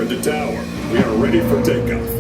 Guard the tower. We are ready for takeoff.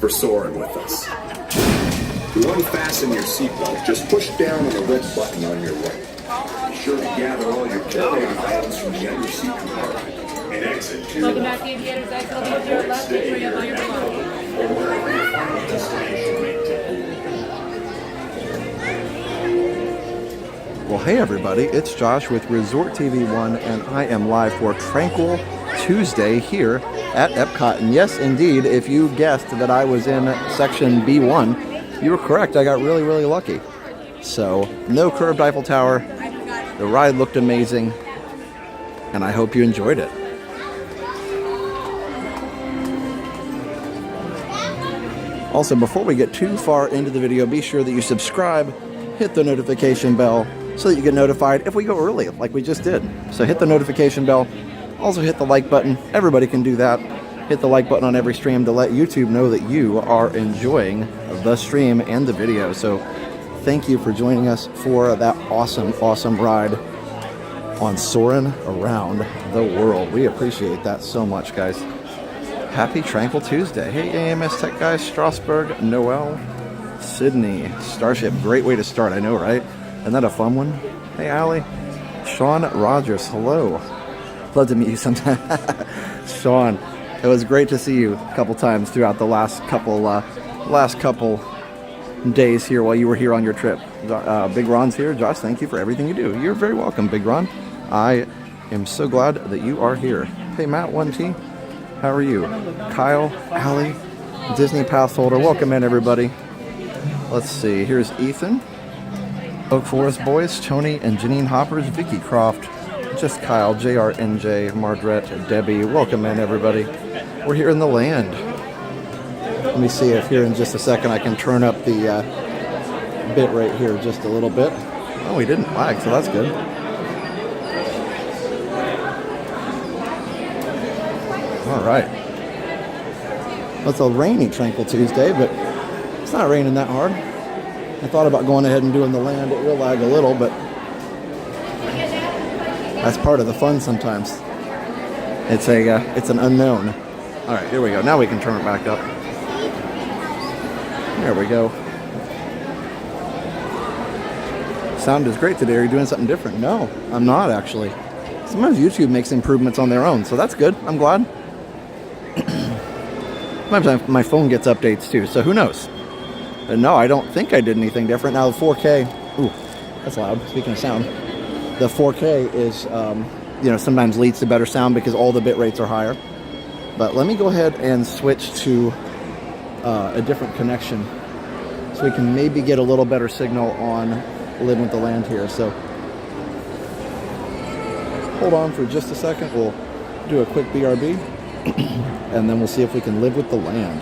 for Soarin with us. To unfasten your seatbelt, just push down on the red button on your right. Be sure to gather all your carry-on items from the under seat compartment and exit to Welcome back to Aviators X. I'll be at your left. Make sure you have all your belongings. or wherever your final destination may take you. Well, hey everybody, it's Josh with Resort TV 1, and I am live for Tranquil Tuesday here at Epcot. And yes, indeed, if you guessed that I was in section B1, you were correct. I got really, really lucky. So, no curved Eiffel Tower. The ride looked amazing, and I hope you enjoyed it. Also, before we get too far into the video, be sure that you subscribe, hit the notification bell, so that you get notified if we go early, like we just did. So hit the notification bell. Also hit the like button. Everybody can do that. Hit the like button on every stream to let YouTube know that you are enjoying the stream and the video. So thank you for joining us for that awesome, awesome ride on Soarin' around the world. We appreciate that so much, guys. Happy Tranquil Tuesday. Hey, AMS Tech guys, Strasbourg, Noel, Sydney, Starship. Great way to start, I know, right? Isn't that a fun one? Hey, Allie. Sean Rogers, hello. Love to meet you sometime. Sean, it was great to see you a couple times throughout the last couple days here while you were here on your trip. Big Ron's here. Josh, thank you for everything you do. You're very welcome, Big Ron. I am so glad that you are here. Hey, Matt 1T, how are you? Kyle, Allie, Disney Pass holder, welcome in, everybody. Let's see, here's Ethan, Oak Forest Boys, Tony and Janine Hoppers, Vicky Croft, Just Kyle, JRNJ, Margaret, Debbie, welcome in, everybody. We're here in the land. Let me see if here in just a second I can turn up the bit right here just a little bit. Oh, we didn't lag, so that's good. All right. Well, it's a rainy Tranquil Tuesday, but it's not raining that hard. I thought about going ahead and doing the land. It will lag a little, but that's part of the fun sometimes. It's an unknown. All right, here we go. Now we can turn it back up. There we go. Sound is great today. Are you doing something different? No, I'm not actually. Sometimes YouTube makes improvements on their own, so that's good. I'm glad. Sometimes my phone gets updates too, so who knows? But no, I don't think I did anything different. Now the 4K, ooh, that's loud. Speaking of sound, the 4K is, sometimes leads to better sound because all the bit rates are higher. But let me go ahead and switch to a different connection so we can maybe get a little better signal on Living with the Land here. So hold on for just a second. We'll do a quick BRB and then we'll see if we can live with the land.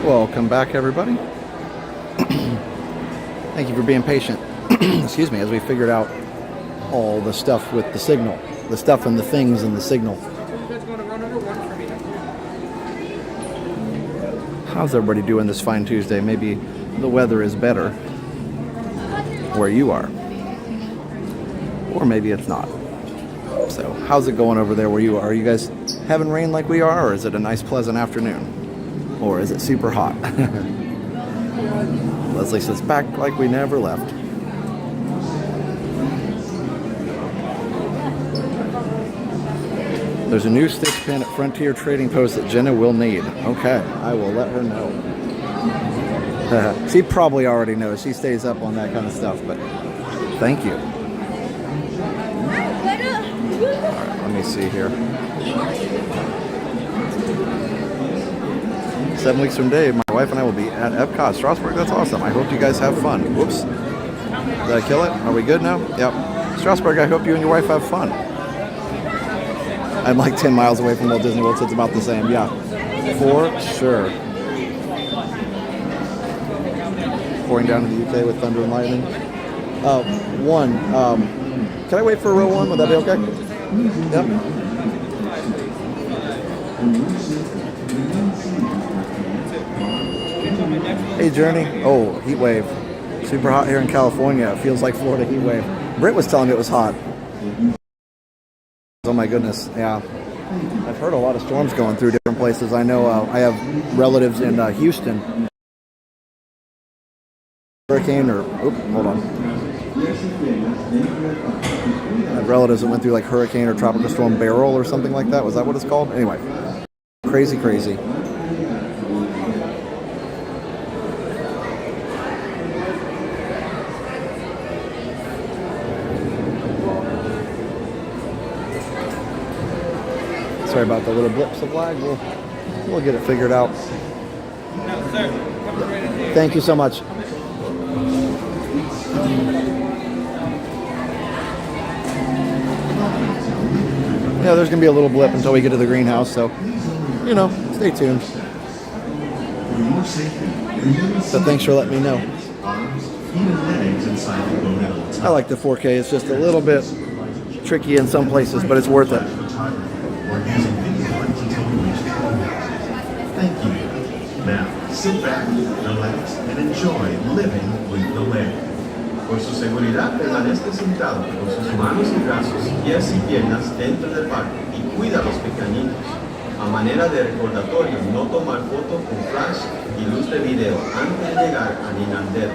Welcome back, everybody. Thank you for being patient. Excuse me, as we figured out all the stuff with the signal. The stuff and the things and the signal. How's everybody doing this fine Tuesday? Maybe the weather is better where you are. Or maybe it's not. So, how's it going over there where you are? Are you guys having rain like we are, or is it a nice pleasant afternoon? Or is it super hot? Leslie says, back like we never left. There's a new stitch pin at Frontier Trading Post that Jenna will need. Okay, I will let her know. She probably already knows. She stays up on that kind of stuff, but thank you. Alright, let me see here. 7 weeks from today, my wife and I will be at Epcot, Strasbourg. That's awesome. I hope you guys have fun. Whoops. Did I kill it? Are we good now? Yep. Strasbourg, I hope you and your wife have fun. I'm like 10 miles away from Walt Disney World, so it's about the same. Yeah, for sure. Pouring down to the UK with thunder and lightning. Can I wait for row one? Would that be okay? Yep. Hey, Journey. Oh, heat wave. Super hot here in California. It feels like Florida heat wave. Britt was telling me it was hot. Oh my goodness, yeah. I've heard a lot of storms going through different places. I know I have relatives in Houston. Hurricane or, hold on. I have relatives that went through like hurricane or tropical storm Beryl or something like that. Was that what it's called? Anyway, crazy, crazy. Sorry about the little blips of lag. We'll get it figured out. No, sir. Thank you so much. Yeah, there's going to be a little blip until we get to the greenhouse, so, you know, stay tuned. So thanks for letting me know. I like the 4K. It's just a little bit tricky in some places, but it's worth it. Thank you. Now, sit back, relax, and enjoy living with the land. Por su seguridad, permanezca sentado con sus manos y brazos, pies y piernas dentro del parque y cuida a los pequeñitos. A manera de recordatorio, no tomar foto con flash y luz de video antes de llegar a Ninandero.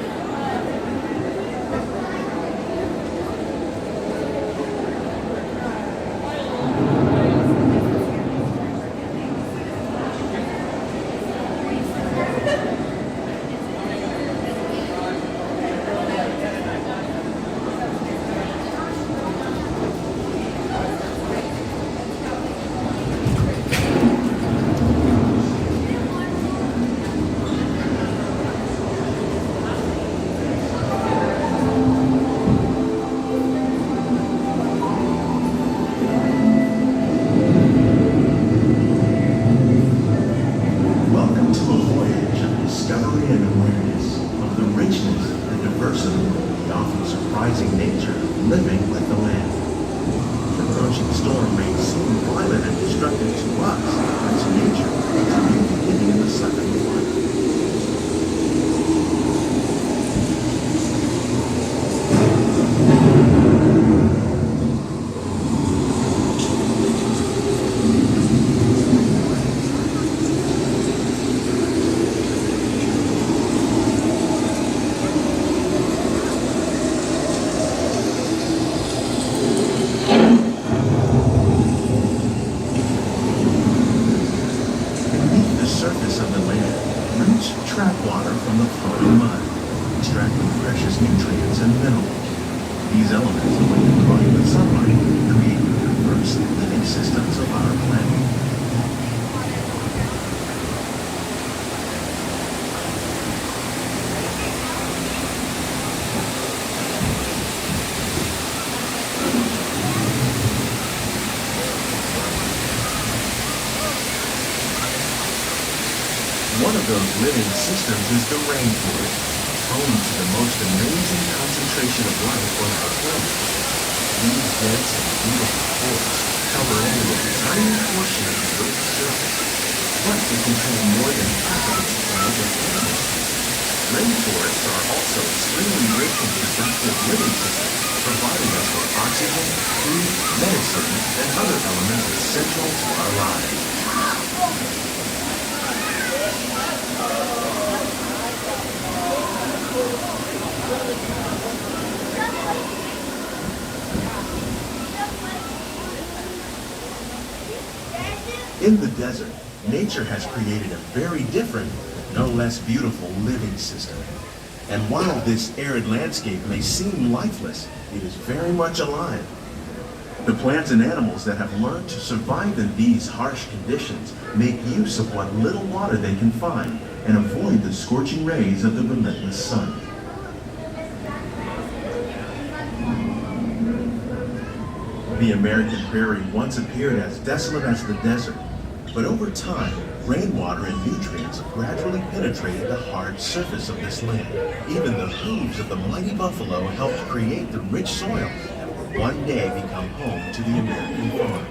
One of those living systems is the rainforest, home to the most amazing concentration of life on our planet. These dense and beautiful forests cover only a tiny portion of the Earth's surface, but they contain more than half of its plant and animal. Rainforests are also extremely rich in productive living systems, providing us with oxygen, food, medicine, and other elements essential to our lives. In the desert, nature has created a very different, no less beautiful living system. And while this arid landscape may seem lifeless, it is very much alive. The plants and animals that have learned to survive in these harsh conditions make use of what little water they can find and avoid the scorching rays of the relentless sun. The American prairie once appeared as desolate as the desert, but over time, rainwater and nutrients gradually penetrated the hard surface of this land. Even the hooves of the mighty buffalo helped create the rich soil that will one day become home to the American farm.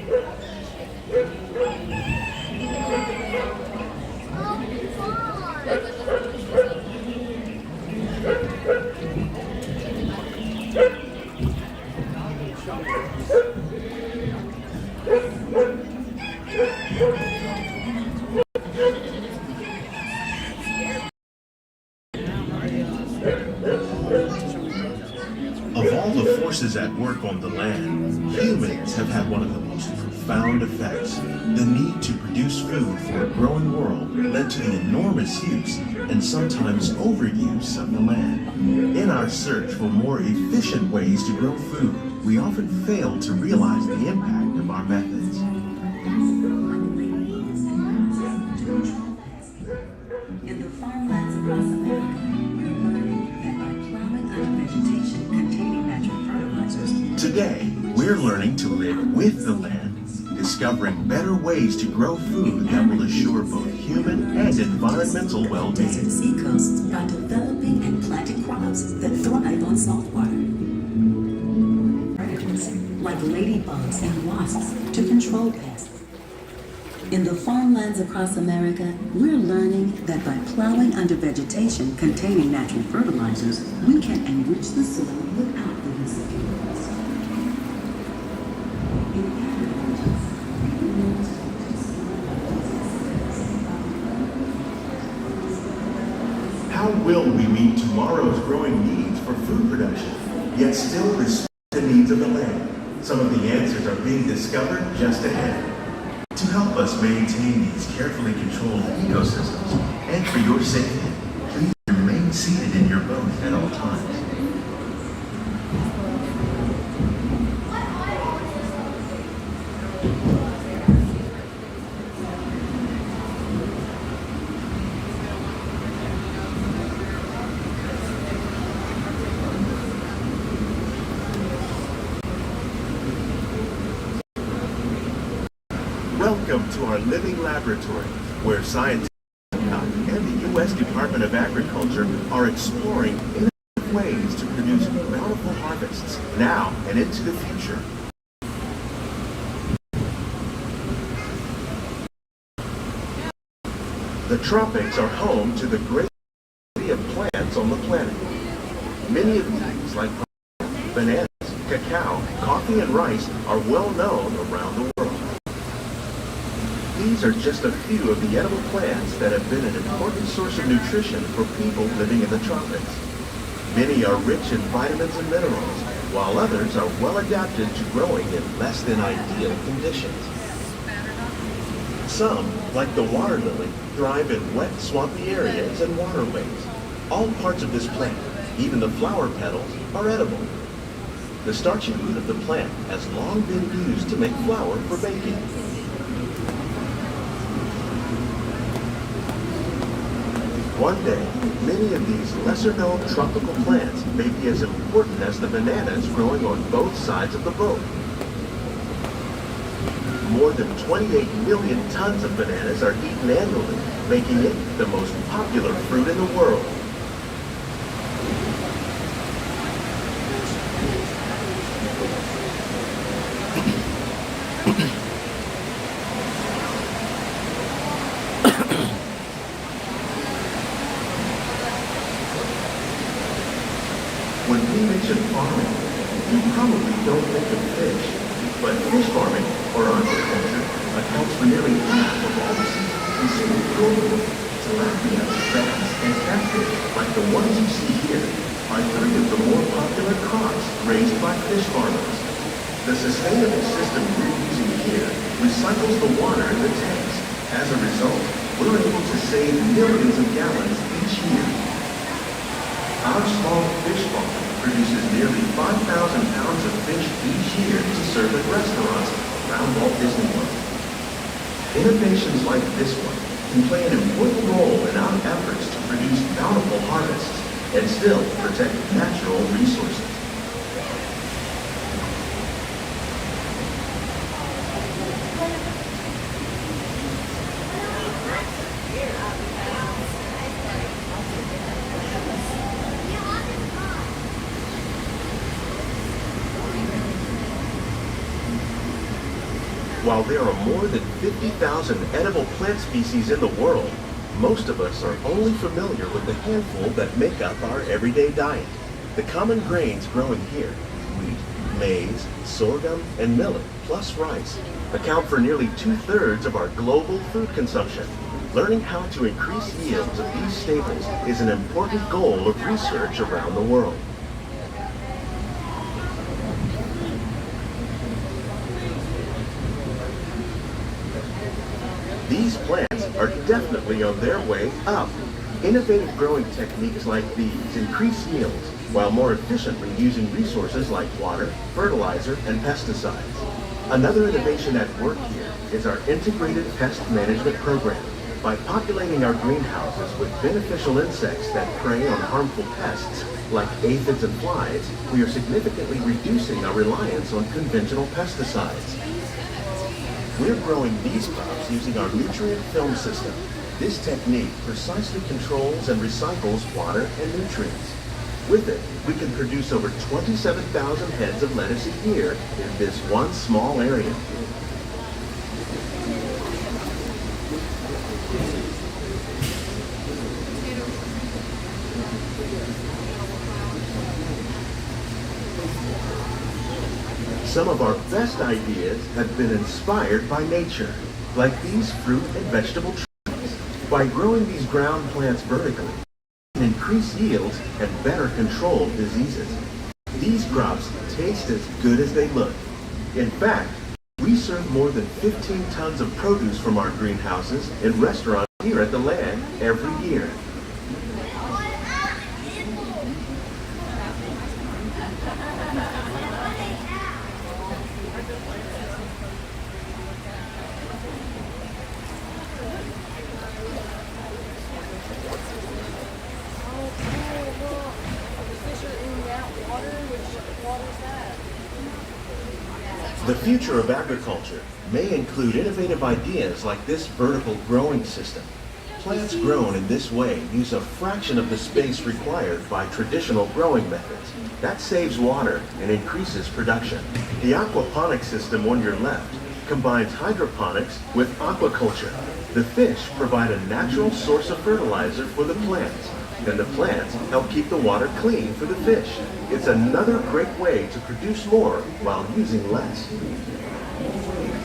Of all the forces at work on the land, humans have had one of the most profound effects. The need to produce food for a growing world led to the enormous use and sometimes overuse of the land. In our search for more efficient ways to grow food, we often fail to realize the impact of our methods. In the farmlands across America, we're learning that by plowing under vegetation containing natural fertilizers. Today, we're learning to live with the land, discovering better ways to grow food that will assure both human and environmental well-being. Desert seacoasts by developing and planting crops that thrive on salt water. Predators like ladybugs and wasps to control pests. In the farmlands across America, we're learning that by plowing under vegetation containing natural fertilizers, we can enrich the soil without the use of chemicals. In agriculture, we learn to How will we meet tomorrow's growing needs for food production, yet still respect the needs of the land? Some of the answers are being discovered just ahead. To help us maintain these carefully controlled ecosystems, and for your safety, please remain seated in your boat at all times. Welcome to our living laboratory, where scientists at Epcot and the U.S. Department of Agriculture are exploring innovative ways to produce bountiful harvests now and into the future. The tropics are home to the greatest variety of plants on the planet. Many of these, like bananas, cacao, coffee, and rice, are well known around the world. These are just a few of the edible plants that have been an important source of nutrition for people living in the tropics. Many are rich in vitamins and minerals, while others are well adapted to growing in less than ideal conditions. Some, like the water lily, thrive in wet, swampy areas and waterways. All parts of this plant, even the flower petals, are edible. The starchy root of the plant has long been used to make flour for baking. One day, many of these lesser-known tropical plants may be as important as the bananas growing on both sides of the boat. more than 28 million tons of bananas are eaten annually, making it the most popular fruit in the world. When we mention farming, you probably don't think of fish, but fish farming, or aquaculture, accounts for nearly half of all the seafood consumed globally. Tilapia, bass, and catfish, like the ones you see here, are three of the more popular crops raised by fish farmers. The sustainable system we're using here recycles the water in the tanks. As a result, we're able to save millions of gallons each year. Our small fish farm produces nearly 5,000 pounds of fish each year to serve at restaurants around Walt Disney World. Innovations like this one can play an important role in our efforts to produce bountiful harvests and still protect natural resources. While there are more than 50,000 edible plant species in the world, most of us are only familiar with the handful that make up our everyday diet. The common grains growing here, wheat, maize, sorghum, and millet, plus rice, account for nearly 2/3 of our global food consumption. Learning how to increase yields of these staples is an important goal of research around the world. These plants are definitely on their way up. Innovative growing techniques like these increase yields while more efficiently using resources like water, fertilizer, and pesticides. Another innovation at work here is our integrated pest management program. By populating our greenhouses with beneficial insects that prey on harmful pests like aphids and flies, we are significantly reducing our reliance on conventional pesticides. We're growing these crops using our nutrient film system. This technique precisely controls and recycles water and nutrients. With it, we can produce over 27,000 heads of lettuce a year in this one small area. Some of our best ideas have been inspired by nature, like these fruit and vegetable trees. By growing these ground plants vertically, we can increase yields and better control diseases. These crops taste as good as they look. In fact, we serve more than 15 tons of produce from our greenhouses in restaurants here at the land every year. The future of agriculture may include innovative ideas like this vertical growing system. Plants grown in this way use a fraction of the space required by traditional growing methods. That saves water and increases production. The aquaponics system on your left combines hydroponics with aquaculture. The fish provide a natural source of fertilizer for the plants, and the plants help keep the water clean for the fish. It's another great way to produce more while using less.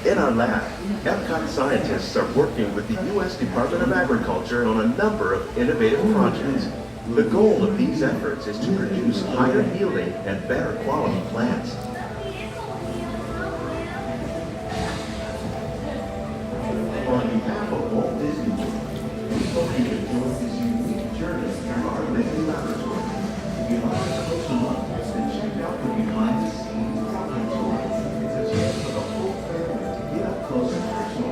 In our lab, Epcot scientists are working with the U.S. Department of Agriculture on a number of innovative projects. The goal of these efforts is to produce higher yielding and better quality plants. On behalf of Walt Disney World, we hope you enjoy this unique journey through our living laboratory. If you'd like a closer look, then check out the behind the scenes walking tour. It's a chance for the whole family to get up close and personal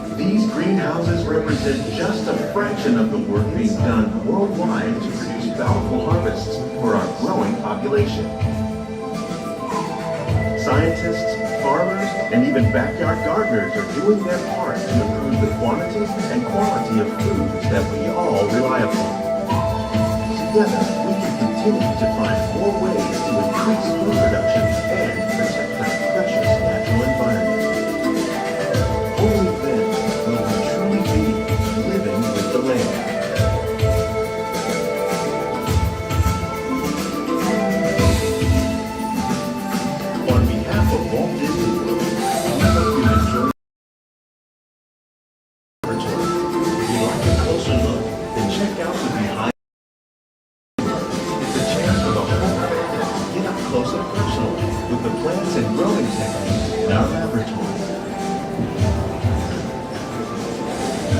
with these greenhouses represent just a fraction of the work being done worldwide to produce bountiful harvests for our growing population. Scientists, farmers, and even backyard gardeners are doing their part to improve the quantity and quality of foods that we all rely upon. Together, we can continue to find more ways to increase food production and protect our precious natural environment. Only then will we truly be living with the land. On behalf of Walt Disney World, we hope you enjoy the laboratory. If you'd like a closer look, then check out the behind. It's a chance for the whole family to get up close and personal with the plants and growing techniques in our laboratory.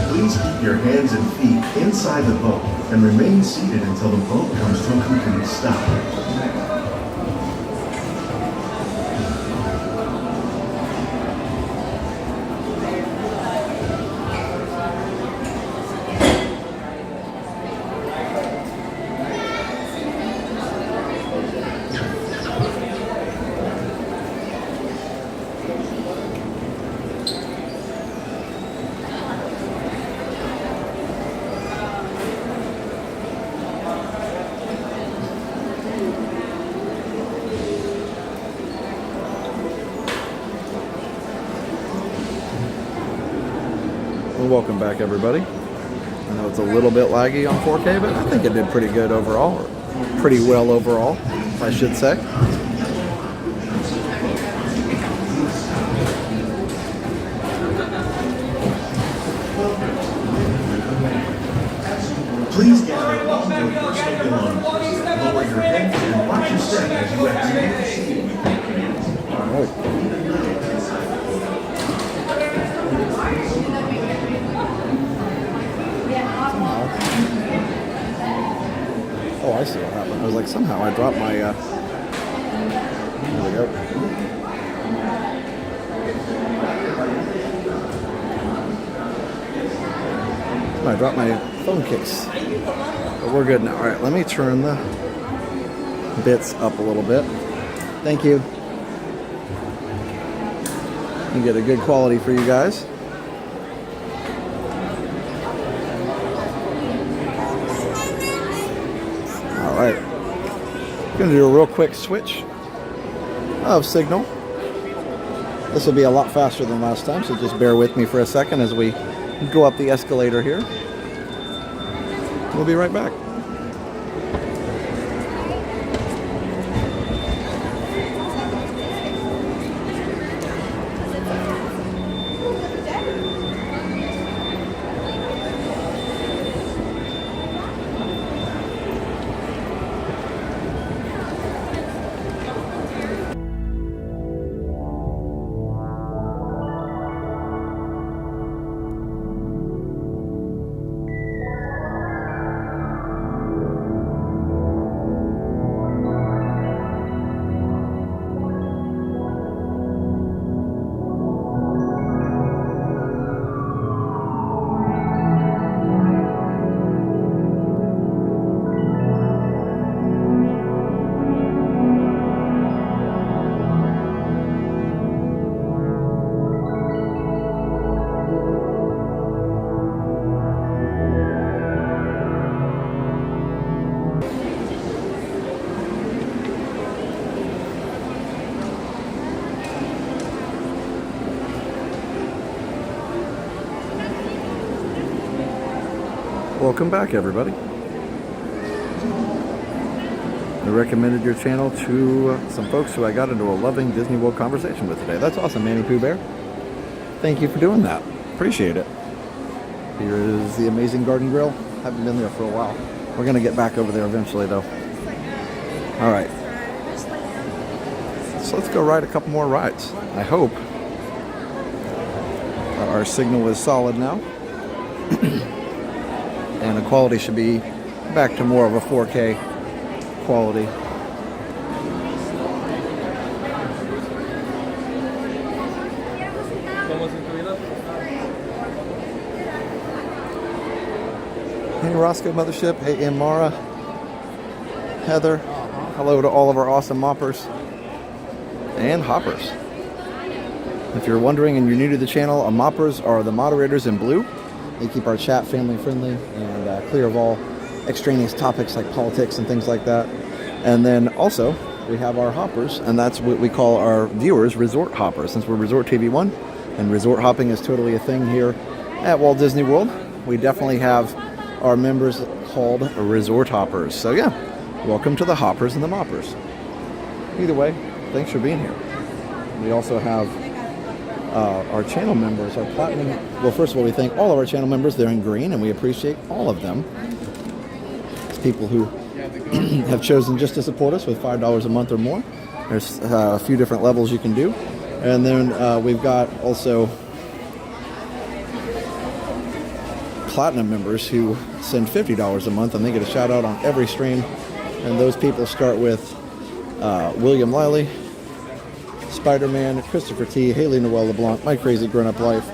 Please keep your hands and feet inside the boat and remain seated until the boat comes to a complete stop. Well, welcome back, everybody. I know it's a little bit laggy on 4K, but I think it did pretty good overall, or pretty well overall, I should say. Please gather all your personal belongings. Lower your head and watch your step as you exit the seat. Oh, I see what happened. I was like, somehow I dropped my, there we go. I dropped my phone case. But we're good now. All right, let me turn the bits up a little bit. Thank you. You get a good quality for you guys. All right. Going to do a real quick switch of signal. This will be a lot faster than last time, so just bear with me for a second as we go up the escalator here. We'll be right back. Welcome back, everybody. I recommended your channel to some folks who I got into a loving Disney World conversation with today. That's awesome, Manny Pooh Bear. Thank you for doing that. Appreciate it. Here is the amazing Garden Grill. Haven't been there for a while. We're going to get back over there eventually, though. All right. So let's go ride a couple more rides. I hope our signal is solid now. And the quality should be back to more of a 4K quality. Hey Roscoe Mothership, hey Amara, Heather, hello to all of our awesome moppers. and hoppers. If you're wondering and you're new to the channel, moppers are the moderators in blue. They keep our chat family friendly and clear of all extraneous topics like politics and things like that. And then also we have our hoppers, and that's what we call our viewers resort hoppers, since we're Resort TV 1 and resort hopping is totally a thing here at Walt Disney World. We definitely have our members called resort hoppers. So yeah, welcome to the hoppers and the moppers. Either way, thanks for being here. We also have our channel members, our platinum. Well, first of all, we thank all of our channel members. They're in green, and we appreciate all of them. It's people who have chosen just to support us with $5 a month or more. There's a few different levels you can do. And then we've got also platinum members who send $50 a month, and they get a shout out on every stream. And those people start with William Liley, Spider-Man, Christopher T, Haley Noel LeBlanc, My Crazy Grown Up Life,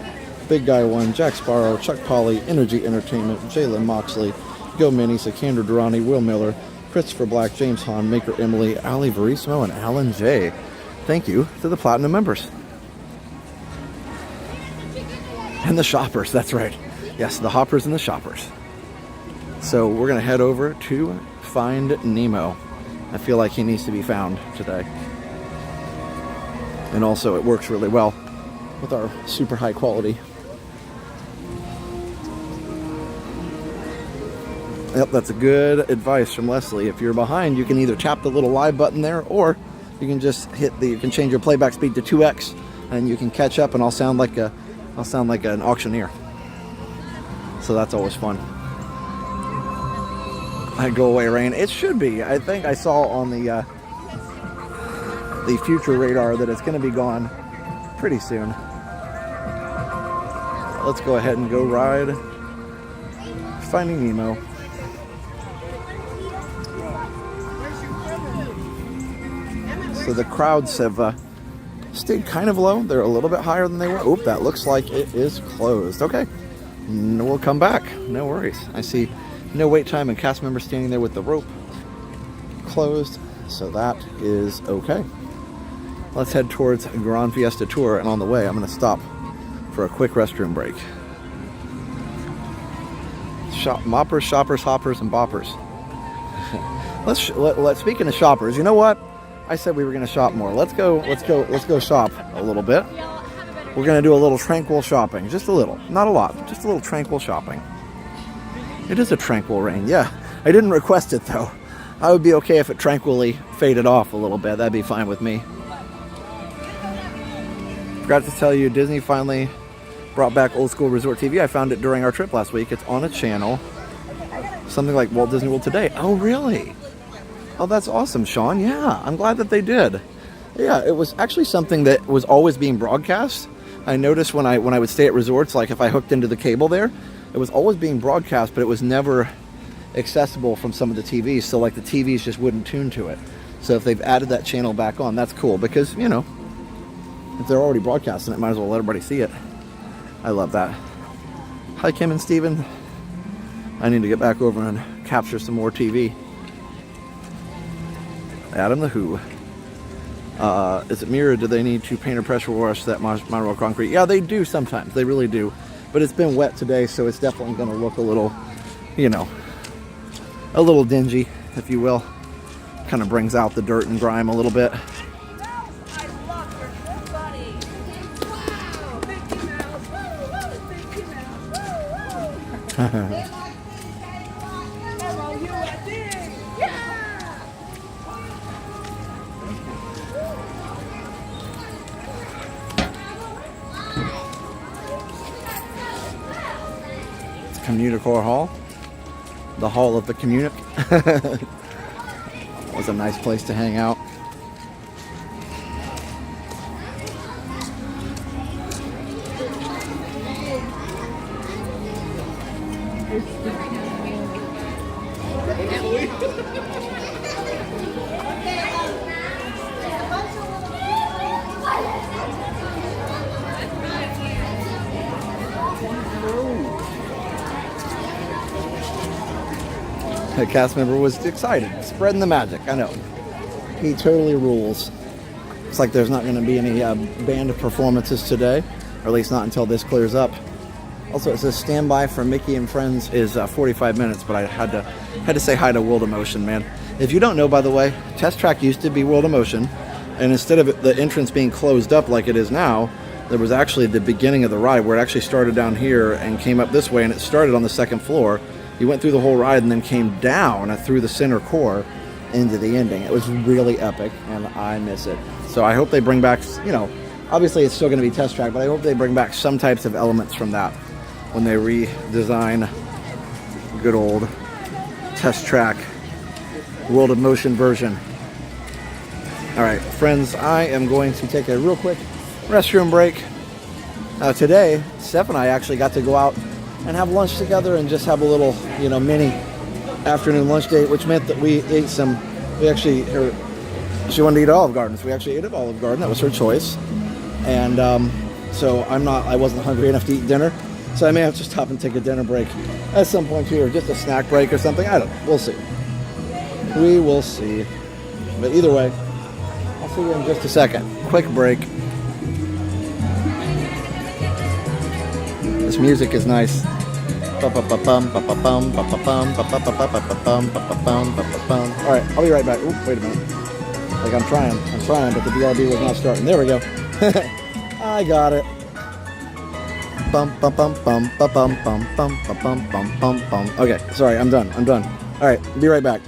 Big Guy 1, Jack Sparrow, Chuck Polly, Energy Entertainment, Jalen Moxley, Go Minnie, Sikander Durrani, Will Miller, Christopher Black, James Hahn, Maker Emily, Ali Verismo, and Alan J. Thank you to the platinum members. And the shoppers, that's right. Yes, the hoppers and the shoppers. So we're going to head over to find Nemo. I feel like he needs to be found today. And also it works really well with our super high quality. Yep, that's a good advice from Leslie. If you're behind, you can either tap the little live button there, or you can just you can change your playback speed to 2x, and you can catch up, and I'll sound like an auctioneer. So that's always fun. I go away rain. It should be. I think I saw on the future radar that it's going to be gone pretty soon. Let's go ahead and go ride Finding Nemo. So the crowds have stayed kind of low. They're a little bit higher than they were. Oop, that looks like it is closed. Okay, we'll come back. No worries. I see no wait time and cast members standing there with the rope closed. So that is okay. Let's head towards Gran Fiesta Tour, and on the way I'm going to stop for a quick restroom break. Moppers, shoppers, hoppers, and boppers. Let's speaking of shoppers, you know what? I said we were going to shop more. Let's go shop a little bit. We're going to do a little tranquil shopping, just a little, not a lot, just a little tranquil shopping. It is a tranquil rain, yeah. I didn't request it though. I would be okay if it tranquilly faded off a little bit. That'd be fine with me. Forgot to tell you, Disney finally brought back Old School Resort TV. I found it during our trip last week. It's on a channel, something like Walt Disney World Today. Oh, really? Oh, that's awesome, Sean. Yeah, I'm glad that they did. Yeah, it was actually something that was always being broadcast. I noticed when I would stay at resorts, like if I hooked into the cable there, it was always being broadcast, but it was never accessible from some of the TVs. So like the TVs just wouldn't tune to it. So if they've added that channel back on, that's cool, because, you know, if they're already broadcasting it, might as well let everybody see it. I love that. Hi, Kim and Steven. I need to get back over and capture some more TV. Adam the Who. Is it mirrored? Do they need to paint or pressure wash that monorail concrete? Yeah, they do sometimes. They really do. But it's been wet today, so it's definitely going to look a little, you know, a little dingy, if you will. Kind of brings out the dirt and grime a little bit. Communicore Hall, the Hall of the Communic. Was a nice place to hang out. The cast member was excited, spreading the magic. I know. He totally rules. Looks like there's not going to be any band performances today, or at least not until this clears up. Also, it says standby for Mickey and Friends is 45 minutes, but I had to say hi to World of Motion, man. If you don't know, by the way, Test Track used to be World of Motion, and instead of the entrance being closed up like it is now, there was actually the beginning of the ride where it actually started down here and came up this way, and it started on the second floor. You went through the whole ride and then came down through the center core into the ending. It was really epic, and I miss it. So I hope they bring back, you know, obviously it's still going to be Test Track, but I hope they bring back some types of elements from that when they redesign good old Test Track World of Motion version. All right, friends, I am going to take a real quick restroom break. Today, Steph and I actually got to go out and have lunch together and just have a little, you know, mini afternoon lunch date, which meant that she wanted to eat at Olive Garden, so we actually ate at Olive Garden. That was her choice. And so I wasn't hungry enough to eat dinner. So I may have to stop and take a dinner break at some point here, just a snack break or something. I don't know. We'll see. We will see. But either way, I'll see you in just a second. Quick break. This music is nice. All right, I'll be right back. Ooh, wait a minute. Like I'm trying, but the BRB was not starting. There we go. I got it. Okay, sorry, I'm done. All right, be right back.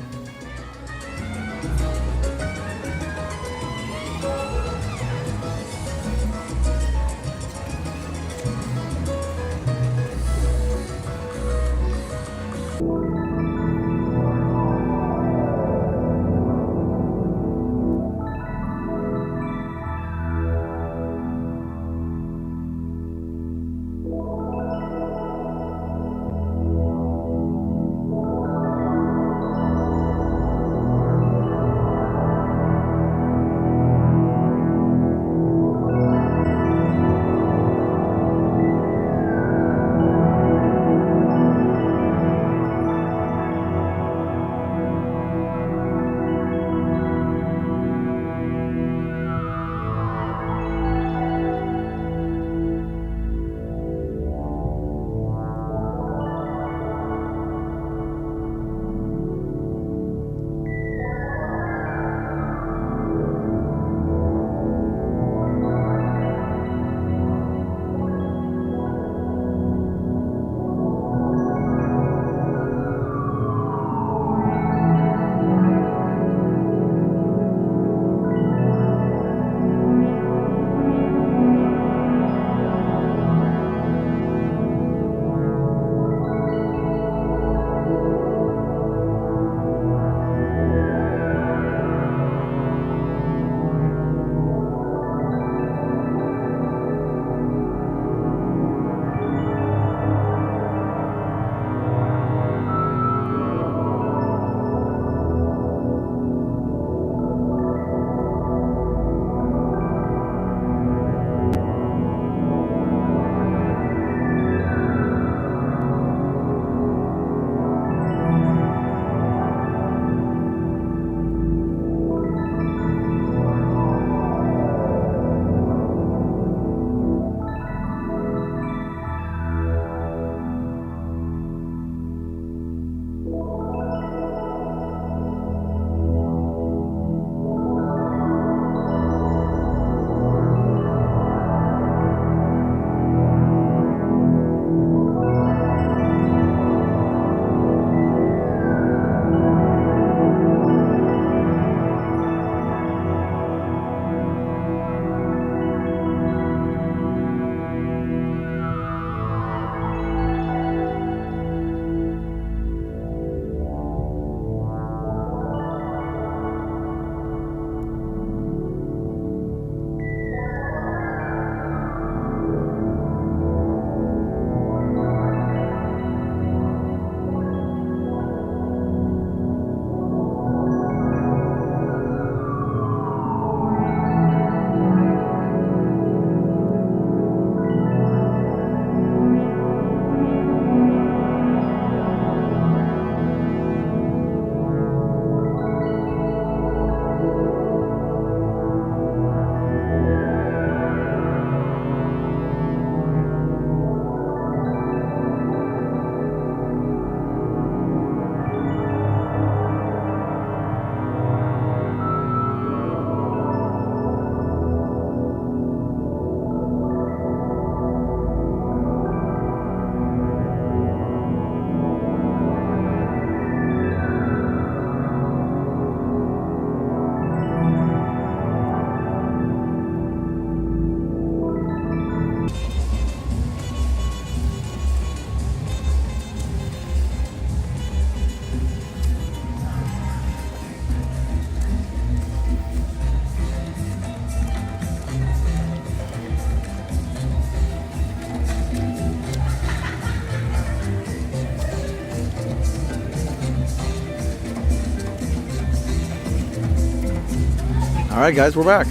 All right, guys, we're back.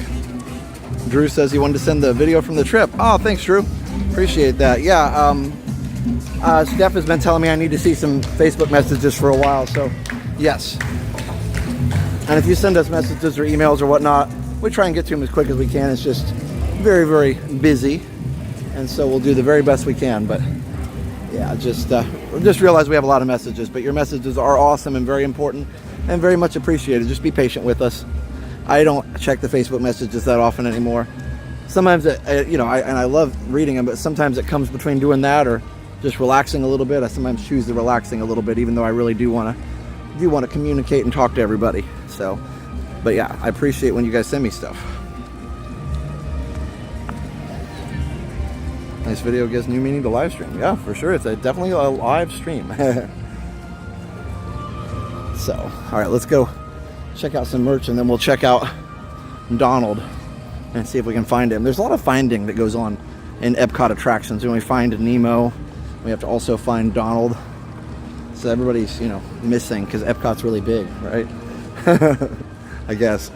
Drew says he wanted to send the video from the trip. Oh, thanks, Drew. Appreciate that. Yeah, Steph has been telling me I need to see some Facebook messages for a while, so yes. And if you send us messages or emails or whatnot, we try and get to them as quick as we can. It's just very, very busy, and so we'll do the very best we can. But yeah, just realize we have a lot of messages, but your messages are awesome and very important and very much appreciated. Just be patient with us. I don't check the Facebook messages that often anymore. Sometimes, I love reading them, but sometimes it comes between doing that or just relaxing a little bit. I sometimes choose the relaxing a little bit, even though I really do want to communicate and talk to everybody. So, but yeah, I appreciate when you guys send me stuff. Nice video gives new meaning to live stream. Yeah, for sure. It's definitely a live stream. So, all right, let's go check out some merch, and then we'll check out Donald and see if we can find him. There's a lot of finding that goes on in Epcot attractions. When we find Nemo, we have to also find Donald. So everybody's, missing because Epcot's really big, right? I guess.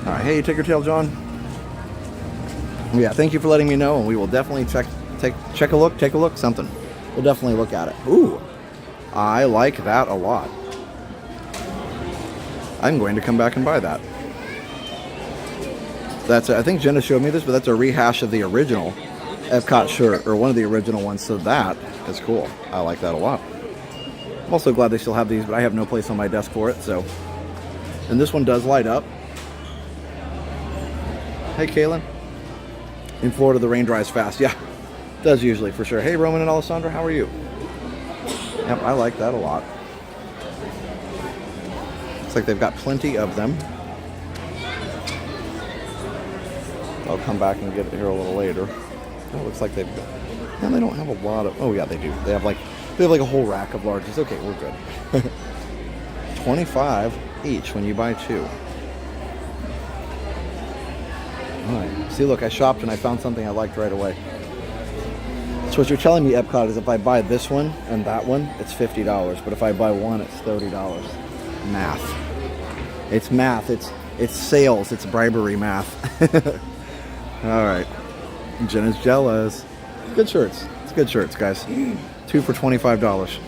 All right, hey, Ticker Tail John. Yeah, thank you for letting me know, and we will definitely take a look, something. We'll definitely look at it. Ooh, I like that a lot. I'm going to come back and buy that. I think Jenna showed me this, but that's a rehash of the original Epcot shirt, or one of the original ones, so that is cool. I like that a lot. I'm also glad they still have these, but I have no place on my desk for it, so. And this one does light up. Hey, Kaylin. In Florida, the rain dries fast. Yeah, does usually, for sure. Hey, Roman and Alessandra, how are you? Yep, I like that a lot. Looks like they've got plenty of them. I'll come back and get it here a little later. Oh, it looks like they've got... No, they don't have a lot of... Oh, yeah, they do. They have like a whole rack of larges. Okay, we're good. 25 each when you buy two. All right. See, look, I shopped and I found something I liked right away. So what you're telling me, Epcot, is if I buy this one and that one, it's $50. But if I buy one, it's $30. Math. It's math. It's sales. It's bribery math. All right. Jenna's jealous. Good shirts. It's good shirts, guys. Two for $25.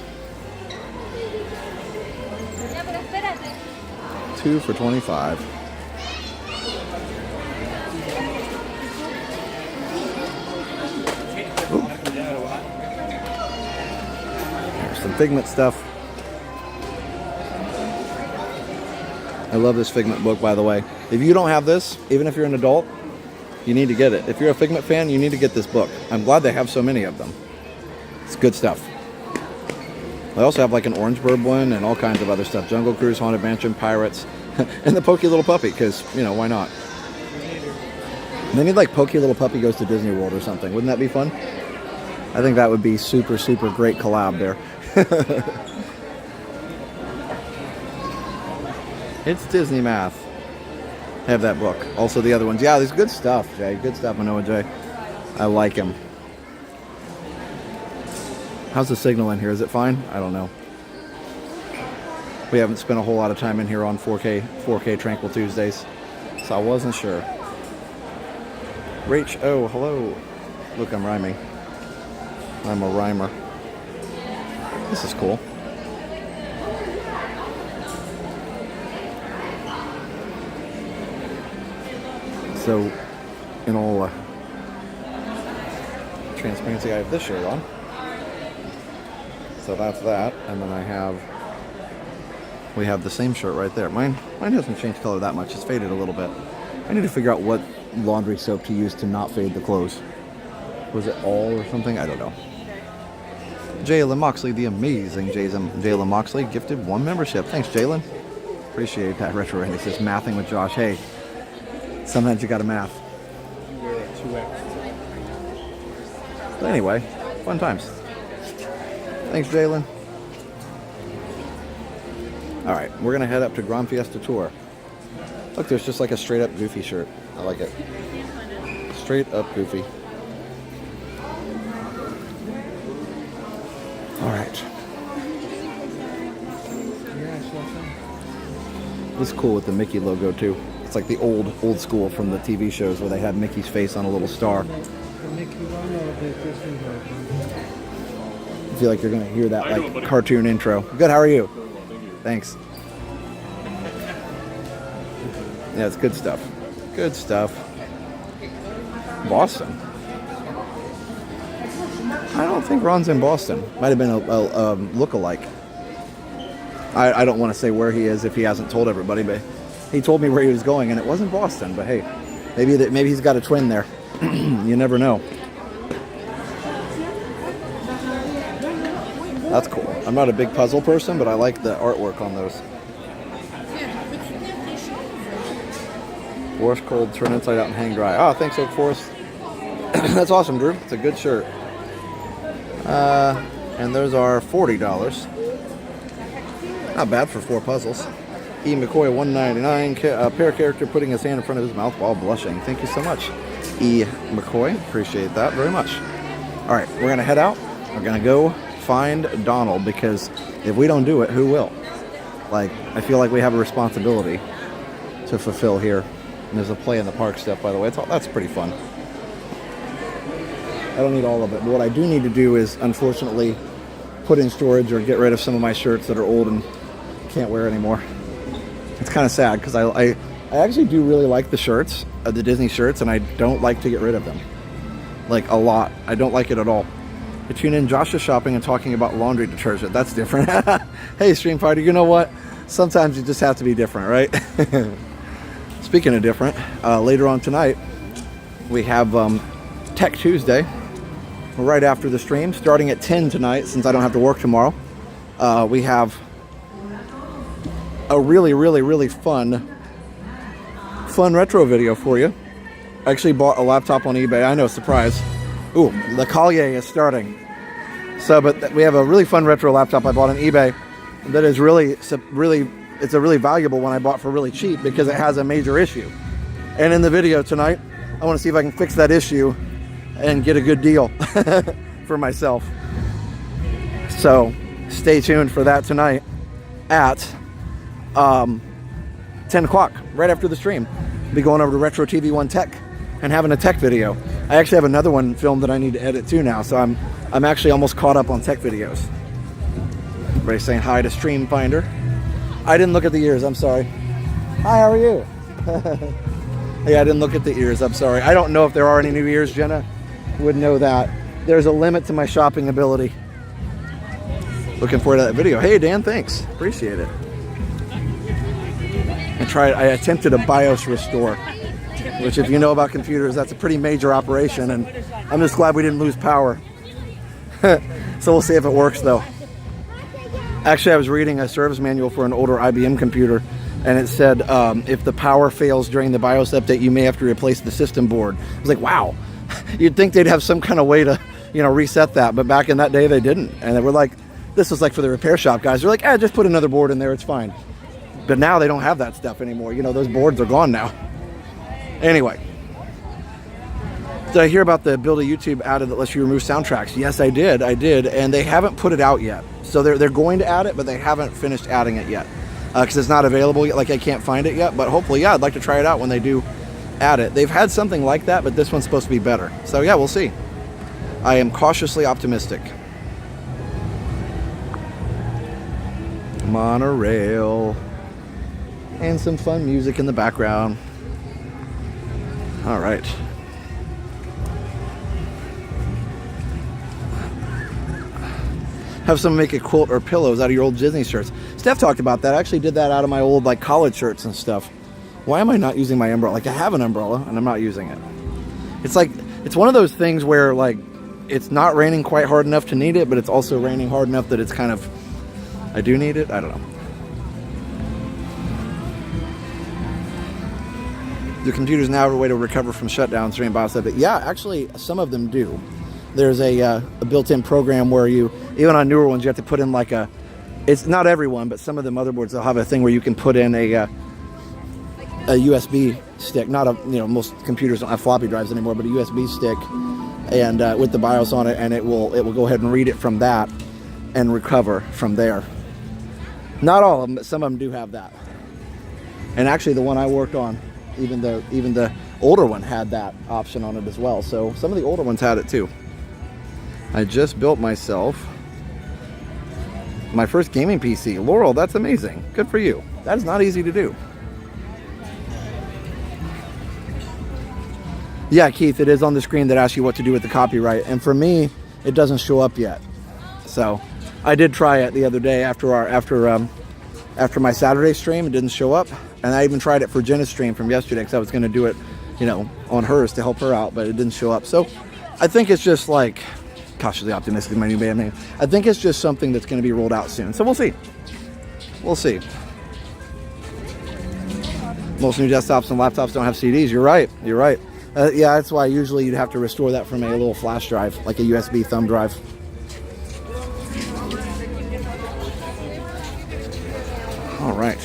Two for $25. There's some Figment stuff. I love this Figment book, by the way. If you don't have this, even if you're an adult, you need to get it. If you're a Figment fan, you need to get this book. I'm glad they have so many of them. It's good stuff. They also have like an Orange Bird one and all kinds of other stuff. Jungle Cruise, Haunted Mansion, Pirates, and the Pokey Little Puppy, because, why not? They need like Pokey Little Puppy Goes to Disney World or something. Wouldn't that be fun? I think that would be super, super great collab there. It's Disney math. Have that book. Also the other ones. Yeah, there's good stuff, Jay. Good stuff, Manoa Jay. I like him. How's the signal in here? Is it fine? I don't know. We haven't spent a whole lot of time in here on 4K Tranquil Tuesdays, so I wasn't sure. Rach, oh, hello. Look, I'm rhyming. I'm a rhymer. This is cool. So, in all transparency, I have this shirt on. So that's that, and then we have the same shirt right there. Mine hasn't changed color that much. It's faded a little bit. I need to figure out what laundry soap to use to not fade the clothes. Was it all or something? I don't know. Jalen Moxley, the amazing Jalen Moxley, gifted 1 membership. Thanks, Jalen. Appreciate that. Retro Randy says, mathing with Josh. Hey, sometimes you gotta math. But anyway, fun times. Thanks, Jalen. All right, we're gonna head up to Gran Fiesta Tour. Look, there's just like a straight up Goofy shirt. I like it. Straight up Goofy. All right. This is cool with the Mickey logo too. It's like the old school from the TV shows where they had Mickey's face on a little star. The Mickey one or the Disney World one? I feel like you're gonna hear that like cartoon intro. Good, how are you? Thanks. Yeah, it's good stuff. Good stuff. Boston. I don't think Ron's in Boston. Might have been a look-alike. I don't want to say where he is if he hasn't told everybody, but he told me where he was going, and it wasn't Boston. But hey, maybe he's got a twin there. You never know. That's cool. I'm not a big puzzle person, but I like the artwork on those. Wash cold, turn inside out, and hang dry. Oh, thanks, Oak Forest. That's awesome, Drew. It's a good shirt. And those are $40. Not bad for 4 puzzles. E. McCoy, $1.99. Pear character putting his hand in front of his mouth while blushing. Thank you so much, E. McCoy. Appreciate that very much. All right, we're going to head out. We're going to go find Donald, because if we don't do it, who will? Like, I feel like we have a responsibility to fulfill here. And there's a play in the park stuff, by the way. That's pretty fun. I don't need all of it, but what I do need to do is, unfortunately, put in storage or get rid of some of my shirts that are old and can't wear anymore. It's kind of sad, because I actually do really like the shirts, the Disney shirts, and I don't like to get rid of them. Like, a lot. I don't like it at all. I tune in Josh is shopping and talking about laundry detergent. That's different. Hey, Stream Fighter, you know what? Sometimes you just have to be different, right? Speaking of different, later on tonight, we have Tech Tuesday, right after the stream, starting at 10 tonight, since I don't have to work tomorrow. We have a really fun retro video for you. I actually bought a laptop on eBay. I know, surprise. Ooh, the Collier is starting. So, but we have a really fun retro laptop I bought on eBay that is really, it's a really valuable one I bought for really cheap, because it has a major issue. And in the video tonight, I want to see if I can fix that issue and get a good deal for myself. So stay tuned for that tonight at 10 o'clock, right after the stream. I'll be going over to Retro TV 1 Tech and having a tech video. I actually have another one filmed that I need to edit too now, so I'm actually almost caught up on tech videos. Everybody saying hi to Stream Finder. I didn't look at the ears, I'm sorry. Hi, how are you? Yeah, I didn't look at the ears, I'm sorry. I don't know if there are any new ears, Jenna. Would know that. There's a limit to my shopping ability. Looking forward to that video. Hey, Dan, thanks. Appreciate it. I attempted a BIOS restore, which, if you know about computers, that's a pretty major operation, and I'm just glad we didn't lose power. So we'll see if it works, though. Actually, I was reading a service manual for an older IBM computer, and it said if the power fails during the BIOS update, you may have to replace the system board. I was like, wow. You'd think they'd have some kind of way to, reset that, but back in that day, they didn't. And they were like, this was like for the repair shop guys. They're like, just put another board in there, it's fine. But now they don't have that stuff anymore. Those boards are gone now. Anyway. Did I hear about the Build a YouTube added that lets you remove soundtracks? Yes, I did, and they haven't put it out yet. So they're going to add it, but they haven't finished adding it yet. Because it's not available yet, like I can't find it yet. But hopefully, I'd like to try it out when they do add it. They've had something like that, but this one's supposed to be better. So yeah, we'll see. I am cautiously optimistic. Monorail. And some fun music in the background. All right. Have someone make a quilt or pillows out of your old Disney shirts. Steph talked about that. I actually did that out of my old college shirts and stuff. Why am I not using my umbrella? I have an umbrella and I'm not using it. It's one of those things where it's not raining quite hard enough to need it, but it's also raining hard enough that it's kind of, I do need it. I don't know. Do computers now have a way to recover from shutdowns during BIOS update? Yeah, actually, some of them do. There's a built-in program where even on newer ones, you have to put in it's not everyone, but some of the motherboards, they'll have a thing where you can put in a USB stick. Most computers don't have floppy drives anymore, but a USB stick, and with the BIOS on it, and it will go ahead and read it from that and recover from there. Not all of them, but some of them do have that. And actually, the one I worked on Even the older one had that option on it as well. So some of the older ones had it too. I just built myself my first gaming PC. Laurel, that's amazing. Good for you. That is not easy to do. Yeah, Keith, it is on the screen that asks you what to do with the copyright. And for me, it doesn't show up yet. So I did try it the other day after my Saturday stream. It didn't show up. And I even tried it for Jenna's stream from yesterday because I was going to do it, you know, on hers to help her out, but it didn't show up. So I think it's just like, cautiously optimistic is my new band name. I think it's just something that's going to be rolled out soon. So we'll see. We'll see. Most new desktops and laptops don't have CDs. You're right. You're right. Yeah, that's why usually you'd have to restore that from a little flash drive, like a USB thumb drive. All right.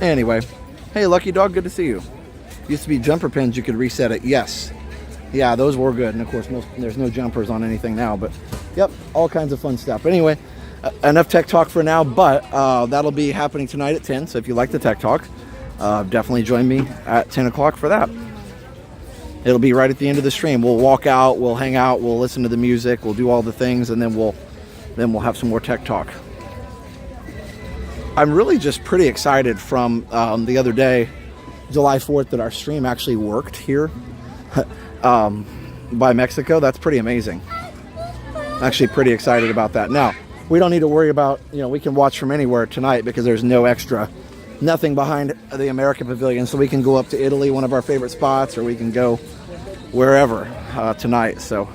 Anyway, hey, Lucky Dog, good to see you. Used to be jumper pins, you could reset it. Yes. Yeah, those were good. And of course, there's no jumpers on anything now, but yep, all kinds of fun stuff. Anyway, enough tech talk for now, but that'll be happening tonight at 10. So if you like the tech talk, definitely join me at 10 o'clock for that. It'll be right at the end of the stream. We'll walk out, we'll hang out, we'll listen to the music, we'll do all the things, and then we'll have some more tech talk. I'm really just pretty excited from the other day, July 4th, that our stream actually worked here by Mexico. That's pretty amazing. Actually pretty excited about that. Now, we don't need to worry about, you know, we can watch from anywhere tonight because there's nothing behind the American Pavilion, so we can go up to Italy, one of our favorite spots, or we can go wherever tonight, so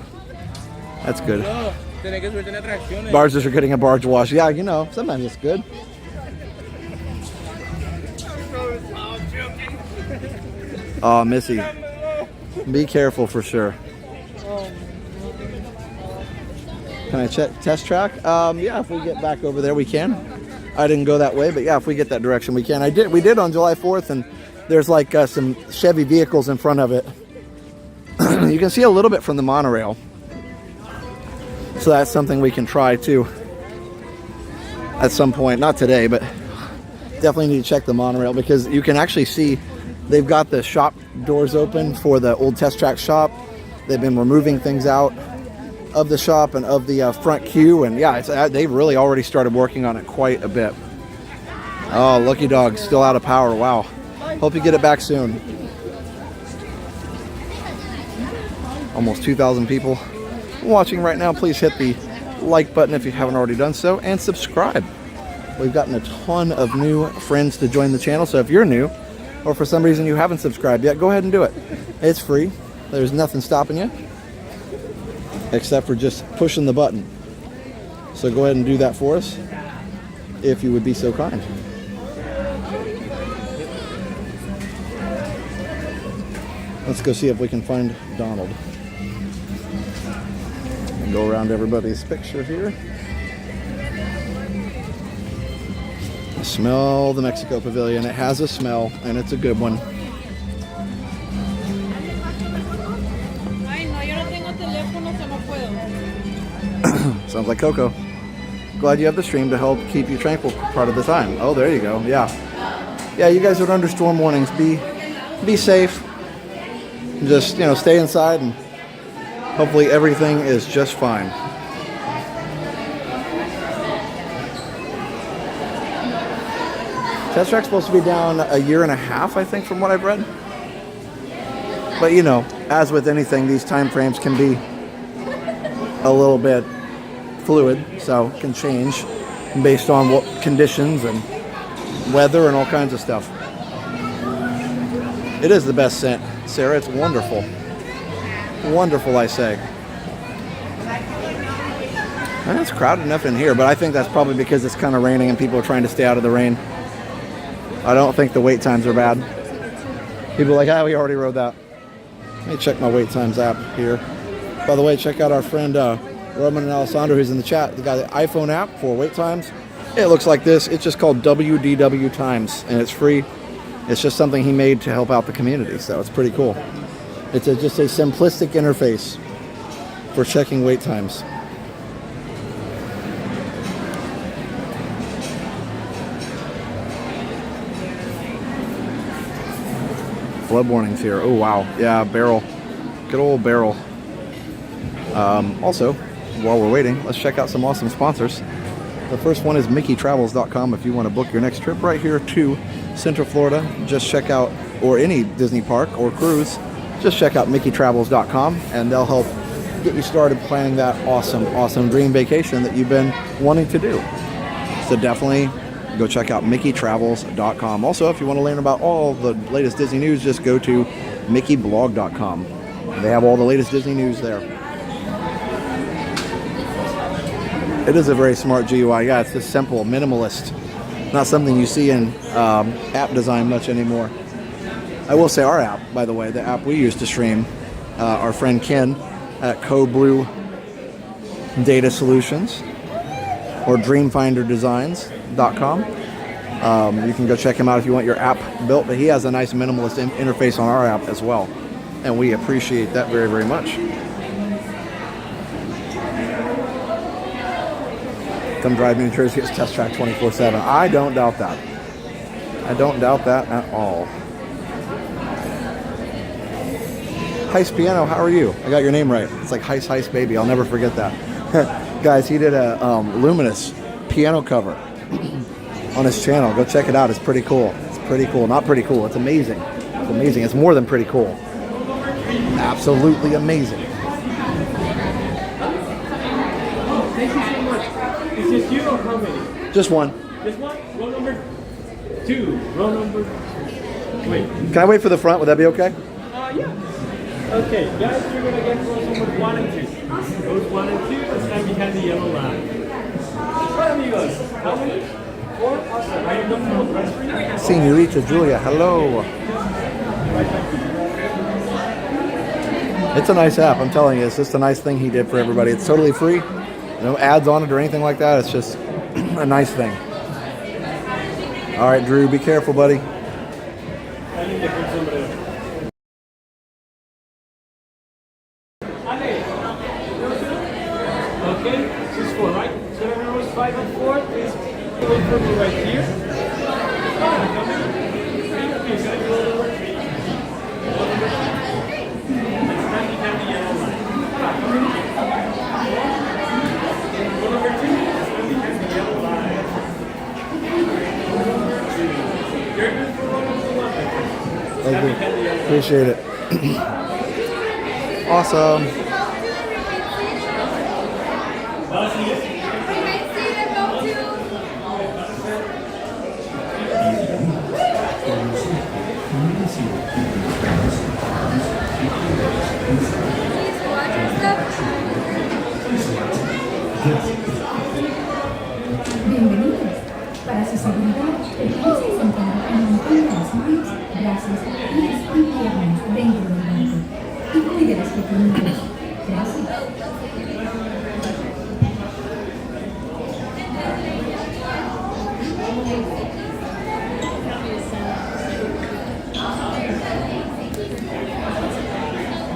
that's good. Barges are getting a barge wash. Yeah, you know, sometimes it's good. Oh, Missy, be careful for sure. Can I check test track? Yeah, if we get back over there, we can. I didn't go that way, but yeah, if we get that direction, we can. We did on July 4th, and there's like some Chevy vehicles in front of it. You can see a little bit from the monorail. So that's something we can try too at some point. Not today, but definitely need to check the monorail because you can actually see they've got the shop doors open for the old test track shop. They've been removing things out of the shop and of the front queue, and yeah, they've really already started working on it quite a bit. Oh, Lucky Dog, still out of power. Wow. Hope you get it back soon. Almost 2,000 people watching right now. Please hit the like button if you haven't already done so, and subscribe. We've gotten a ton of new friends to join the channel, so if you're new, or for some reason you haven't subscribed yet, go ahead and do it. It's free. There's nothing stopping you, except for just pushing the button. So go ahead and do that for us, if you would be so kind. Let's go see if we can find Donald. And go around everybody's picture here. Smell the Mexico Pavilion. It has a smell, and it's a good one. Sounds like Coco. Glad you have the stream to help keep you tranquil part of the time. Oh, there you go. Yeah. Yeah, you guys are under storm warnings. Be safe. Just, you know, stay inside, and hopefully everything is just fine. Test Track's supposed to be down a year and a half, I think, from what I've read. But, you know, as with anything, these time frames can be a little bit fluid, so it can change based on what conditions and weather and all kinds of stuff. It is the best scent, Sarah. It's wonderful. Wonderful, I say. And it's crowded enough in here, but I think that's probably because it's kind of raining and people are trying to stay out of the rain. I don't think the wait times are bad. People are like, we already rode that. Let me check my wait times app here. By the way, check out our friend Roman and Alessandro, who's in the chat. They got the iPhone app for wait times. It looks like this. It's just called WDW Times, and it's free. It's just something he made to help out the community, so it's pretty cool. It's just a simplistic interface for checking wait times. Flood warnings here. Oh, wow. Yeah, barrel. Good old barrel. Also, while we're waiting, let's check out some awesome sponsors. The first one is MickeyTravels.com. If you want to book your next trip right here to Central Florida, just check out, or any Disney park or cruise, just check out MickeyTravels.com and they'll help get you started planning that awesome dream vacation that you've been wanting to do. So definitely go check out MickeyTravels.com. Also, if you want to learn about all the latest Disney news, just go to MickeyBlog.com. They have all the latest Disney news there. It is a very smart GUI. Yeah, it's just simple, minimalist. Not something you see in app design much anymore. I will say our app, by the way, the app we use to stream, our friend Ken at CoBlue Data Solutions or DreamfinderDesigns.com. You can go check him out if you want your app built, but he has a nice minimalist interface on our app as well, and we appreciate that very, very much. Come drive me to New Jersey, it's Test Track 24/7. I don't doubt that. I don't doubt that at all. Heist Piano, how are you? I got your name right. It's like Heist Baby. I'll never forget that. Guys, he did a Luminous piano cover on his channel. Go check it out. It's pretty cool. It's pretty cool. Not pretty cool. It's amazing. It's amazing. It's more than pretty cool. Absolutely amazing. Thank you so much. Is this you or how many? Just one. This one? Row number 2. Row number... Wait. Can I wait for the front? Would that be okay? Yeah. Okay, guys, you're going to get rows number 1 and 2. Rows 1 and 2, and stand behind the yellow line. Right, amigos. How many? 4? Awesome. Are you done for the rest? Senorita Julia, hello. It's a nice app, I'm telling you. It's just a nice thing he did for everybody. It's totally free. No ads on it or anything like that. It's just a nice thing. All right, Drew, be careful, buddy. Okay, this is 4, right? So rows 5 and 4, please wait for me right here. Okay, guys, row number 3. Row number 3. Let's stand behind the yellow line. Row number 2, let's stand behind the yellow line. Row number 2. You're good for row number 1, I think. Thank you. Appreciate it. Awesome. Bienvenidos. Para su seguridad, permanece sentado y mantenga las manos, brazos, pies y piernas dentro del banco. Y cuide a los pequeñitos. Gracias.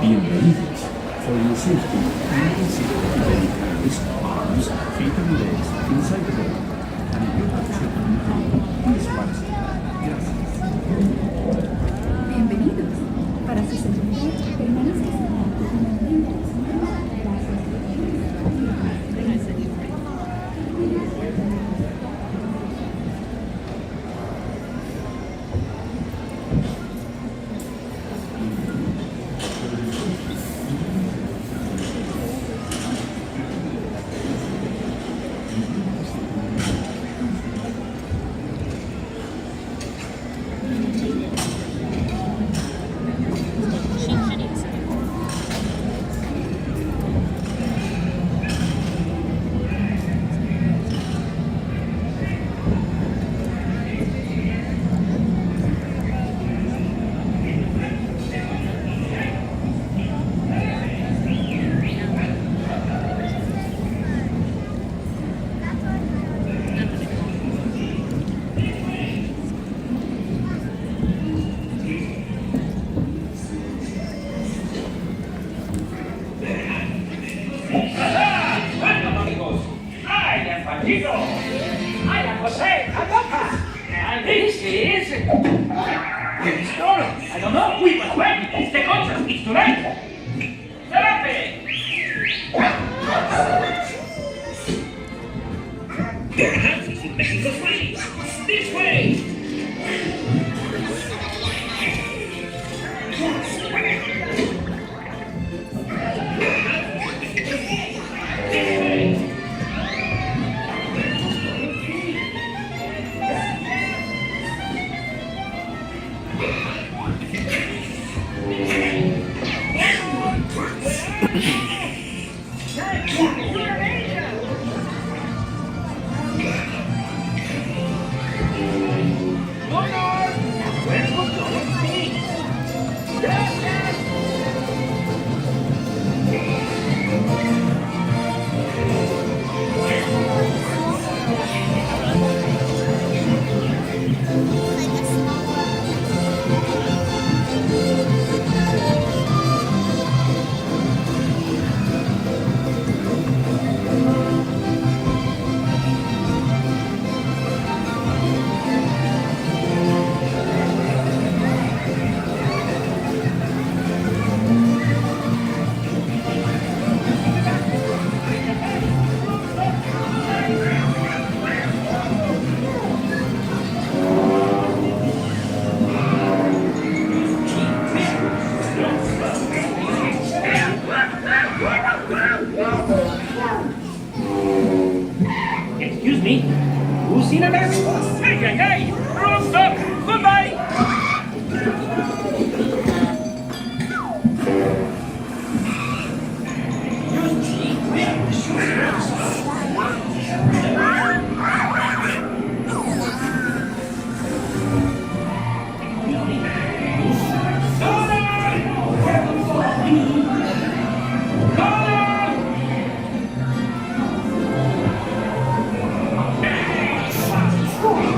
Bienvenidos. For your safety, you can see the vehicles, arms, feet and legs inside the boat. And if you have children, please watch them. Gracias. Bienvenidos. Para su seguridad, permanezca sentado y mantenga las manos, brazos, pies y piernas dentro del banco. I don't know. We must wait. The concert is tonight. Serape! Perhaps it's in Mexico City. This way! Excuse me. Who's in a bag? Hey! Wrong stop! Goodbye!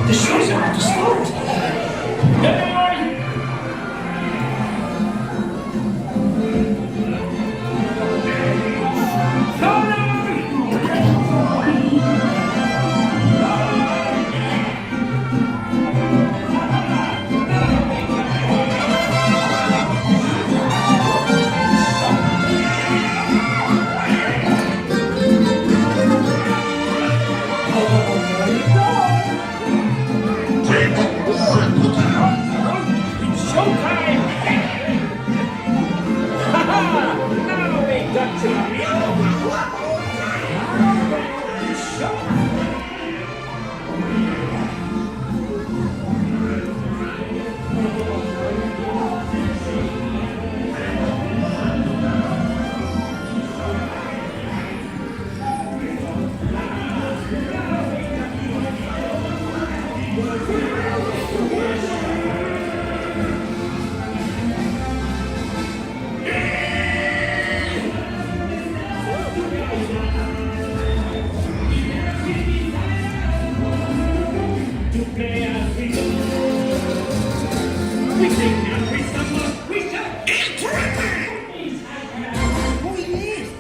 The show's about to start.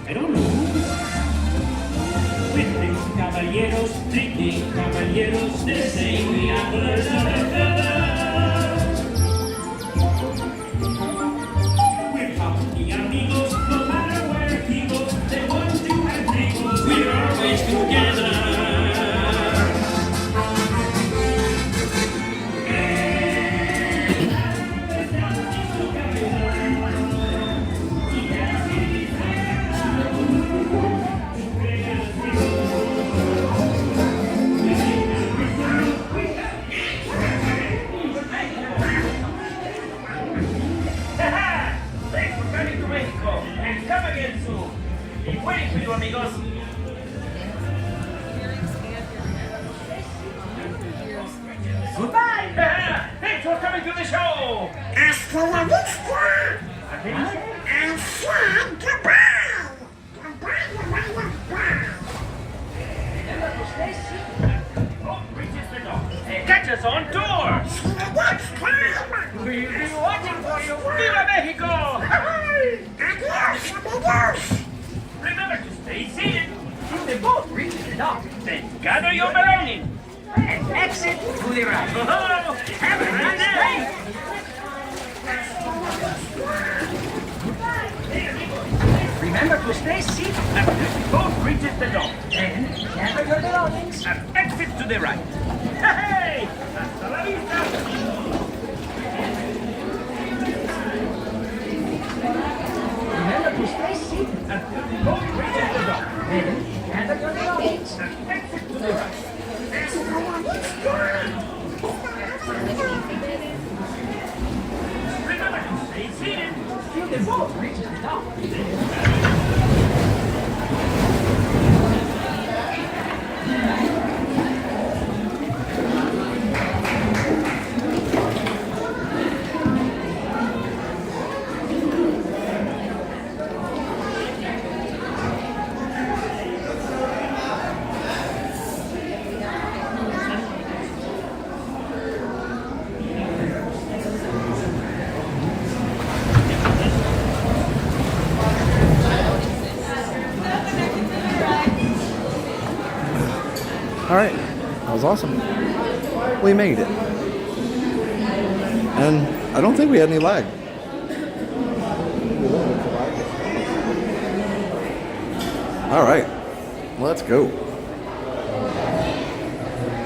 I don't know. With these caballeros, drinking caballeros, they say we are we're company amigos, no matter where he goes, they want to have tables, we're always together. Thanks for coming to Mexico, and come again soon. Be waiting for you, amigos. Goodbye! Thanks for coming to the show! Hasta la vista! What did you say? I said goodbye! Goodbye. Oh, reaches the door. Catch us on tour! See you next time! We'll be watching for you. Viva Mexico! Adios, amigos! Remember to stay seated. If the boat reaches the dock, then gather your belongings. And exit to the right. Oh, have a nice day! Remember to stay seated until the boat reaches the dock. Then gather your belongings and exit to the right. Hey! Hasta la vista! Remember to stay seated until the boat reaches the dock. Then gather your belongings and exit to the right. Remember to stay seated till the boat reaches the dock. All right, that was awesome. We made it. And I don't think we had any lag. All right, let's go.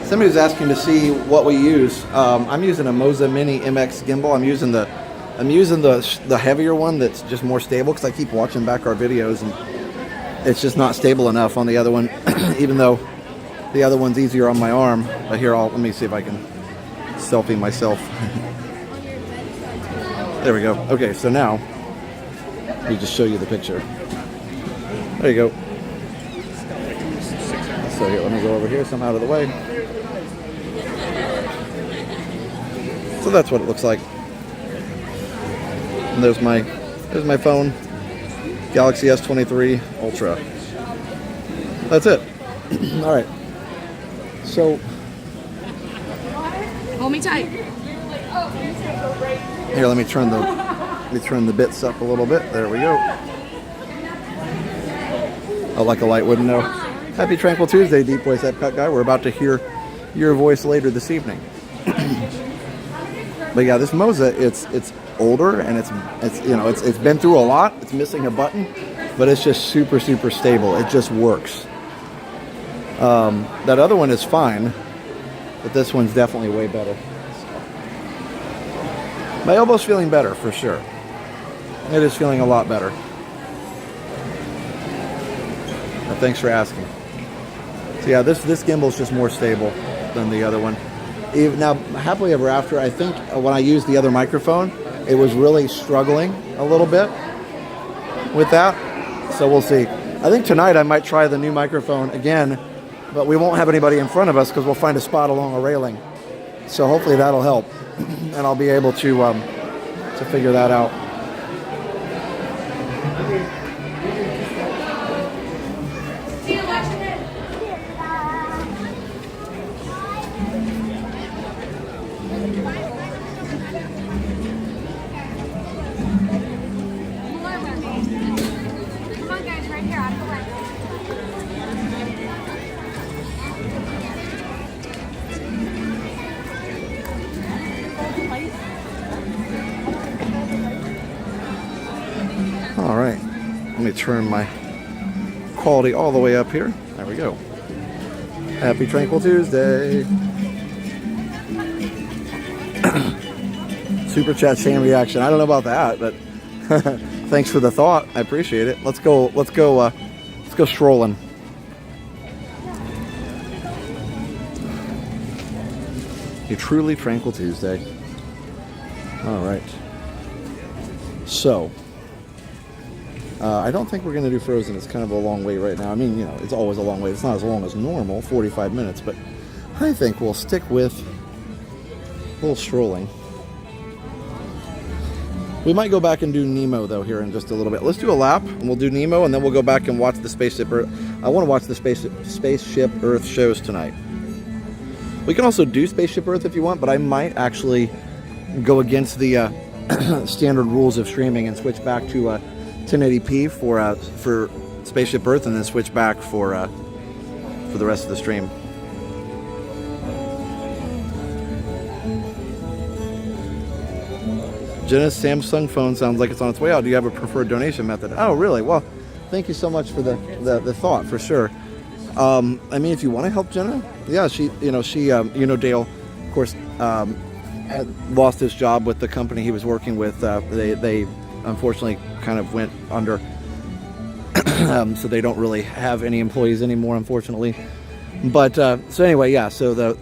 Somebody was asking to see what we use. I'm using a Moza Mini MX gimbal. I'm using the heavier one that's just more stable because I keep watching back our videos and it's just not stable enough on the other one, even though the other one's easier on my arm. But here, let me see if I can selfie myself. There we go. Okay, so now let me just show you the picture. There you go. So here, let me go over here, so I'm out of the way. So that's what it looks like. And there's my phone, Galaxy S23 Ultra. That's it. All right. So hold me tight. Here, let me turn the bits up a little bit. There we go. Oh, like a light wouldn't know. Happy Tranquil Tuesday, Deep Voice Epcot guy. We're about to hear your voice later this evening. But yeah, this Moza, it's older and it's been through a lot. It's missing a button, but it's just super stable. It just works. That other one is fine, but this one's definitely way better. My elbow's feeling better for sure. It is feeling a lot better. Thanks for asking. So yeah, this gimbal's just more stable than the other one. Now, happily ever after, I think when I used the other microphone, it was really struggling a little bit with that. So we'll see. I think tonight I might try the new microphone again, but we won't have anybody in front of us because we'll find a spot along a railing. So hopefully that'll help, and I'll be able to figure that out. All right, let me turn my quality all the way up here. There we go. Happy Tranquil Tuesday. Super chat chain reaction. I don't know about that, but thanks for the thought. I appreciate it. Let's go strolling. A truly Tranquil Tuesday. All right. So, I don't think we're going to do Frozen. It's kind of a long wait right now. I mean, it's always a long wait. It's not as long as normal, 45 minutes, but I think we'll stick with a little strolling. We might go back and do Nemo, though, here in just a little bit. Let's do a lap, and we'll do Nemo, and then we'll go back and watch the Spaceship Earth. I want to watch the Spaceship Earth shows tonight. We can also do Spaceship Earth if you want, but I might actually go against the standard rules of streaming and switch back to 1080p for Spaceship Earth, and then switch back for the rest of the stream. Jenna's Samsung phone sounds like it's on its way out. Do you have a preferred donation method? Oh, really? Well, thank you so much for the thought, for sure. I mean, if you want to help Jenna, yeah, Dale, of course, had lost his job with the company he was working with. They unfortunately kind of went under, so they don't really have any employees anymore, unfortunately. But so anyway, yeah. So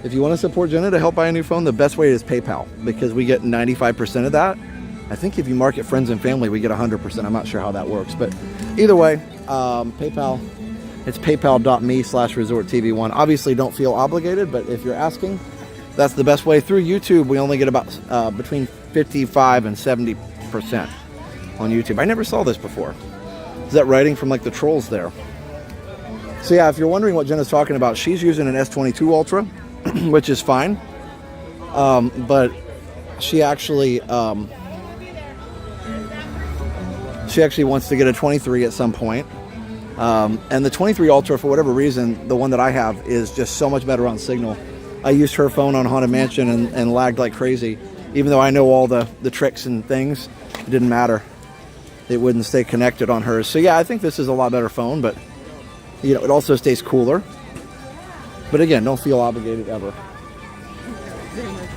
if you want to support Jenna to help buy a new phone, the best way is PayPal, because we get 95% of that. I think if you market friends and family, we get 100%. I'm not sure how that works, but either way, PayPal. It's paypal.me/resorttv1. Obviously, don't feel obligated, but if you're asking, that's the best way. Through YouTube, we only get about between 55 and 70% on YouTube. I never saw this before. Is that writing from like the trolls there? So yeah, if you're wondering what Jenna's talking about, she's using an S22 Ultra, which is fine. But she actually wants to get a 23 at some point. And the 23 Ultra, for whatever reason, the one that I have is just so much better on signal. I used her phone on Haunted Mansion and lagged like crazy. Even though I know all the tricks and things, it didn't matter. It wouldn't stay connected on hers. So yeah, I think this is a lot better phone, but you know, it also stays cooler. But again, don't feel obligated ever.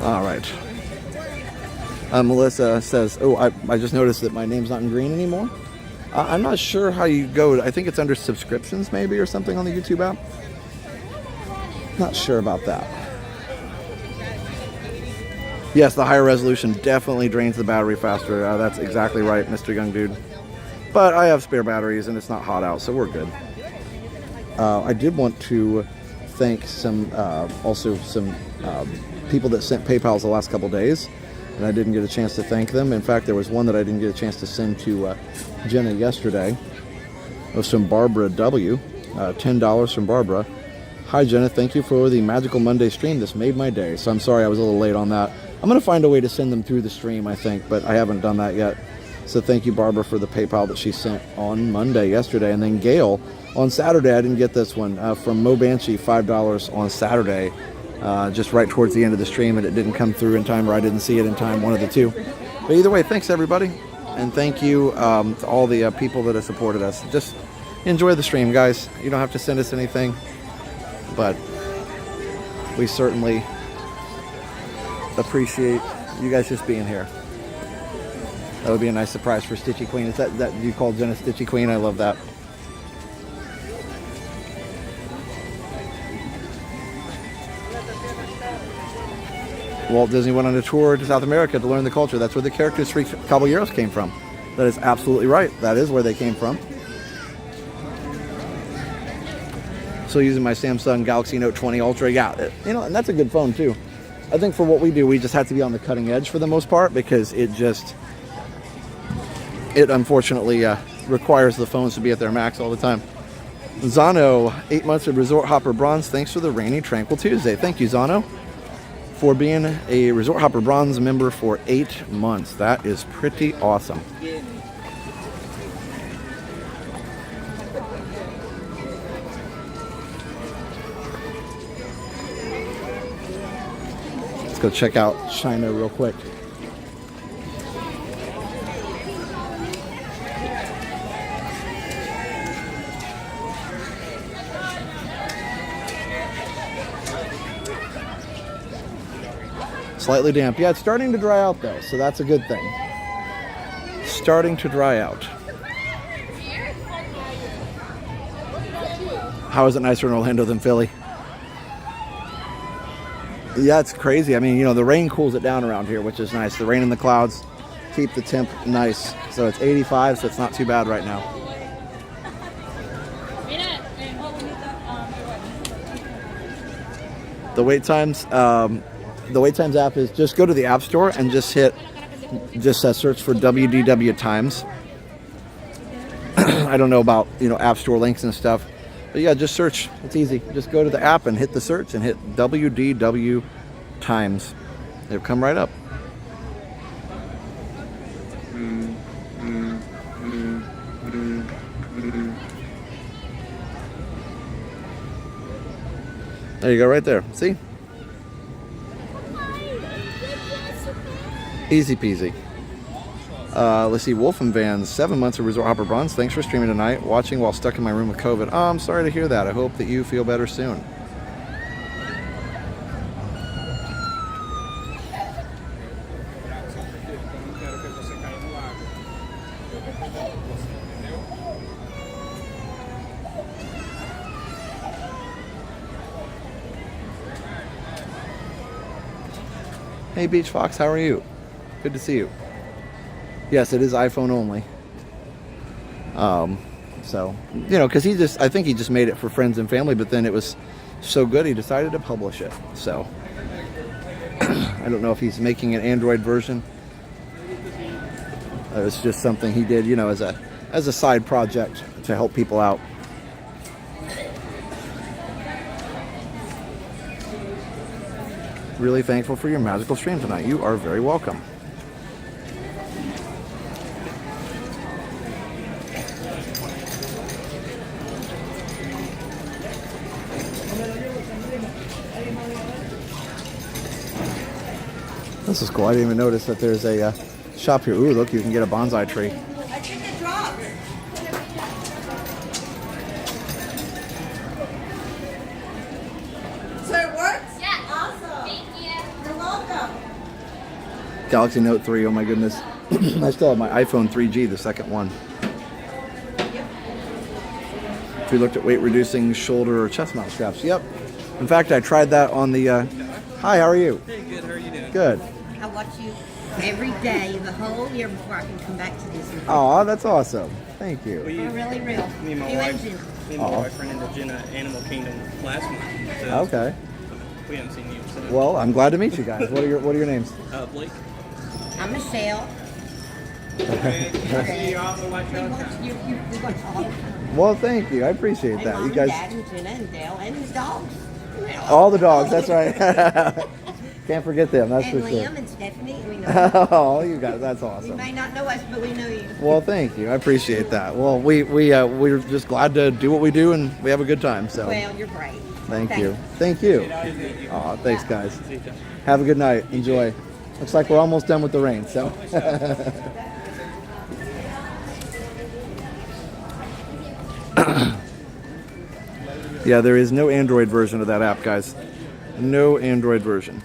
All right. Melissa says, oh, I just noticed that my name's not in green anymore. I'm not sure how you go. I think it's under subscriptions maybe or something on the YouTube app. Not sure about that. Yes, the higher resolution definitely drains the battery faster. That's exactly right, Mr. Young Dude. But I have spare batteries and it's not hot out, so we're good. I did want to thank some people that sent PayPals the last couple days, and I didn't get a chance to thank them. In fact, there was one that I didn't get a chance to send to Jenna yesterday. It was from Barbara W. $10 from Barbara. Hi Jenna, thank you for the Magical Monday stream. This made my day. So I'm sorry I was a little late on that. I'm going to find a way to send them through the stream, I think, but I haven't done that yet. So thank you, Barbara, for the PayPal that she sent on Monday, yesterday. And then Gail, on Saturday, I didn't get this one, from Mo Banshee, $5 on Saturday, just right towards the end of the stream, and it didn't come through in time, or I didn't see it in time, one of the two. But either way, thanks everybody. And thank you to all the people that have supported us. Just enjoy the stream, guys. You don't have to send us anything, but we certainly appreciate you guys just being here. That would be a nice surprise for Stitchy Queen. Is that you called Jenna Stitchy Queen? I love that. Walt Disney went on a tour to South America to learn the culture. That's where the characters for Caballeros came from. That is absolutely right. That is where they came from. So using my Samsung Galaxy Note 20 Ultra, yeah, and that's a good phone too. I think for what we do, we just have to be on the cutting edge for the most part, because it unfortunately requires the phones to be at their max all the time. Zano, 8 months of Resort Hopper Bronze. Thanks for the rainy Tranquil Tuesday. Thank you, Zano, for being a Resort Hopper Bronze member for 8 months. That is pretty awesome. Let's go check out China real quick. Slightly damp. Yeah, it's starting to dry out though, so that's a good thing. Starting to dry out. How is it nicer in Orlando than Philly? Yeah, it's crazy. I mean, the rain cools it down around here, which is nice. The rain and the clouds keep the temp nice. So it's 85, so it's not too bad right now. The wait times app is just go to the App Store and just search for WDW times. I don't know about, App Store links and stuff. But yeah, just search. It's easy. Just go to the app and hit the search and hit WDW times. It'll come right up. There you go, right there. See? Easy peasy. Let's see, Wolfen Vans, 7 months of Resort Hopper Bronze. Thanks for streaming tonight. Watching while stuck in my room with COVID. Oh, I'm sorry to hear that. I hope that you feel better soon. Hey Beach Fox, how are you? Good to see you. Yes, it is iPhone only. So, you know, because I think he just made it for friends and family, but then it was so good he decided to publish it. So, I don't know if he's making an Android version. It's just something he did, you know, as a side project to help people out. Really thankful for your magical stream tonight. You are very welcome. This is cool. I didn't even notice that there's a shop here. Ooh, look, you can get a bonsai tree. I think it dropped. So it works? Yeah. Awesome. Thank you. You're welcome. Galaxy Note 3, oh my goodness. I still have my iPhone 3G, the second one. If we looked at weight reducing shoulder or chest mount straps, yep. In fact, I tried that on the, hi, how are you? Hey, good, how are you doing? Good. I watch you every day, the whole year before I can come back to Disney. Oh, that's awesome. Thank you. You're really real. Me and my You wife, and Jenna. me and my wife ran into Jenna at Animal Kingdom last month. So Okay. we haven't seen you. So. Well, I'm glad to meet you guys. What are your names? Blake. I'm Michelle. Okay. See you off the white We watch all the time. Well, thank you. I appreciate that. Mom You guys, and Dad and Jenna and Dale and his dogs. all the dogs. That's right. Can't forget them. That's And for sure. Liam and Stephanie. We know you. Oh, you guys, that's You awesome. may not know us, but we know you. Well, thank you. I appreciate that. Well, we're just glad to do what we do, and we have a good time. So, Well, you're great. thank you. Thank you. Oh, thanks, guys. Have a good night. Enjoy. Looks like we're almost done with the rain. So. Yeah, there is no Android version of that app, guys. No Android version.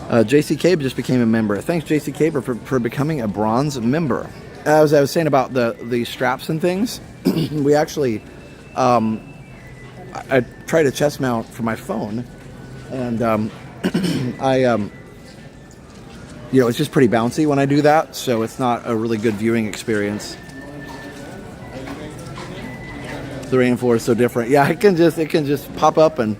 JC Cabe just became a member. Thanks, JC Cabe, for becoming a bronze member. As I was saying about the straps and things, we actually, I tried a chest mount for my phone, and you know, it's just pretty bouncy when I do that, so it's not a really good viewing experience. The rainfall is so different. Yeah, it can just pop up and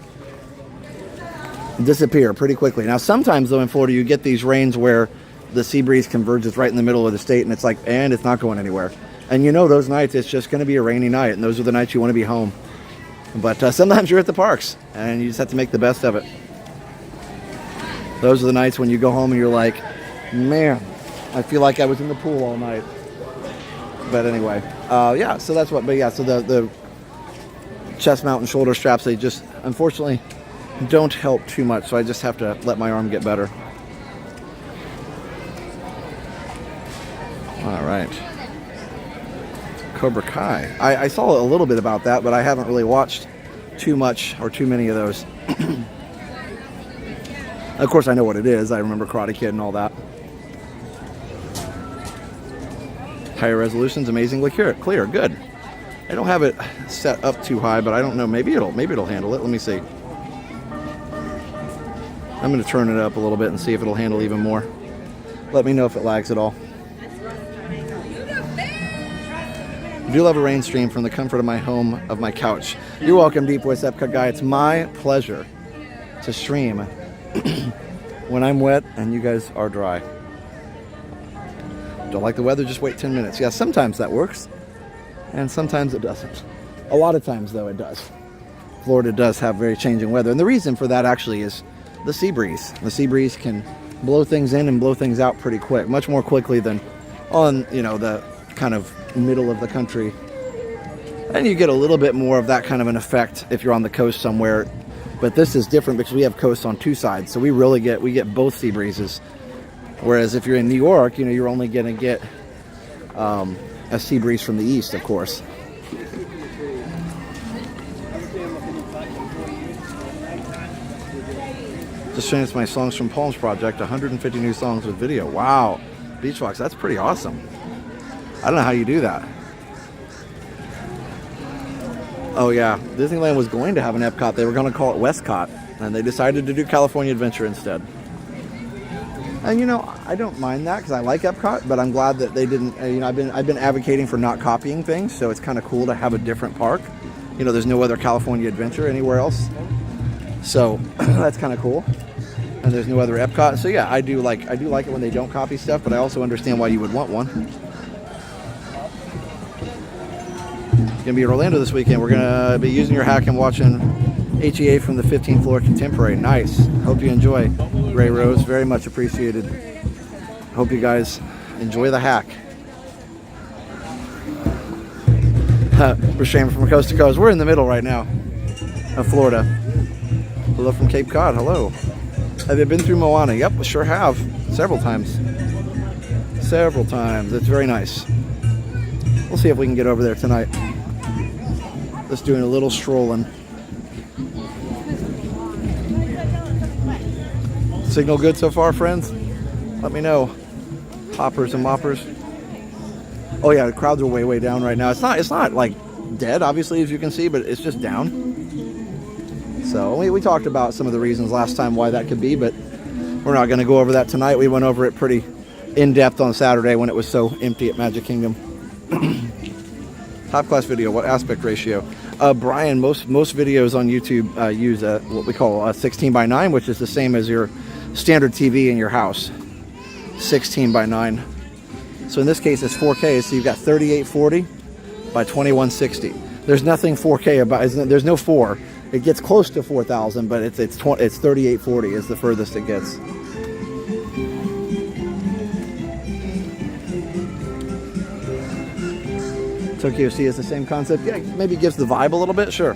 disappear pretty quickly. Now, sometimes though in Florida, you get these rains where the sea breeze converges right in the middle of the state, and it's like, and it's not going anywhere. And you know, those nights it's just going to be a rainy night, and those are the nights you want to be home. But sometimes you're at the parks, and you just have to make the best of it. Those are the nights when you go home and you're like, man, I feel like I was in the pool all night. But anyway, yeah. So that's what. But yeah, so the chest mount and shoulder straps, they just unfortunately don't help too much, so I just have to let my arm get better. All right. Cobra Kai. I saw a little bit about that, but I haven't really watched too much or too many of those. Of course, I know what it is. I remember Karate Kid and all that. Higher resolution's amazingly clear. Good. I don't have it set up too high, but I don't know. Maybe it'll handle it. Let me see. I'm going to turn it up a little bit and see if it'll handle even more. Let me know if it lags at all. I do love a rain stream from the comfort of my home, of my couch. You're welcome, Deep Voice Epcot guy. It's my pleasure to stream when I'm wet and you guys are dry. Don't like the weather, just wait 10 minutes. Yeah, sometimes that works, and sometimes it doesn't. A lot of times, though, it does. Florida does have very changing weather, and the reason for that actually is the sea breeze. The sea breeze can blow things in and blow things out pretty quick, much more quickly than on, you know, the kind of middle of the country. And you get a little bit more of that kind of an effect if you're on the coast somewhere. But this is different because we have coasts on two sides, so we get both sea breezes Whereas if you're in New York, you know, you're only going to get a sea breeze from the east, of course. Just finished my Songs from Palms project, 150 new songs with video. Wow, Beachbox, that's pretty awesome. I don't know how you do that. Oh yeah, Disneyland was going to have an Epcot. They were going to call it Westcott, and they decided to do California Adventure instead. And you know, I don't mind that because I like Epcot, but I'm glad that they didn't. You know, I've been advocating for not copying things, so it's kind of cool to have a different park. You know, there's no other California Adventure anywhere else, so that's kind of cool. And there's no other Epcot, so yeah, I do like it when they don't copy stuff, but I also understand why you would want one. Gonna be in Orlando this weekend. We're gonna be using your hack and watching HEA from the 15th floor Contemporary. Nice. Hope you enjoy. Gray Rose, very much appreciated. Hope you guys enjoy the hack. We're streaming from coast to coast. We're in the middle right now of Florida. Hello from Cape Cod. Hello. Have you been through Moana? Yep, we sure have. Several times. Several times. It's very nice. We'll see if we can get over there tonight. Just doing a little strolling. Signal good so far, friends? Let me know. Hoppers and moppers. Oh yeah, the crowds are way down right now. It's not like dead, obviously, as you can see, but it's just down. So we talked about some of the reasons last time why that could be, but we're not going to go over that tonight. We went over it pretty in depth on Saturday when it was so empty at Magic Kingdom. Top class video, what aspect ratio? Brian, most videos on YouTube use what we call a 16:9, which is the same as your standard TV in your house. 16:9. So in this case it's 4K, so you've got 3840 by 2160. There's nothing 4K about, there's no 4. It gets close to 4000, but it's 3840 is the furthest it gets. Tokyo Sea is the same concept. Yeah, maybe gives the vibe a little bit, sure.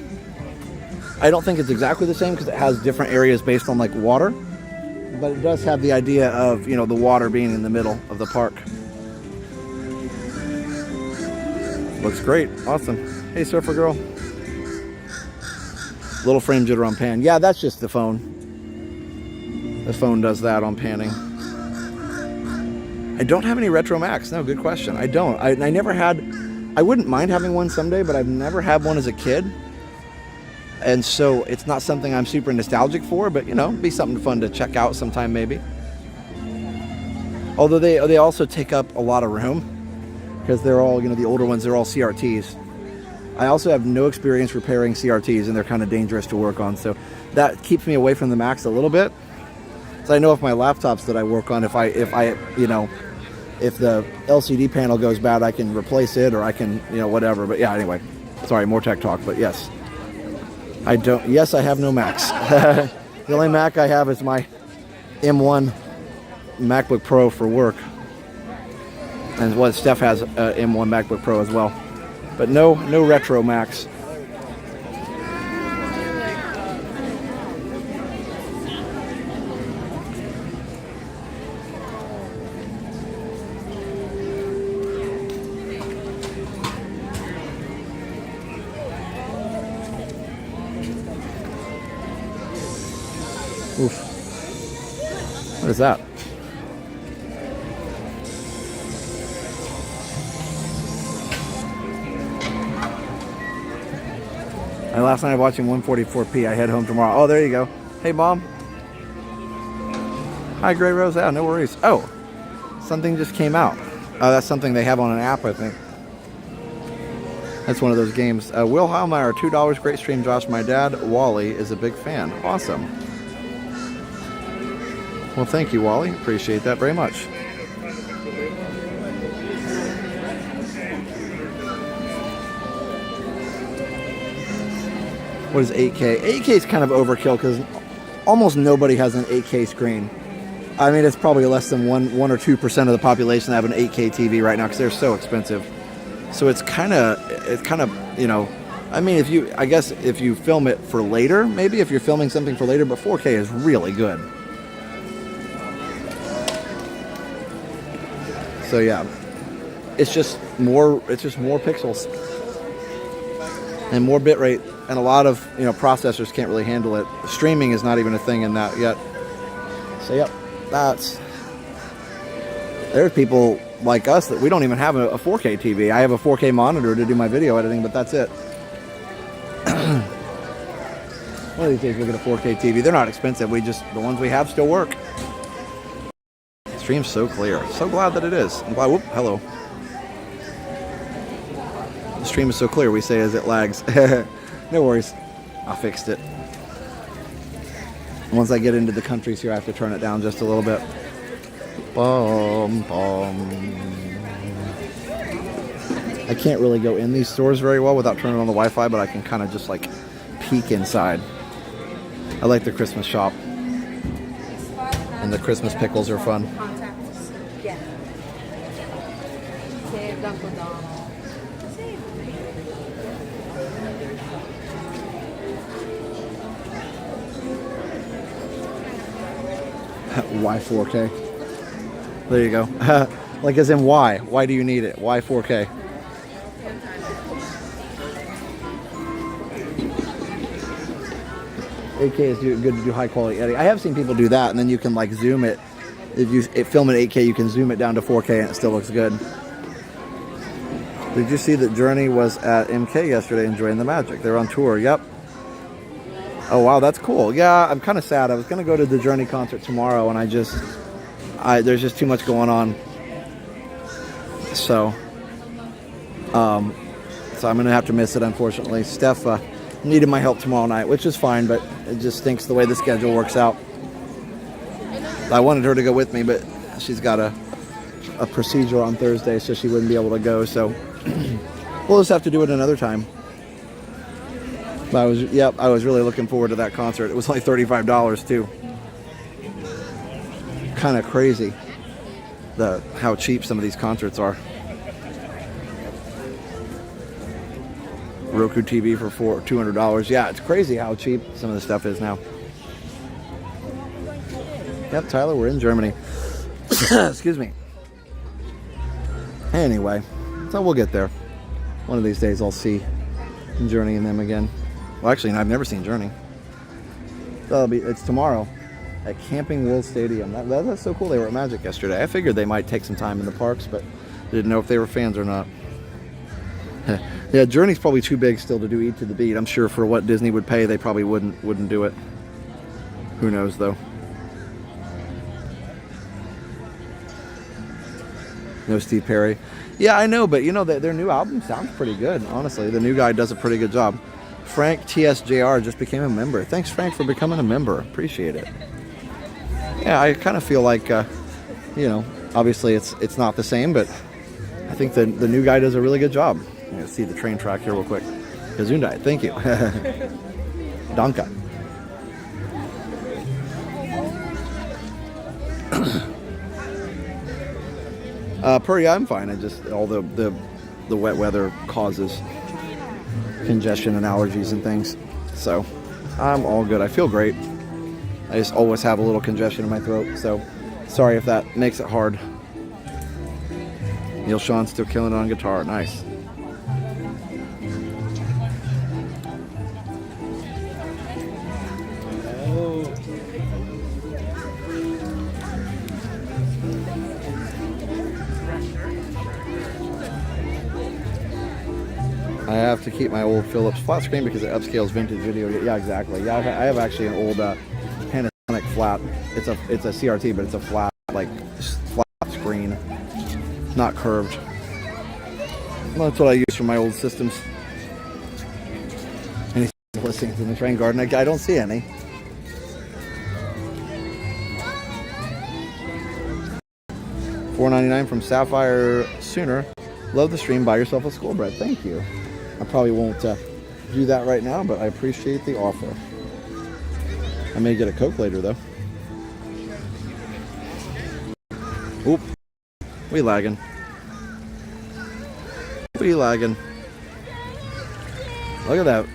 I don't think it's exactly the same because it has different areas based on like water, but it does have the idea of, you know, the water being in the middle of the park. Looks great. Awesome. Hey, Surfer Girl. Little frame jitter on pan. Yeah, that's just the phone. The phone does that on panning. I don't have any Retro Max. No, good question. I don't. I never had. I wouldn't mind having one someday, but I've never had one as a kid. And so it's not something I'm super nostalgic for, but you know, it'd be something fun to check out sometime maybe. Although they also take up a lot of room because they're all, you know, the older ones, they're all CRTs. I also have no experience repairing CRTs and they're kind of dangerous to work on. So that keeps me away from the Max a little bit. So I know if my laptops that I work on, if the LCD panel goes bad, I can replace it or I can, you know, whatever. But yeah, anyway, sorry, more tech talk, but yes. I have no Macs. The only Mac I have is my M1 MacBook Pro for work. And what Steph has M1 MacBook Pro as well. But no retro Macs. Oof. What is that? Last night watching 144p. I head home tomorrow. Oh, there you go. Hey, Mom. Hi, Gray Rose. Yeah, no worries. Oh, something just came out. Oh, that's something they have on an app, I think. That's one of those games. Will Heilmeyer, $2. Great stream, Josh. My dad, Wally, is a big fan. Awesome. Well, thank you, Wally. Appreciate that very much. What is 8K? 8K is kind of overkill because almost nobody has an 8K screen. I mean, it's probably less than 1 or 2% of the population that have an 8K TV right now because they're so expensive. So it's kind of, you know, I mean, I guess if you film it for later, maybe if you're filming something for later, but 4K is really good. So yeah, it's just more pixels and more bitrate, and a lot of processors can't really handle it. Streaming is not even a thing in that yet. So yep, there's people like us that we don't even have a 4K TV. I have a 4K monitor to do my video editing, but that's it. One of these days we'll get a 4K TV. They're not expensive. The ones we have still work. The stream's so clear. So glad that it is. I'm glad. Whoop, hello. The stream is so clear, we say, as it lags. No worries. I fixed it. Once I get into the countries here, I have to turn it down just a little bit. I can't really go in these stores very well without turning on the Wi-Fi, but I can kind of just like peek inside. I like the Christmas shop, and the Christmas pickles are fun. Why 4K? There you go. Like as in why? Why do you need it? Why 4K? $8K is good to do high quality editing. I have seen people do that, and then you can like zoom it. If you film at 8K, you can zoom it down to 4K, and it still looks good. Did you see that Journey was at MK yesterday enjoying the magic? They're on tour. Yep. Oh wow, that's cool. Yeah, I'm kind of sad. I was gonna go to the Journey concert tomorrow, and there's just too much going on. So I'm gonna have to miss it, unfortunately. Steph needed my help tomorrow night, which is fine, but it just stinks the way the schedule works out. I wanted her to go with me, but she's got a procedure on Thursday, so she wouldn't be able to go. So we'll just have to do it another time. But I was really looking forward to that concert. It was like $35 too. Kind of crazy how cheap some of these concerts are. Roku TV for $200. Yeah, it's crazy how cheap some of the stuff is now. Yep, Tyler, we're in Germany. Excuse me. Anyway, so we'll get there. One of these days I'll see Journey and them again. Well, actually, I've never seen Journey. It's tomorrow at Camping World Stadium. That's so cool. They were at Magic yesterday. I figured they might take some time in the parks, but didn't know if they were fans or not. Yeah, Journey's probably too big still to do Eat to the Beat. I'm sure for what Disney would pay, they probably wouldn't do it. Who knows, though. No Steve Perry. Yeah, I know, but their new album sounds pretty good, honestly. The new guy does a pretty good job. Frank TSJR just became a member. Thanks, Frank, for becoming a member. Appreciate it. Yeah, I kind of feel like, obviously it's not the same, but I think the new guy does a really good job. Let's see the train track here real quick. Gesundheit, thank you. Danke. Yeah, I'm fine. I just all the wet weather causes congestion and allergies and things, so I'm all good. I feel great. I just always have a little congestion in my throat, so sorry if that makes it hard. Neil Sean's still killing it on guitar. Nice. I have to keep my old Philips flat screen because it upscales vintage video. Yeah, exactly. Yeah, I have actually an old Panasonic flat. It's a CRT, but it's a flat screen, not curved. Well, that's what I use for my old systems. Any listings in the train garden? I don't see any. $4.99 from Sapphire Sooner. Love the stream. Buy yourself a school bread. Thank you. I probably won't do that right now, but I appreciate the offer. I may get a Coke later, though. Oop. We lagging. We lagging. Look at that.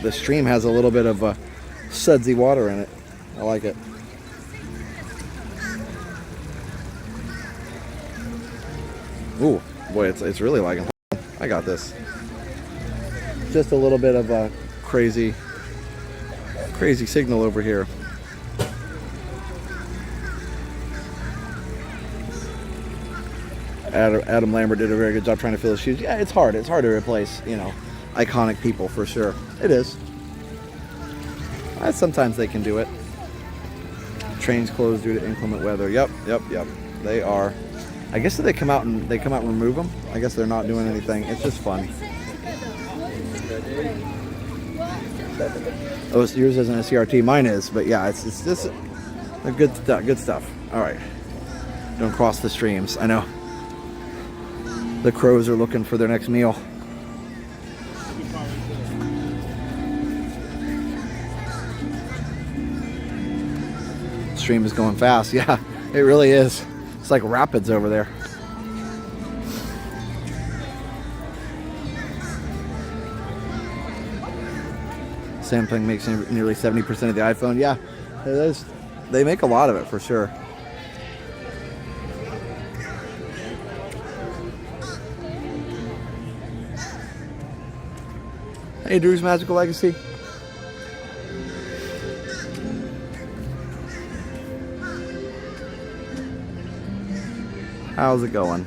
The stream has a little bit of sudsy water in it. I like it. Ooh, boy, it's really lagging. I got this. Just a little bit of a crazy signal over here. Adam Lambert did a very good job trying to fill his shoes. Yeah, it's hard. It's hard to replace, you know, iconic people for sure. It is. Sometimes they can do it. Trains closed due to inclement weather. Yep. They are. I guess that they come out and remove them. I guess they're not doing anything. It's just fun. Oh, yours isn't a CRT. Mine is, but yeah, it's just good stuff. All right. Don't cross the streams. I know. The crows are looking for their next meal. Stream is going fast. Yeah, it really is. It's like rapids over there. Samsung makes nearly 70% of the iPhone. Yeah, they make a lot of it for sure. Hey, Drew's Magical Legacy. How's it going?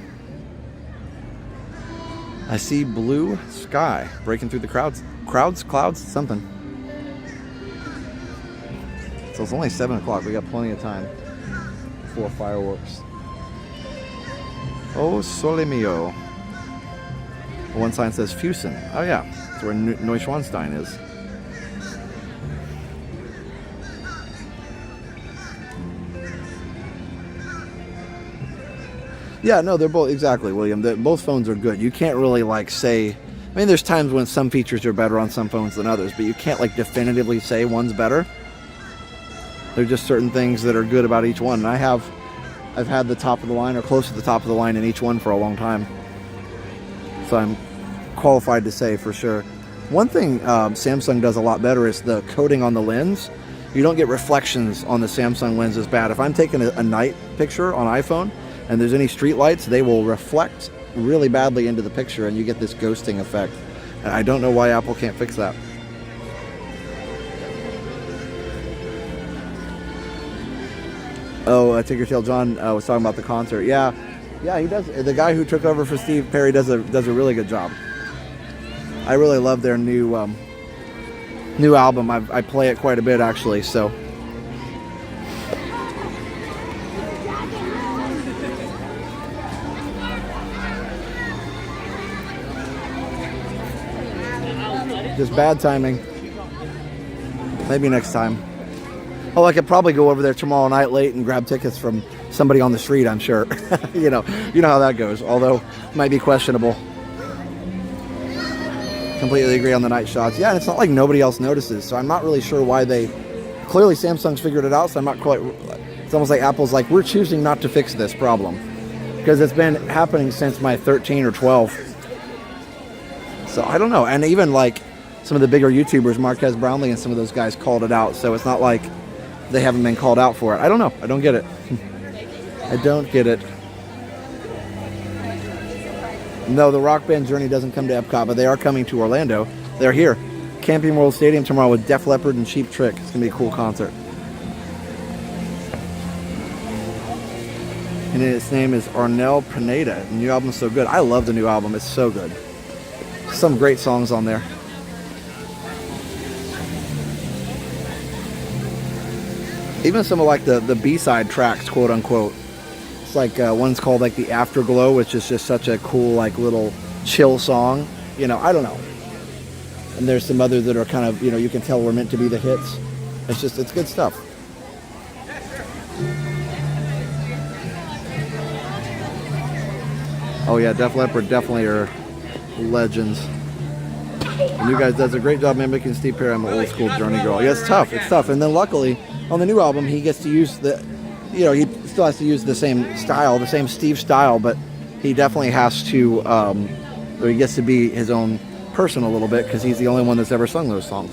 I see blue sky breaking through the clouds, something. So it's only 7 o'clock. We got plenty of time for fireworks. Oh, sole mio. One sign says Fusen. Oh yeah, that's where Neuschwanstein is. Yeah, no, they're both, exactly, William. Both phones are good. You can't really like say, I mean, there's times when some features are better on some phones than others, but you can't like definitively say one's better. There's just certain things that are good about each one. And I've had the top of the line or close to the top of the line in each one for a long time. So I'm qualified to say for sure. One thing Samsung does a lot better is the coating on the lens. You don't get reflections on the Samsung lens as bad. If I'm taking a night picture on iPhone and there's any street lights, they will reflect really badly into the picture and you get this ghosting effect. And I don't know why Apple can't fix that. Oh, Tinker Tail John was talking about the concert. Yeah, he does. The guy who took over for Steve Perry does a really good job. I really love their new album. I play it quite a bit actually. So. Just bad timing. Maybe next time. Oh, I could probably go over there tomorrow night late and grab tickets from somebody on the street, I'm sure. you know how that goes, although it might be questionable. Completely agree on the night shots. Yeah, and it's not like nobody else notices, so I'm not really sure why they... Clearly Samsung's figured it out, so I'm not quite... It's almost like Apple's like, we're choosing not to fix this problem. Because it's been happening since my 13 or 12. So I don't know. And even like some of the bigger YouTubers, Marquez Brownlee and some of those guys called it out, so it's not like they haven't been called out for it. I don't know. I don't get it. I don't get it. No, the Rock Band Journey doesn't come to Epcot, but they are coming to Orlando. They're here. Camping World Stadium tomorrow with Def Leppard and Cheap Trick. It's going to be a cool concert. And its name is Arnel Pineda. The new album's so good. I love the new album. It's so good. Some great songs on there. Even some of like the B-side tracks, quote unquote. It's like one's called like the Afterglow, which is just such a cool like little chill song. You know, I don't know. And there's some others that are kind of, you can tell were meant to be the hits. It's good stuff. Oh yeah, Def Leppard definitely are legends. The new guy does a great job mimicking Steve Perry. I'm an old school Journey girl. Yeah, it's tough. And then luckily, on the new album, he gets to use he still has to use the same style, the same Steve style, but he definitely has to, or he gets to be his own person a little bit because he's the only one that's ever sung those songs.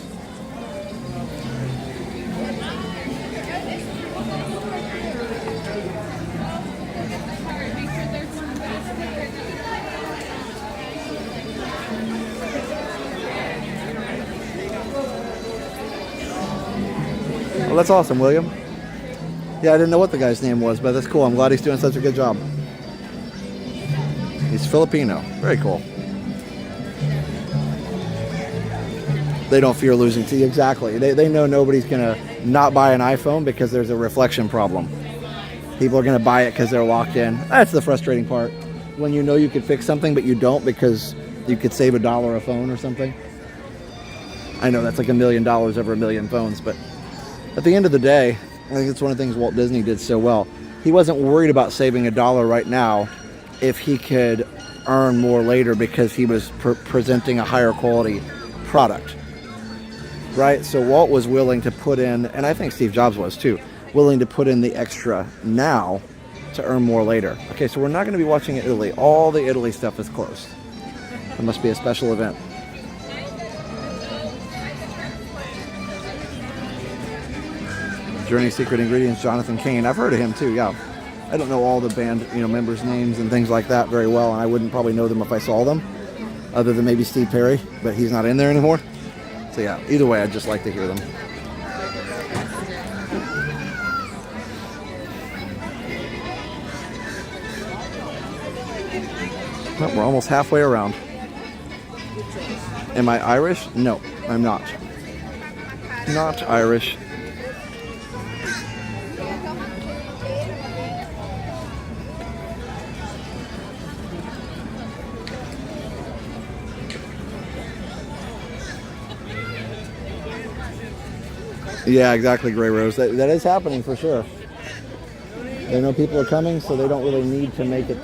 Well, that's awesome, William. Yeah, I didn't know what the guy's name was, but that's cool. I'm glad he's doing such a good job. He's Filipino. Very cool. They don't fear losing to you. Exactly. They know nobody's going to not buy an iPhone because there's a reflection problem. People are going to buy it because they're locked in. That's the frustrating part. When you know you could fix something, but you don't because you could save $1 a phone or something. I know that's like $1 million over 1 million phones, but at the end of the day, I think it's one of the things Walt Disney did so well. He wasn't worried about saving $1 right now if he could earn more later because he was presenting a higher quality product. Right? So Walt was willing to put in, and I think Steve Jobs was too, willing to put in the extra now to earn more later. Okay, so we're not going to be watching Italy. All the Italy stuff is closed. It must be a special event. Journey Secret Ingredients, Jonathan Cain. I've heard of him too, yeah. I don't know all the band, members' names and things like that very well, and I wouldn't probably know them if I saw them, other than maybe Steve Perry, but he's not in there anymore. So yeah, either way, I'd just like to hear them. Well, we're almost halfway around. Am I Irish? No, I'm not. Not Irish. Yeah, exactly, Gray Rose. That is happening for sure. They know people are coming, so they don't really need to make it,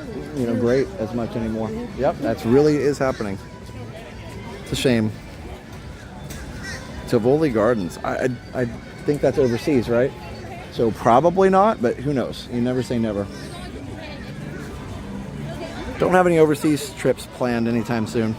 great as much anymore. Yep, that's really is happening. It's a shame. Tivoli Gardens. I think that's overseas, right? So probably not, but who knows? You never say never. Don't have any overseas trips planned anytime soon.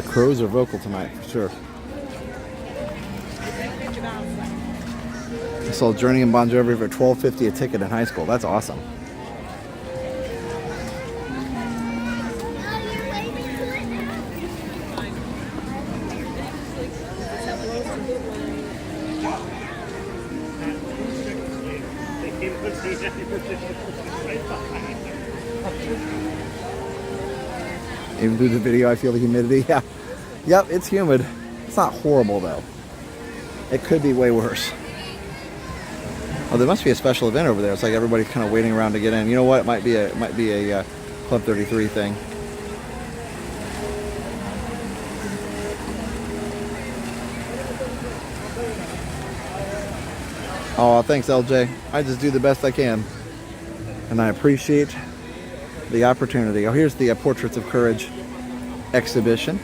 Crows are vocal tonight, for sure. I saw Journey and Bon Jovi for $12.50 a ticket in high school. That's awesome. Even through the video, I feel the humidity. Yeah. Yep, it's humid. It's not horrible, though. It could be way worse. Oh, there must be a special event over there. It's like everybody's kind of waiting around to get in. You know what? It might be a Club 33 thing. Oh, thanks, LJ. I just do the best I can. And I appreciate the opportunity. Oh, here's the Portraits of Courage exhibition.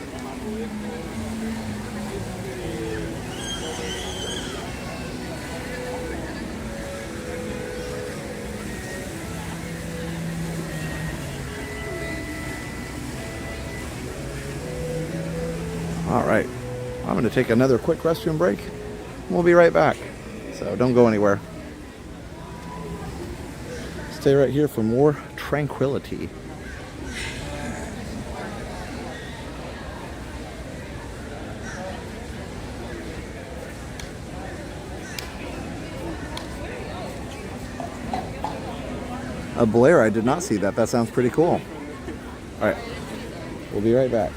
All right, I'm going to take another quick restroom break. We'll be right back, so don't go anywhere. Stay right here for more tranquility. A Blair, I did not see that. That sounds pretty cool. All right, we'll be right back.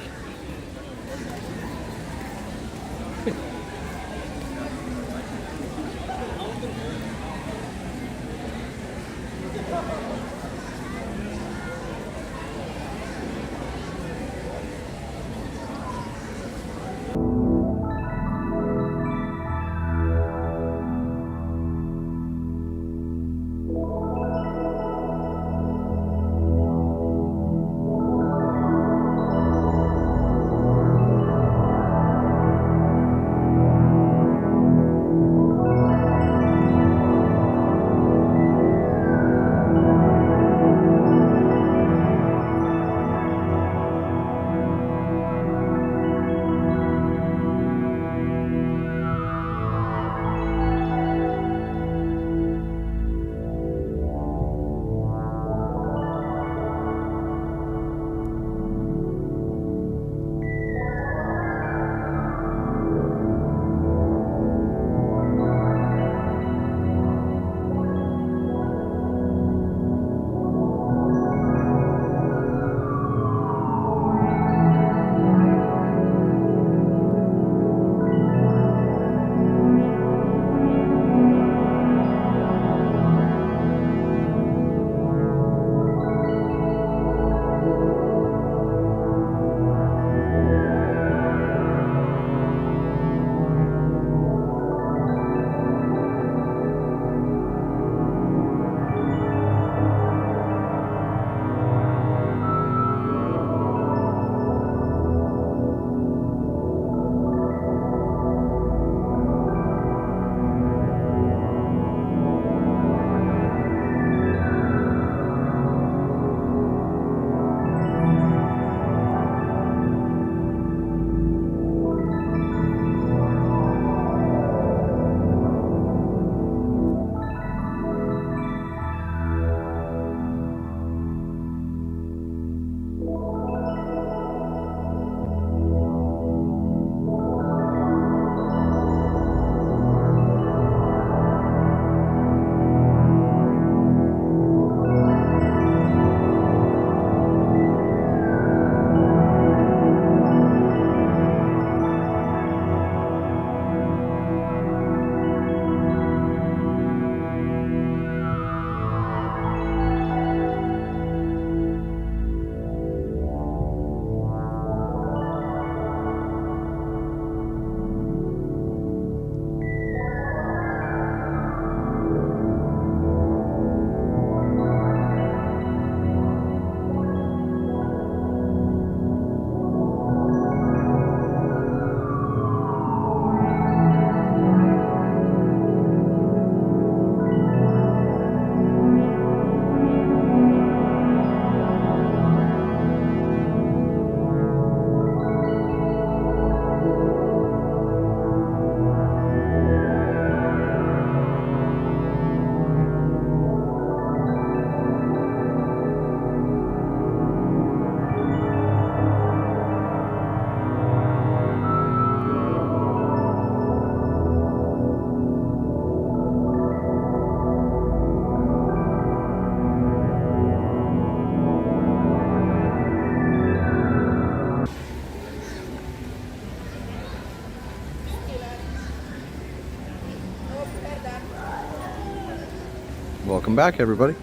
Welcome back, everybody.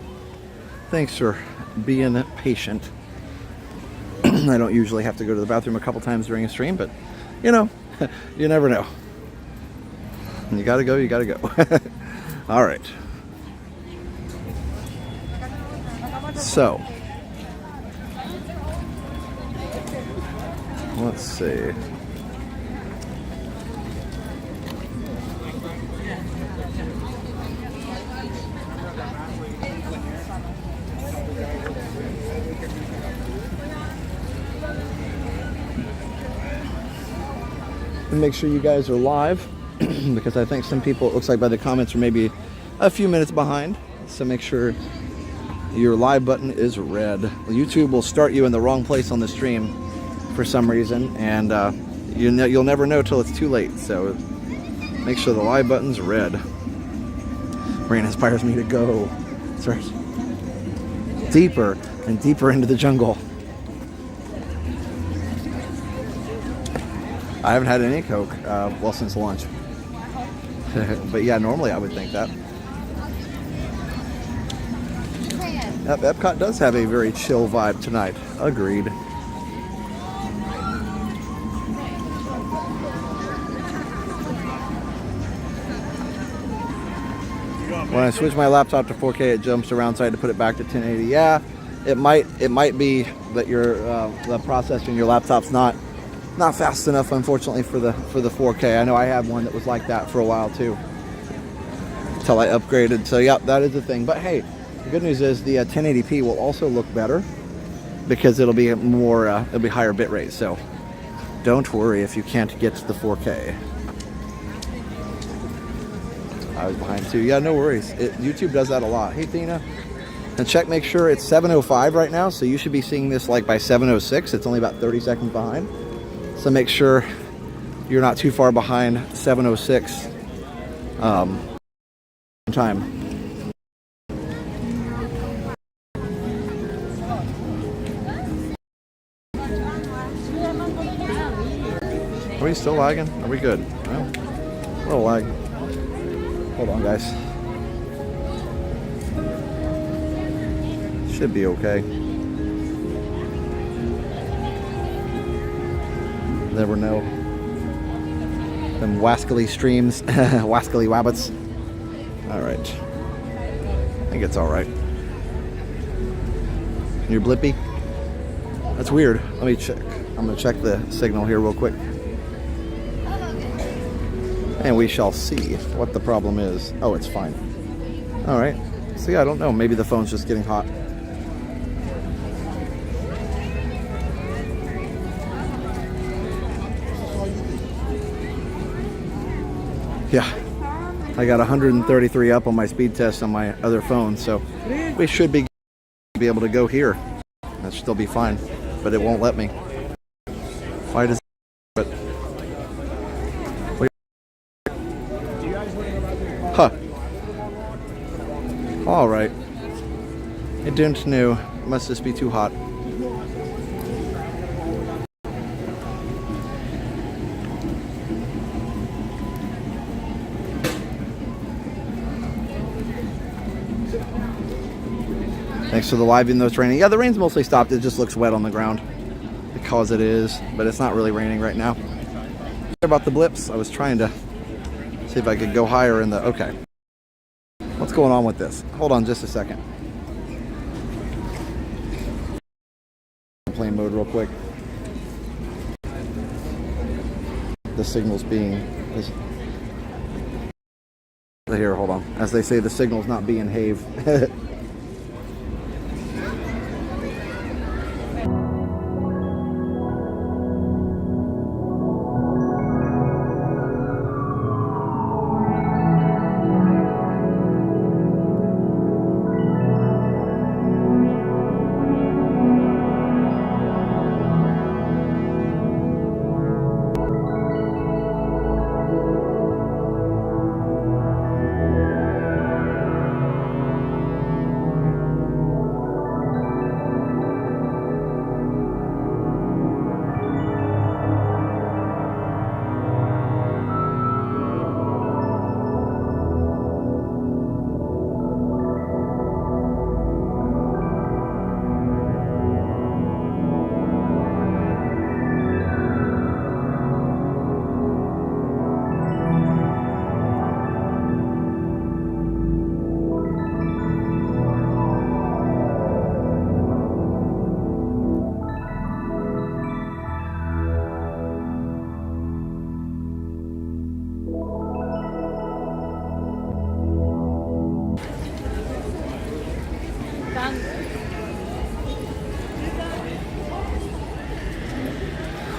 Thanks for being patient. I don't usually have to go to the bathroom a couple times during a stream, but you know, you never know. You gotta go, you gotta go. All right. So, let's see. And make sure you guys are live because I think some people, it looks like by the comments, are maybe a few minutes behind. So make sure your live button is red. YouTube will start you in the wrong place on the stream for some reason, and you'll never know till it's too late. So make sure the live button's red. Rain inspires me to go deeper and deeper into the jungle. I haven't had any Coke, well, since lunch. But yeah, normally I would think that. Epcot does have a very chill vibe tonight. Agreed. When I switch my laptop to 4K, it jumps around, so I had to put it back to 1080. Yeah, it might be that your the processor in your laptop's not fast enough, unfortunately, for the 4K. I know I had one that was like that for a while too, until I upgraded. So yeah, that is the thing. But hey, the good news is the 1080p will also look better because it'll be more it'll be higher bitrate. So don't worry if you can't get to the 4K. I was behind too. Yeah, no worries. YouTube does that a lot. Hey, Tina. And check, make sure it's 7:05 right now, so you should be seeing this like by 7:06. It's only about 30 seconds behind. So make sure you're not too far behind 7:06 time. Are we still lagging? Are we good? Well, a little lag. Hold on, guys. Should be okay. Never know. Them wascally streams, wascally wabbits. All right. I think it's all right. You're blippy? That's weird. Let me check. I'm gonna check the signal here real quick. And we shall see what the problem is. Oh, it's fine. All right. See, I don't know. Maybe the phone's just getting hot. Yeah, I got 133 up on my speed test on my other phone, so we should be able to go here. That should still be fine, but it won't let me. Why does it? Huh. All right. It didn't know. It must just be too hot. Thanks for the live, even though it's raining. Yeah, the rain's mostly stopped. It just looks wet on the ground because it is, but it's not really raining right now. Sorry about the blips. I was trying to see if I could go higher in the... Okay. What's going on with this? Hold on just a second. Plane mode real quick. The signal's being... Here, hold on. As they say, the signal's not being have.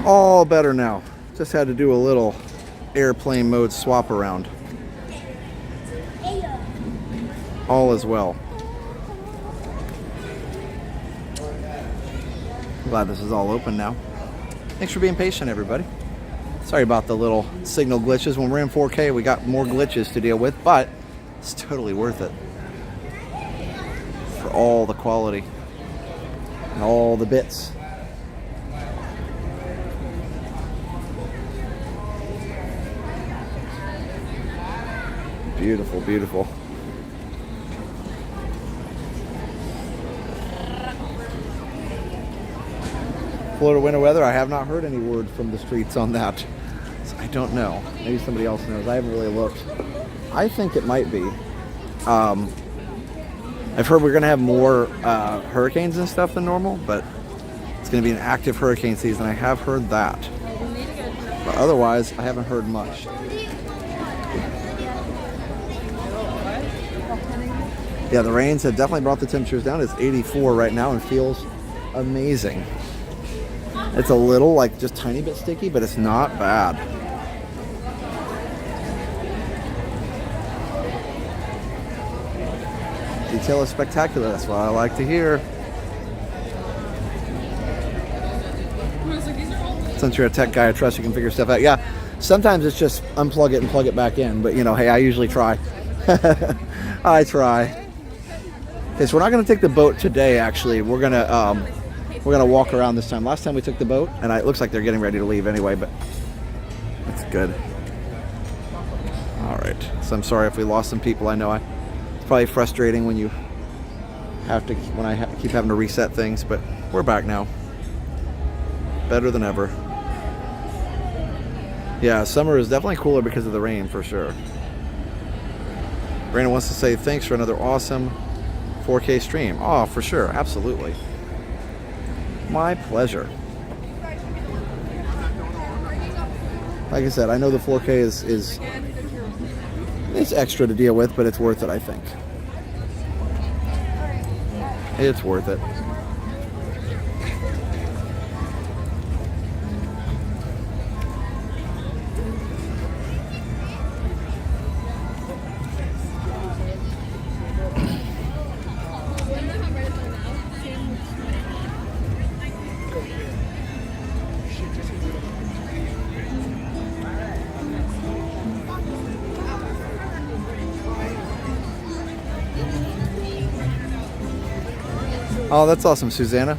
All better now. Just had to do a little airplane mode swap around. All is well. Glad this is all open now. Thanks for being patient, everybody. Sorry about the little signal glitches. When we're in 4K, we got more glitches to deal with, but it's totally worth it for all the quality and all the bits. Beautiful, beautiful. Florida winter weather, I have not heard any word from the streets on that. So I don't know. Maybe somebody else knows. I haven't really looked. I think it might be. I've heard we're going to have more hurricanes and stuff than normal, but it's going to be an active hurricane season. I have heard that. But otherwise, I haven't heard much. Yeah, the rains have definitely brought the temperatures down. It's 84 right now and feels amazing. It's a little, like, just tiny bit sticky, but it's not bad. Detail is spectacular. That's what I like to hear. Since you're a tech guy, I trust you can figure stuff out. Yeah, sometimes it's just unplug it and plug it back in. But, you know, hey, I usually try. I try. Okay, so we're not going to take the boat today, actually. We're going to walk around this time. Last time we took the boat, and it looks like they're getting ready to leave anyway, but that's good. All right. So I'm sorry if we lost some people. I know it's probably frustrating when you have to, keep having to reset things, but we're back now. Better than ever. Yeah, summer is definitely cooler because of the rain, for sure. Brandon wants to say thanks for another awesome 4K stream. Oh, for sure. Absolutely. My pleasure. Like I said, I know the 4K is extra to deal with, but it's worth it, I think. It's worth it. Oh, that's awesome, Susanna.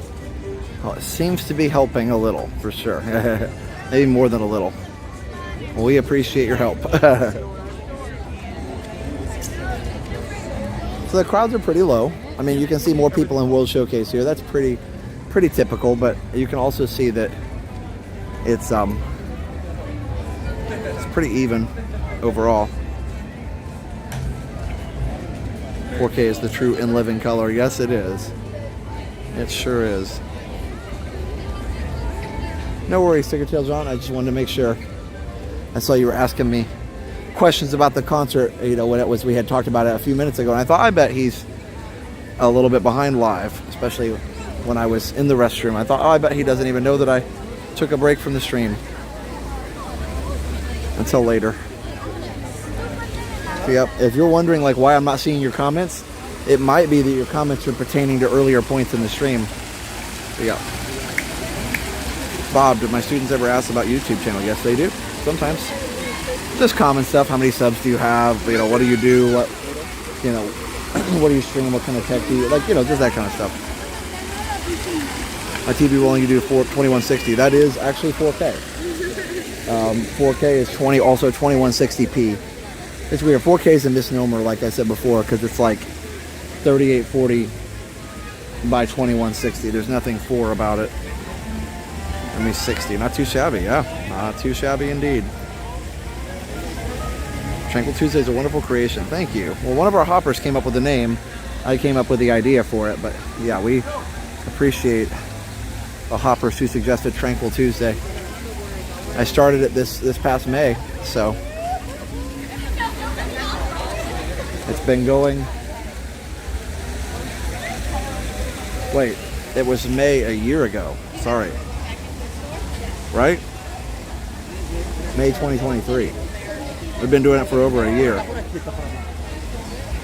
Oh, it seems to be helping a little, for sure. Maybe more than a little. Well, we appreciate your help. So the crowds are pretty low. I mean, you can see more people in World Showcase here. That's pretty typical, but you can also see that it's pretty even overall. 4K is the true in living color. Yes, it is. It sure is. No worries, Sticker Tail John. I just wanted to make sure. I saw you were asking me questions about the concert, you know, when it was, we had talked about it a few minutes ago, and I thought, I bet he's a little bit behind live, especially when I was in the restroom. I thought, oh, I bet he doesn't even know that I took a break from the stream. Until later. So, yep, if you're wondering like why I'm not seeing your comments, it might be that your comments are pertaining to earlier points in the stream. So, yeah. Bob, did my students ever ask about YouTube channel? Yes, they do. Sometimes. Just common stuff. How many subs do you have? You know, what do you do? What, you know, what do you stream? What kind of tech do you like? You know, just that kind of stuff. My TV will only do 2160. That is actually 4K. 4K is also 2160p. It's weird. 4K is a misnomer, like I said before, because it's like 3840 by 2160. There's nothing 4 about it. I mean, 60. Not too shabby, yeah. Not too shabby indeed. Tranquil Tuesday is a wonderful creation. Thank you. Well, one of our hoppers came up with the name. I came up with the idea for it, but yeah, we appreciate the hoppers who suggested Tranquil Tuesday. I started it this past May, so it's been going. Wait, it was May a year ago. Sorry. right? May 2023. We've been doing it for over a year.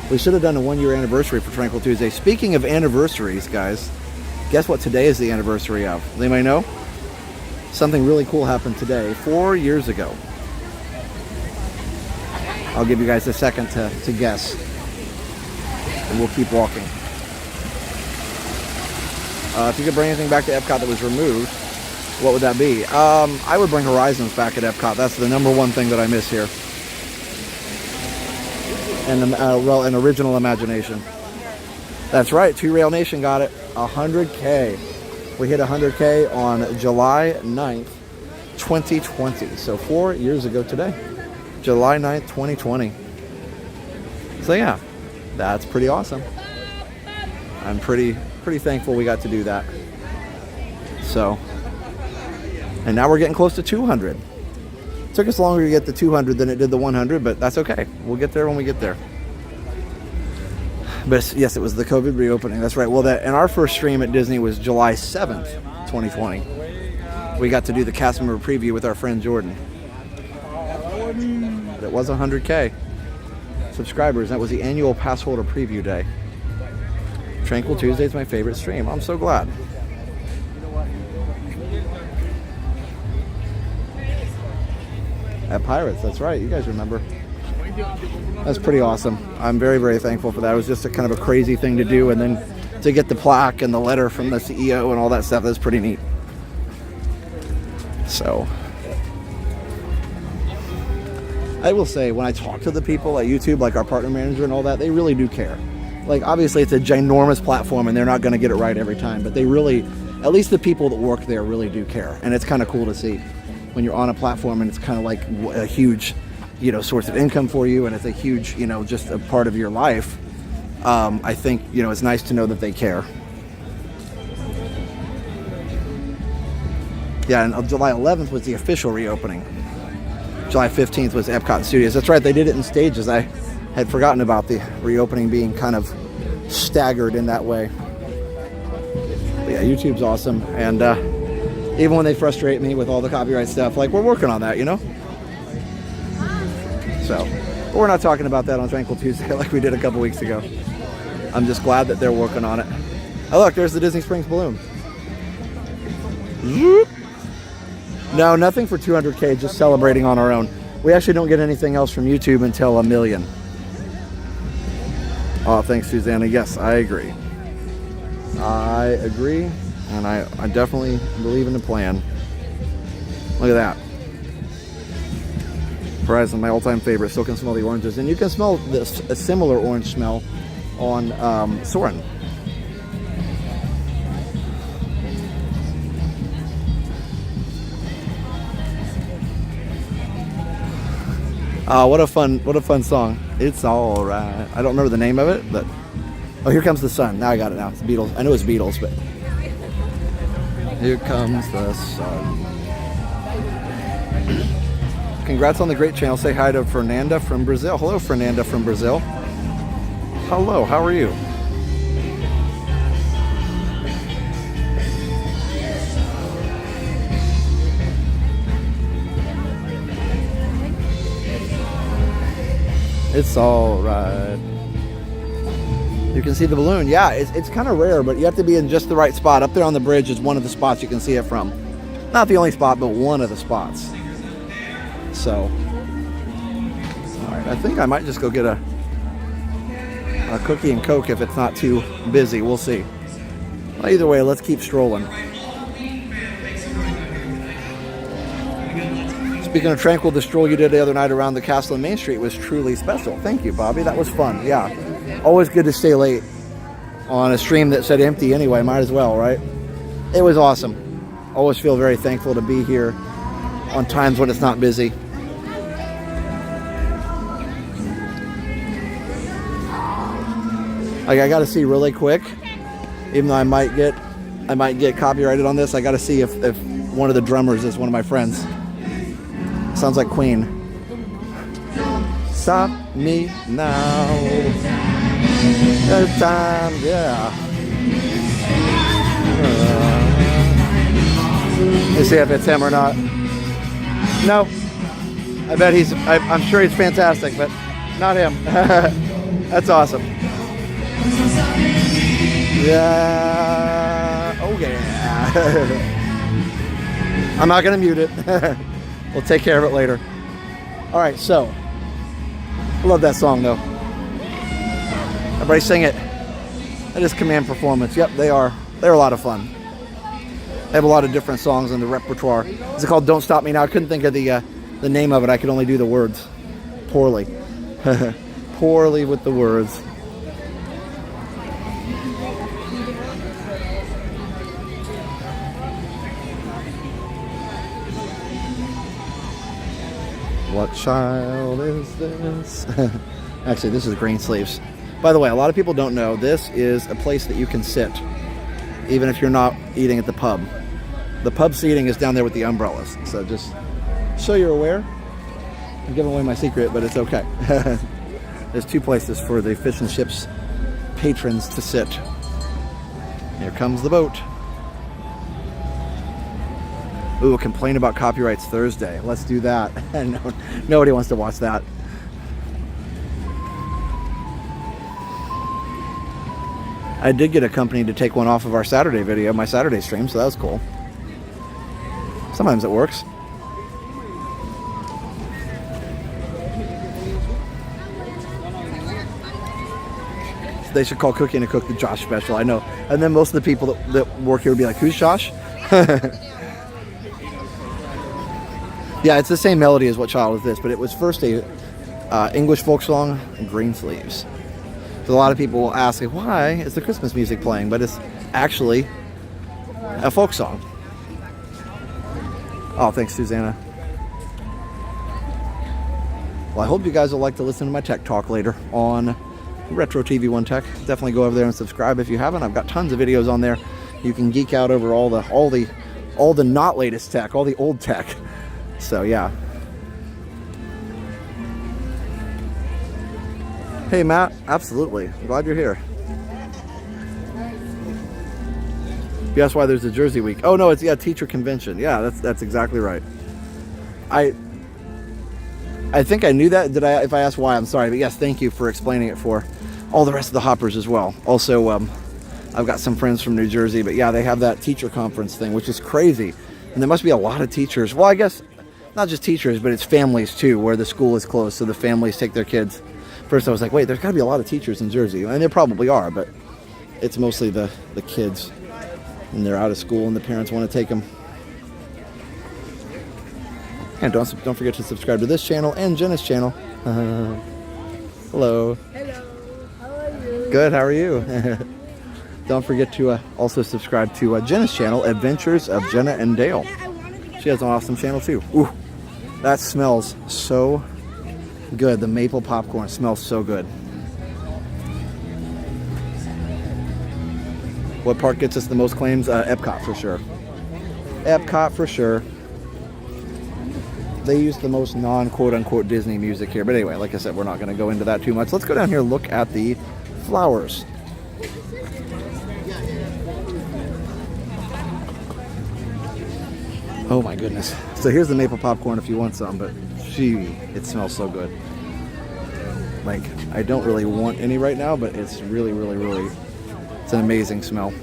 We should have done a 1-year anniversary for Tranquil Tuesday. Speaking of anniversaries, guys, guess what today is the anniversary of? Anybody know? Something really cool happened today, 4 years ago. I'll give you guys a second to guess. And we'll keep walking. If you could bring anything back to Epcot that was removed, what would that be? I would bring Horizons back at Epcot. That's the number one thing that I miss here. And an original imagination. That's right, 2Rail Nation got it. 100K. We hit 100K on July 9th, 2020. So 4 years ago today. July 9th, 2020. So yeah, that's pretty awesome. I'm pretty thankful we got to do that. So, and now we're getting close to 200. It took us longer to get to 200 than it did the 100, but that's okay. We'll get there when we get there. But yes, it was the COVID reopening. That's right. Well, and our first stream at Disney was July 7th, 2020. We got to do the cast member preview with our friend Jordan. But it was 100K subscribers. That was the annual pass holder preview day. Tranquil Tuesday is my favorite stream. I'm so glad. At Pirates, that's right. You guys remember. That's pretty awesome. I'm very, very thankful for that. It was just a kind of a crazy thing to do, and then to get the plaque and the letter from the CEO and all that stuff, that's pretty neat. So, I will say, when I talk to the people at YouTube, like our partner manager and all that, they really do care. Like, obviously, it's a ginormous platform, and they're not going to get it right every time, but they really, at least the people that work there really do care, and it's kind of cool to see when you're on a platform and it's kind of like a huge, source of income for you, and it's a huge, just a part of your life. I think, it's nice to know that they care. Yeah, and July 11th was the official reopening. July 15th was Epcot Studios. That's right, they did it in stages. I had forgotten about the reopening being kind of staggered in that way. But yeah, YouTube's awesome. And even when they frustrate me with all the copyright stuff, like, we're working on that, So, but we're not talking about that on Tranquil Tuesday like we did a couple weeks ago. I'm just glad that they're working on it. Oh, look, there's the Disney Springs balloon. No, nothing for 200K, just celebrating on our own. We actually don't get anything else from YouTube until 1 million. Oh, thanks, Susanna. Yes, I agree. I agree, and I definitely believe in the plan. Look at that. Horizon, my all-time favorite. Still can smell the oranges, and you can smell a similar orange smell on Soarin. What a fun song. It's all right. I don't remember the name of it, but oh, Here Comes the Sun. Now I got it. Now it's Beatles. I know it's Beatles, but Here Comes the Sun. Congrats on the great channel. Say hi to Fernanda from Brazil. Hello, Fernanda from Brazil. Hello, how are you? It's all right. You can see the balloon. Yeah, it's kind of rare, but you have to be in just the right spot. Up there on the bridge is one of the spots you can see it from. Not the only spot, but one of the spots. So, all right, I think I might just go get a cookie and Coke if it's not too busy. We'll see. Well, either way, let's keep strolling. Speaking of Tranquil, the stroll you did the other night around the castle and Main Street was truly special. Thank you, Bobby. That was fun. Yeah. Always good to stay late on a stream that said empty anyway. Might as well, right? It was awesome. Always feel very thankful to be here on times when it's not busy. Like, I got to see really quick, even though I might get copyrighted on this. I got to see if one of the drummers is one of my friends. Sounds like Queen. Stop me now. It's time, yeah. Let's see if it's him or not. No. I bet I'm sure he's fantastic, but not him. That's awesome. Yeah. Oh, yeah. I'm not going to mute it. We'll take care of it later. All right, so. I love that song, though. Everybody sing it. That is Command Performance. Yep, they are. They're a lot of fun. They have a lot of different songs in the repertoire. Is it called Don't Stop Me Now? I couldn't think of the name of it. I could only do the words. Poorly. Poorly with the words. What child is this? Actually, this is Green Sleeves. By the way, a lot of people don't know this is a place that you can sit, even if you're not eating at the pub. The pub seating is down there with the umbrellas. So just so you're aware. I'm giving away my secret, but it's okay. There's two places for the fish and chips patrons to sit. Here comes the boat. Ooh, complain about copyrights Thursday. Let's do that. No, nobody wants to watch that. I did get a company to take one off of our Saturday video, my Saturday stream, so that was cool. Sometimes it works. They should call Cooking to Cook the Josh special, I know. And then most of the people that work here would be like, who's Josh? Yeah, it's the same melody as What Child Is This, but it was first a English folk song, Green Sleeves. So a lot of people will ask, why is the Christmas music playing? But it's actually a folk song. Oh, thanks, Susanna. Well, I hope you guys will like to listen to my tech talk later on Retro TV 1 Tech. Definitely go over there and subscribe if you haven't. I've got tons of videos on there. You can geek out over all the not latest tech, all the old tech. So yeah. Hey Matt, absolutely. I'm glad you're here. Guess why there's a Jersey week? Oh no, it's teacher convention. Yeah, that's exactly right. I think I knew that. If I asked why, I'm sorry, but yes, thank you for explaining it for all the rest of the hoppers as well. Also, I've got some friends from New Jersey, but yeah, they have that teacher conference thing, which is crazy. And there must be a lot of teachers. Well, I guess not just teachers, but it's families too, where the school is closed, so the families take their kids. First I was like, wait, there's got to be a lot of teachers in Jersey. And there probably are, but it's mostly the kids. And they're out of school and the parents want to take them. And don't forget to subscribe to this channel and Jenna's channel. Hello. Hello. How are you? Good, how are you? Don't forget to also subscribe to Jenna's channel, Adventures of Jenna and Dale. She has an awesome channel too. Ooh, that smells so good. The maple popcorn smells so good. What park gets us the most claims? Epcot for sure. Epcot for sure. They use the most non-quote-unquote Disney music here. But anyway, like I said, we're not going to go into that too much. Let's go down here and look at the flowers. Oh my goodness. So here's the maple popcorn if you want some, but it smells so good. Like, I don't really want any right now, but it's really, really, really, it's an amazing smell.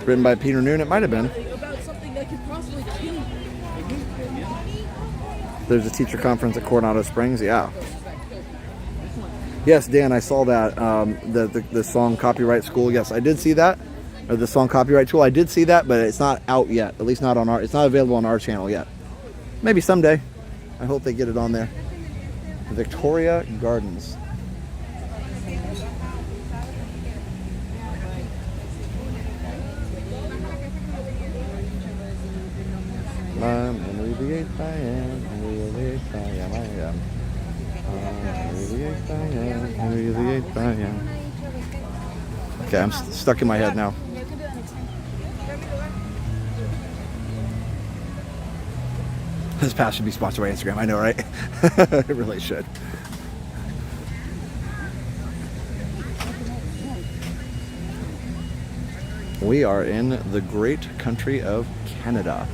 Written by Peter Noon, it might have been. There's a teacher conference at Coronado Springs, yeah. Yes, Dan, I saw that. The song Copyright School, yes, I did see that. Or the song Copyright Tool, I did see that, but it's not out yet. At least not on it's not available on our channel yet. Maybe someday. I hope they get it on there. Victoria Gardens. I'm Henry VIII, I am. Henry VIII, I am. I am. Henry VIII, I am. Henry VIII, I am. Okay, I'm stuck in my head now. This pass should be sponsored by Instagram. I know, right? It really should. We are in the great country of Canada.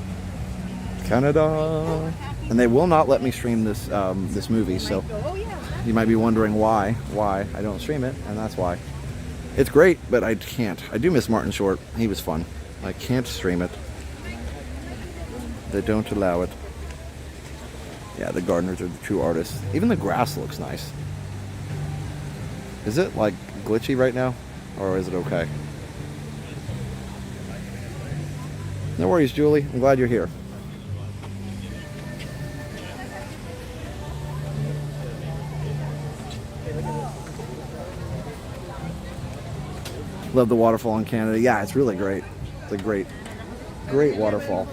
Canada. And they will not let me stream this this movie, so you might be wondering why I don't stream it, and that's why. It's great, but I can't. I do miss Martin Short. He was fun. I can't stream it. They don't allow it. Yeah, the gardeners are the true artists. Even the grass looks nice. Is it like glitchy right now? Or is it okay? No worries, Julie. I'm glad you're here. Love the waterfall in Canada. Yeah, it's really great. It's a great waterfall.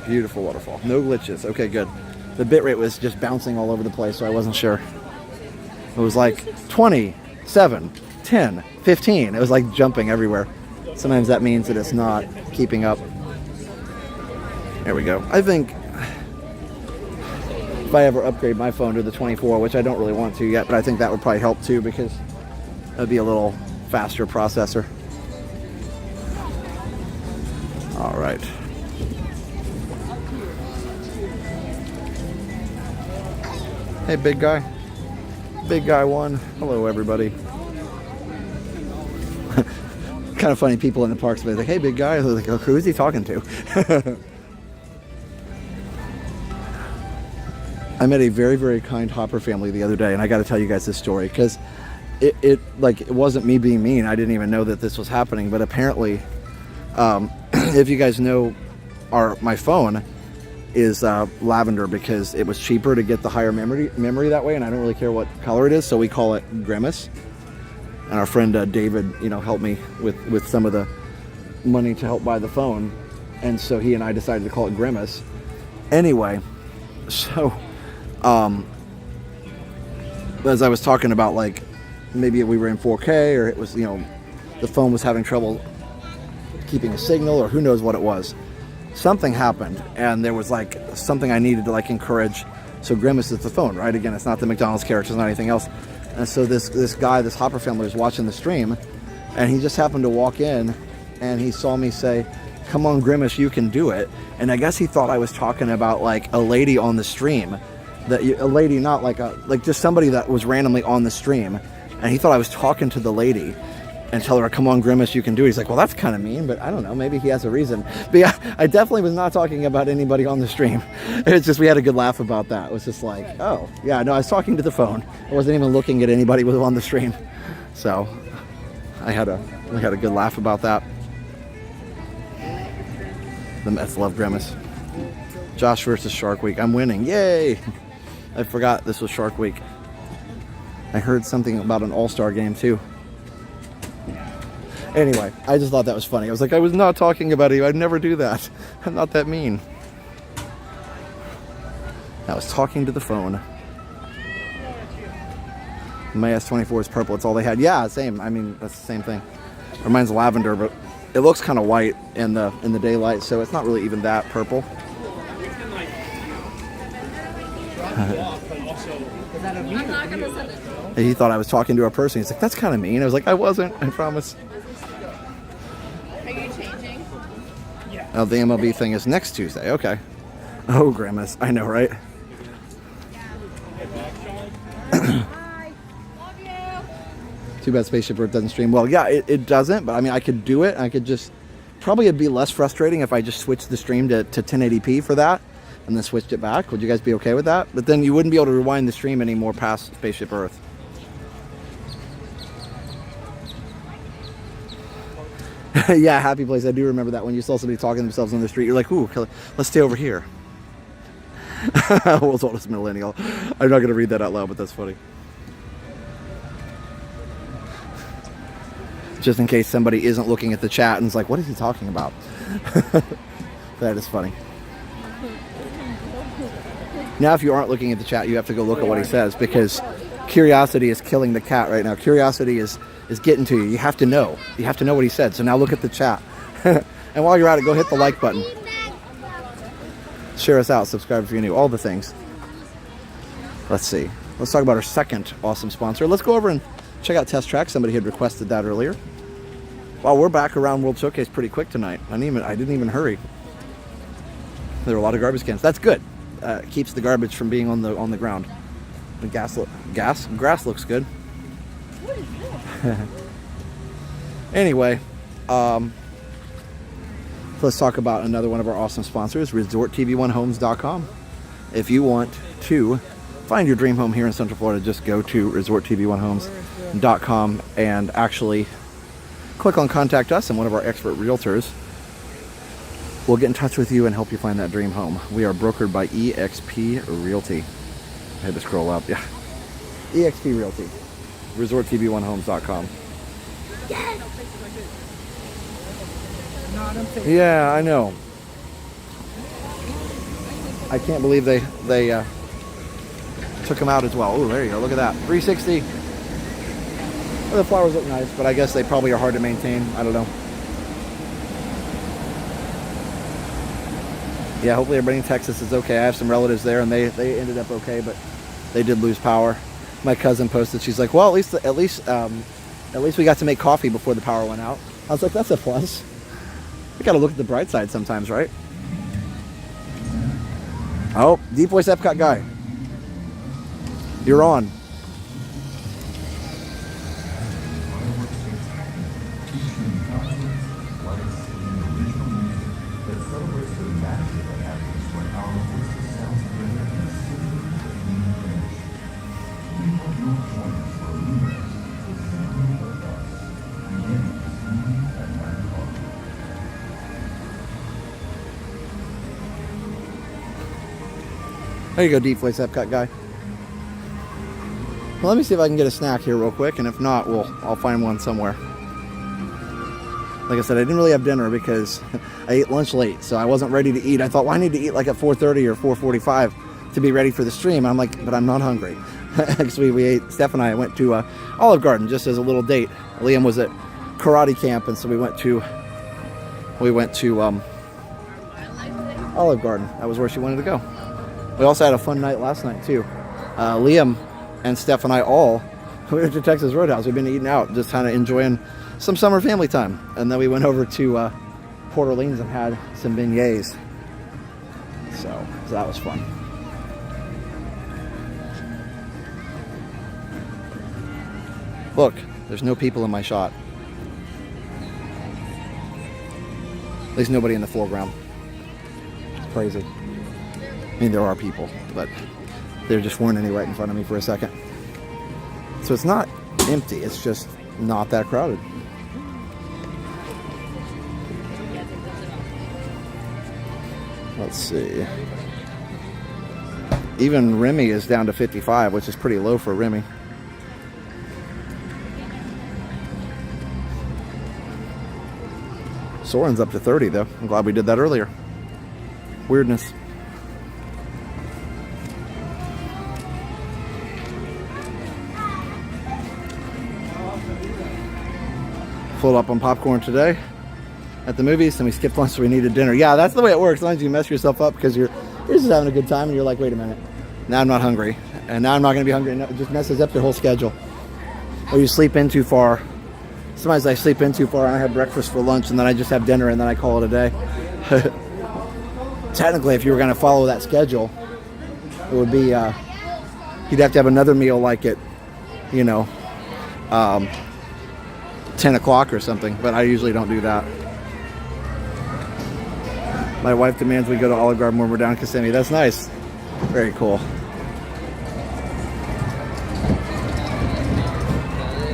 Beautiful waterfall. No glitches. Okay, good. The bitrate was just bouncing all over the place, so I wasn't sure. It was like 20, 7, 10, 15. It was like jumping everywhere. Sometimes that means that it's not keeping up. There we go. I think if I ever upgrade my phone to the 24, which I don't really want to yet, but I think that would probably help too, because it would be a little faster processor. All right. Hey, big guy. Big guy one. Hello, everybody. Kind of funny, people in the parks, but like, hey, big guy. Like, oh, who is he talking to? I met a very, very kind Hopper family the other day, and I got to tell you guys this story, because it wasn't me being mean. I didn't even know that this was happening, but apparently, if you guys know, my phone is lavender, because it was cheaper to get the higher memory that way, and I don't really care what color it is, so we call it Grimace. And our friend David, helped me with some of the money to help buy the phone, and so he and I decided to call it Grimace. Anyway, so as I was talking about, like, maybe we were in 4K, or it was, the phone was having trouble keeping a signal, or who knows what it was. Something happened, and there was like something I needed to like encourage. So Grimace is the phone, right? Again, it's not the McDonald's character, it's not anything else. And so this guy, this Hopper family, was watching the stream, and he just happened to walk in, and he saw me say, "Come on, Grimace, you can do it." And I guess he thought I was talking about like a lady on the stream, a lady, not like just somebody that was randomly on the stream, and he thought I was talking to the lady and tell her, "Come on, Grimace, you can do it." He's like, "Well, that's kind of mean, but I don't know, maybe he has a reason." But yeah, I definitely was not talking about anybody on the stream. It's just, we had a good laugh about that. It was just like, oh, yeah, no, I was talking to the phone. I wasn't even looking at anybody who was on the stream. So I had a good laugh about that. The Mets love Grimace. Josh versus Shark Week. I'm winning. Yay! I forgot this was Shark Week. I heard something about an all-star game too. Anyway, I just thought that was funny. I was like, I was not talking about you. I'd never do that. I'm not that mean. I was talking to the phone. My S24 is purple. It's all they had. Yeah, same. I mean, that's the same thing. Or mine's lavender, but it looks kind of white in the daylight, so it's not really even that purple. He thought I was talking to a person. He's like, that's kind of mean. I was like, I wasn't. I promise. Are you changing? Yeah. Oh, the MLB thing is next Tuesday. Okay. Oh, Grimace. I know, right? Too bad Spaceship Earth doesn't stream. Well, yeah, it doesn't, but I mean, I could do it. I could just, probably it'd be less frustrating if I just switched the stream to 1080p for that and then switched it back. Would you guys be okay with that? But then you wouldn't be able to rewind the stream anymore past Spaceship Earth. Yeah, Happy Place. I do remember that when you saw somebody talking to themselves on the street. You're like, ooh, let's stay over here. World's oldest millennial. I'm not going to read that out loud, but that's funny. Just in case somebody isn't looking at the chat and is like, what is he talking about? That is funny. Now, if you aren't looking at the chat, you have to go look at what he says, because curiosity is killing the cat right now. Curiosity is getting to you. You have to know. You have to know what he said. So now look at the chat. And while you're at it, go hit the like button. Share us out. Subscribe if you're new. All the things. Let's see. let's talk about our second awesome sponsor. Let's go over and check out Test Track. Somebody had requested that earlier. Wow, we're back around World Showcase pretty quick tonight. I didn't even hurry. There were a lot of garbage cans. That's good. Keeps the garbage from being on the ground. The grass looks good. What is this? Anyway, let's talk about another one of our awesome sponsors, ResortTV1Homes.com. If you want to find your dream home here in Central Florida, just go to ResortTV1Homes.com and actually click on Contact Us, and one of our expert realtors will get in touch with you and help you find that dream home. We are brokered by eXp Realty. I had to scroll up. Yeah. eXp Realty. ResortTV1Homes.com. Yeah, I know. I can't believe they took them out as well. Oh, there you go. Look at that. 360. Well, the flowers look nice, but I guess they probably are hard to maintain. I don't know. Yeah, hopefully everybody in Texas is okay. I have some relatives there, and they ended up okay, but they did lose power. My cousin posted. She's like, "Well, at least we got to make coffee before the power went out." I was like, "That's a plus." We got to look at the bright side sometimes, right? Oh, Deep Voice Epcot guy, you're on. There you go, Deep Voice Epcot guy. Well, let me see if I can get a snack here real quick, and if not, I'll find one somewhere. Like I said, I didn't really have dinner because I ate lunch late, so I wasn't ready to eat. I thought, well, I need to eat like at 4:30 or 4:45 to be ready for the stream. I'm like, but I'm not hungry. Actually, we ate. Steph and I went to Olive Garden just as a little date. Liam was at karate camp, and so we went to Olive Garden. That was where she wanted to go. We also had a fun night last night too. Liam and Steph and I we went to Texas Roadhouse. We've been eating out, just kind of enjoying some summer family time. And then we went over to Port Orleans and had some beignets. So that was fun. Look, there's no people in my shot. At least nobody in the foreground. It's crazy. I mean, there are people, but there just weren't any right in front of me for a second. So it's not empty, it's just not that crowded. Let's see. Even Remy is down to 55, which is pretty low for Remy. Soarin's up to 30 though. I'm glad we did that earlier. Weirdness. Full up on popcorn today at the movies, and we skipped lunch so we needed dinner. Yeah, that's the way it works. Sometimes you mess yourself up because you're just having a good time and you're like, wait a minute, now I'm not hungry, and now I'm not going to be hungry, and it just messes up your whole schedule. Or you sleep in too far. Sometimes I sleep in too far and I have breakfast for lunch and then I just have dinner and then I call it a day. Technically, if you were going to follow that schedule, it would be you'd have to have another meal like at 10 o'clock or something, but I usually don't do that. My wife demands we go to Olive Garden when we're down in Kissimmee. That's nice. Very cool.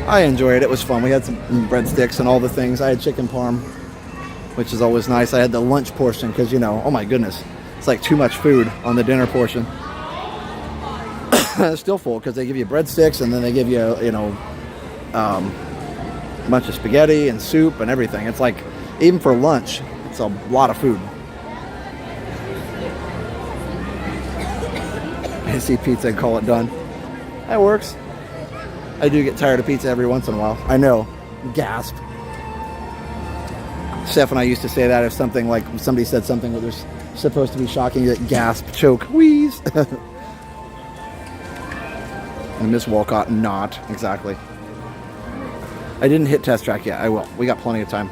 I enjoyed it. It was fun. We had some breadsticks and all the things. I had chicken parm, which is always nice. I had the lunch portion because, oh my goodness, it's like too much food on the dinner portion. It's still full because they give you breadsticks and then they give you, a bunch of spaghetti and soup and everything. It's like, even for lunch, it's a lot of food. I see pizza and call it done. That works. I do get tired of pizza every once in a while. I know. Gasp. Steph and I used to say that if something like somebody said something that was supposed to be shocking, you gasp, choke, wheeze. And Miss Walcott, not exactly. I didn't hit Test Track yet. I will. We got plenty of time.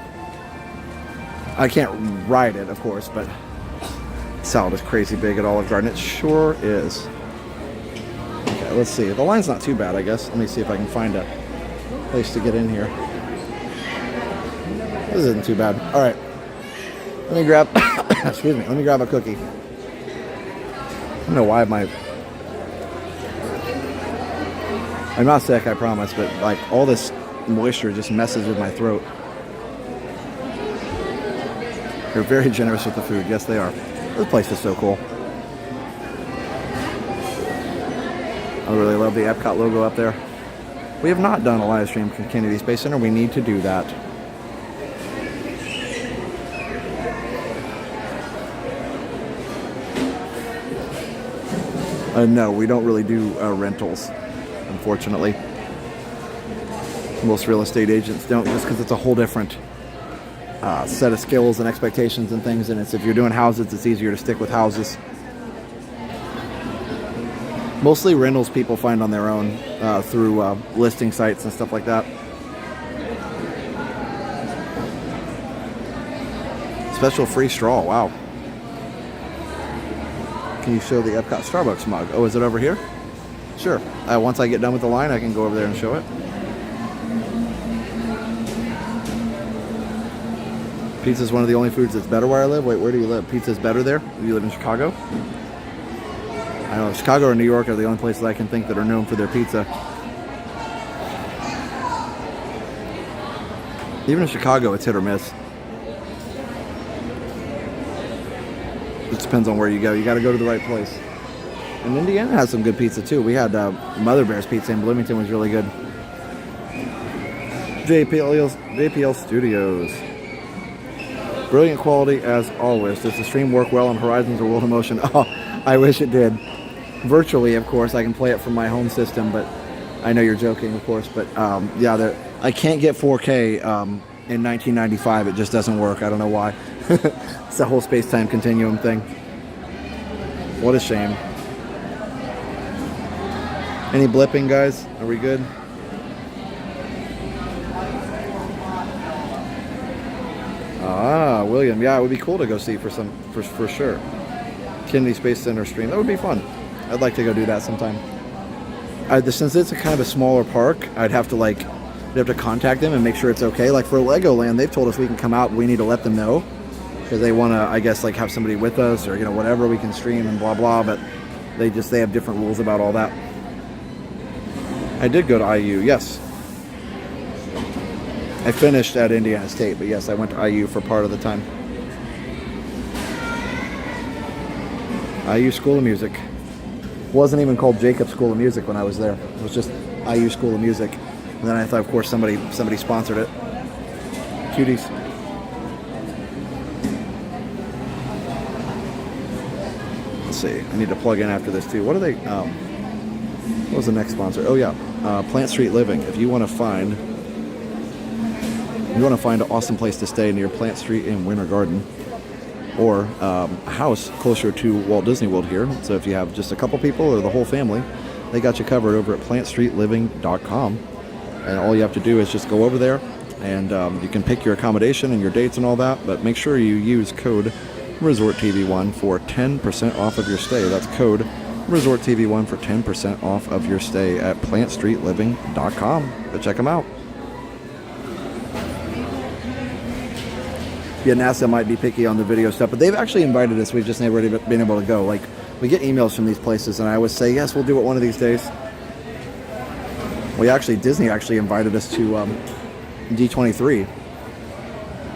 I can't ride it, of course, but salad is crazy big at Olive Garden. It sure is. Okay, let's see. The line's not too bad, I guess. Let me see if I can find a place to get in here. This isn't too bad. All right. Let me grab, excuse me, let me grab a cookie. I don't know why I'm not sick, I promise, but like all this moisture just messes with my throat. They're very generous with the food. Yes, they are. This place is so cool. I really love the Epcot logo up there. We have not done a live stream from Kennedy Space Center. We need to do that. No, we don't really do rentals, unfortunately. Most real estate agents don't, just because it's a whole different set of skills and expectations and things. And if you're doing houses, it's easier to stick with houses. Mostly rentals people find on their own through listing sites and stuff like that. Special free straw, wow. Can you show the Epcot Starbucks mug? Oh, is it over here? Sure. Once I get done with the line, I can go over there and show it. Pizza is one of the only foods that's better where I live. Wait, where do you live? Pizza is better there? You live in Chicago? I don't know. Chicago or New York are the only places I can think that are known for their pizza. Even in Chicago, it's hit or miss. It depends on where you go. You got to go to the right place. And Indiana has some good pizza too. We had Mother Bear's Pizza in Bloomington, was really good. JPL Studios. Brilliant quality as always. Does the stream work well on Horizons or World of Motion? Oh, I wish it did. Virtually, of course. I can play it from my home system, but I know you're joking, of course. But yeah, I can't get 4K in 1995. It just doesn't work. I don't know why. It's the whole space-time continuum thing. What a shame. Any blipping, guys? Are we good? Ah, William. Yeah, it would be cool to go see for sure. Kennedy Space Center stream. That would be fun. I'd like to go do that sometime. Since it's a kind of a smaller park, I'd have to contact them and make sure it's okay. Like for Legoland, they've told us we can come out, but we need to let them know because they want to, I guess, like have somebody with us or whatever, we can stream and blah blah. But they have different rules about all that. I did go to IU, yes. I finished at Indiana State, but yes, I went to IU for part of the time. IU School of Music. Wasn't even called Jacob School of Music when I was there. It was just IU School of Music. And then I thought, of course, somebody sponsored it. Cuties. Let's see. I need to plug in after this too. What are they? What was the next sponsor? Oh yeah, Plant Street Living. If you want to find an awesome place to stay near Plant Street in Winter Garden, or a house closer to Walt Disney World here. So if you have just a couple people or the whole family, they got you covered over at plantstreetliving.com. And all you have to do is just go over there and you can pick your accommodation and your dates and all that, but make sure you use code ResortTV1 for 10% off of your stay. That's code ResortTV1 for 10% off of your stay at plantstreetliving.com. But check them out. Yeah, NASA might be picky on the video stuff, but they've actually invited us. We've just never been able to go. Like, we get emails from these places, and I always say, yes, we'll do it one of these days. Disney actually invited us to D23,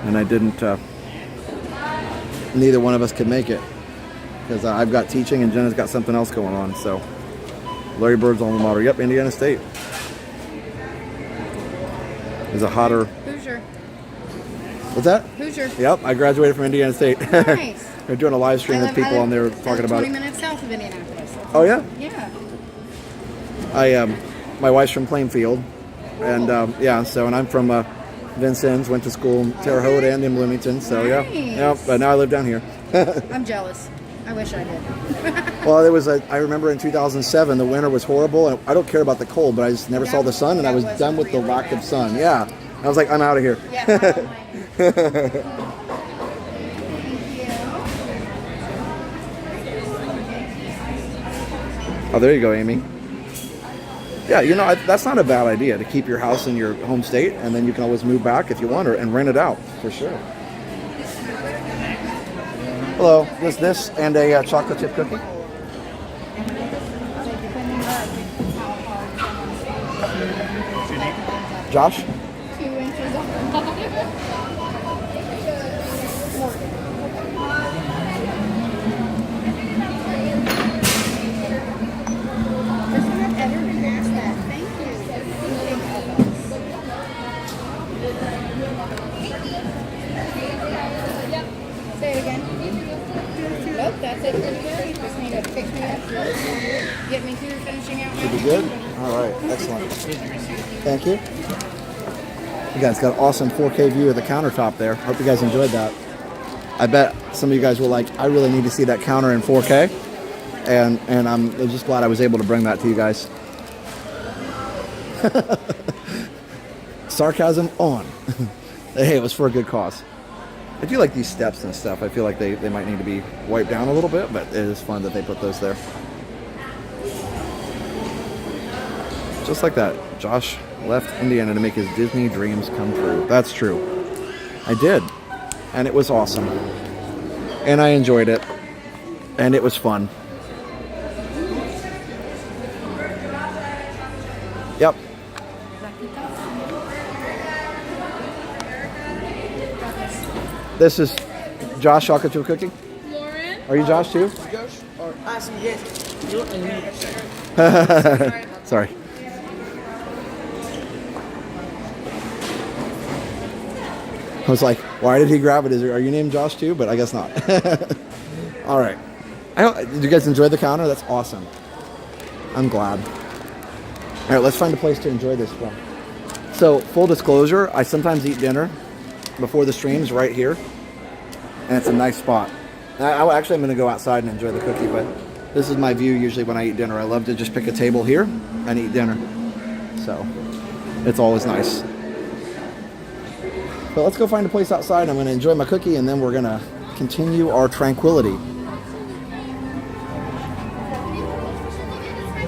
and I didn't, neither one of us could make it, because I've got teaching and Jenna's got something else going on, so. Larry Bird's alma mater. Yep, Indiana State. Is a hotter... Hoosier. What's that? Hoosier. Yep, I graduated from Indiana State. Nice. They're doing a live stream with people on there talking about it. 20 minutes south of Indianapolis. Oh, yeah? Yeah. My wife's from Plainfield, and and I'm from Vincennes. Went to school in Terre Haute and in Bloomington, so nice. yeah, but now I live down here. I'm jealous. I wish I did. Well, I remember in 2007, the winter was horrible, and I don't care about the cold, but I just never saw the sun, and I was done with the lack of sun. Yeah. I was like, I'm out of here. Oh, there you go, Amy. Yeah, you know, that's not a bad idea to keep your house in your home state, and then you can always move back if you want, and rent it out, for sure. Hello, there's this and a chocolate chip cookie. Josh? 2 inches of Say it again. Nope, that's it for today. Just need to fix me up. Get me through finishing out my... Should be good? All right, excellent. Thank you. You guys got an awesome 4K view of the countertop there. Hope you guys enjoyed that. I bet some of you guys were like, I really need to see that counter in 4K. And I'm just glad I was able to bring that to you guys. Sarcasm on. Hey, it was for a good cause. I do like these steps and stuff. I feel like they might need to be wiped down a little bit, but it is fun that they put those there. Just like that, Josh left Indiana to make his Disney dreams come true. That's true. I did. And it was awesome. And I enjoyed it. And it was fun. Yep. This is Josh chocolate chip cookie. Lauren? Are you Josh too? Josh? Or yes. Sorry. I was like, why did he grab it? Are you named Josh too? But I guess not. All right. Did you guys enjoy the counter? That's awesome. I'm glad. All right, let's find a place to enjoy this from. So, full disclosure, I sometimes eat dinner before the streams right here, and it's a nice spot. Actually, I'm going to go outside and enjoy the cookie, but this is my view usually when I eat dinner. I love to just pick a table here and eat dinner. So, it's always nice. But let's go find a place outside. I'm going to enjoy my cookie, and then we're going to continue our tranquility.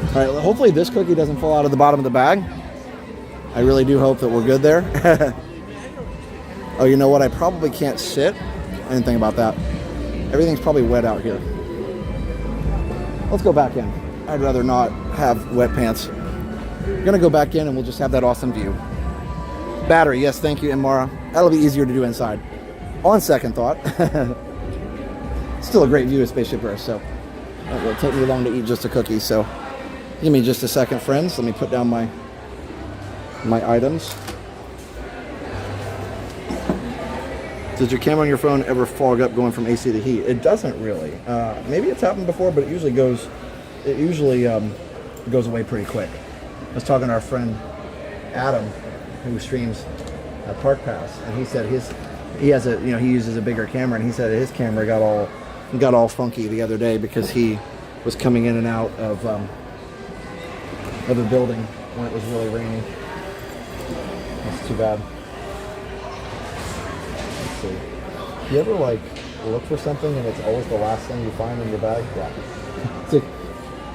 All right, well, hopefully this cookie doesn't fall out of the bottom of the bag. I really do hope that we're good there. Oh, you know what? I probably can't sit. I didn't think about that. Everything's probably wet out here. Let's go back in. I'd rather not have wet pants. We're going to go back in and we'll just have that awesome view. Battery, yes, thank you, Mara. That'll be easier to do inside. On second thought. Still a great view of Spaceship Earth, so it will take me long to eat just a cookie, so give me just a second, friends. Let me put down my items. Does your camera on your phone ever fog up going from AC to heat? It doesn't really. Maybe it's happened before, but it usually goes away pretty quick. I was talking to our friend Adam, who streams Park Pass, and he said he uses a bigger camera, and he said his camera got all funky the other day because he was coming in and out of a building when it was really rainy. That's too bad. Let's see. You ever look for something and it's always the last thing you find in your bag? Yeah. So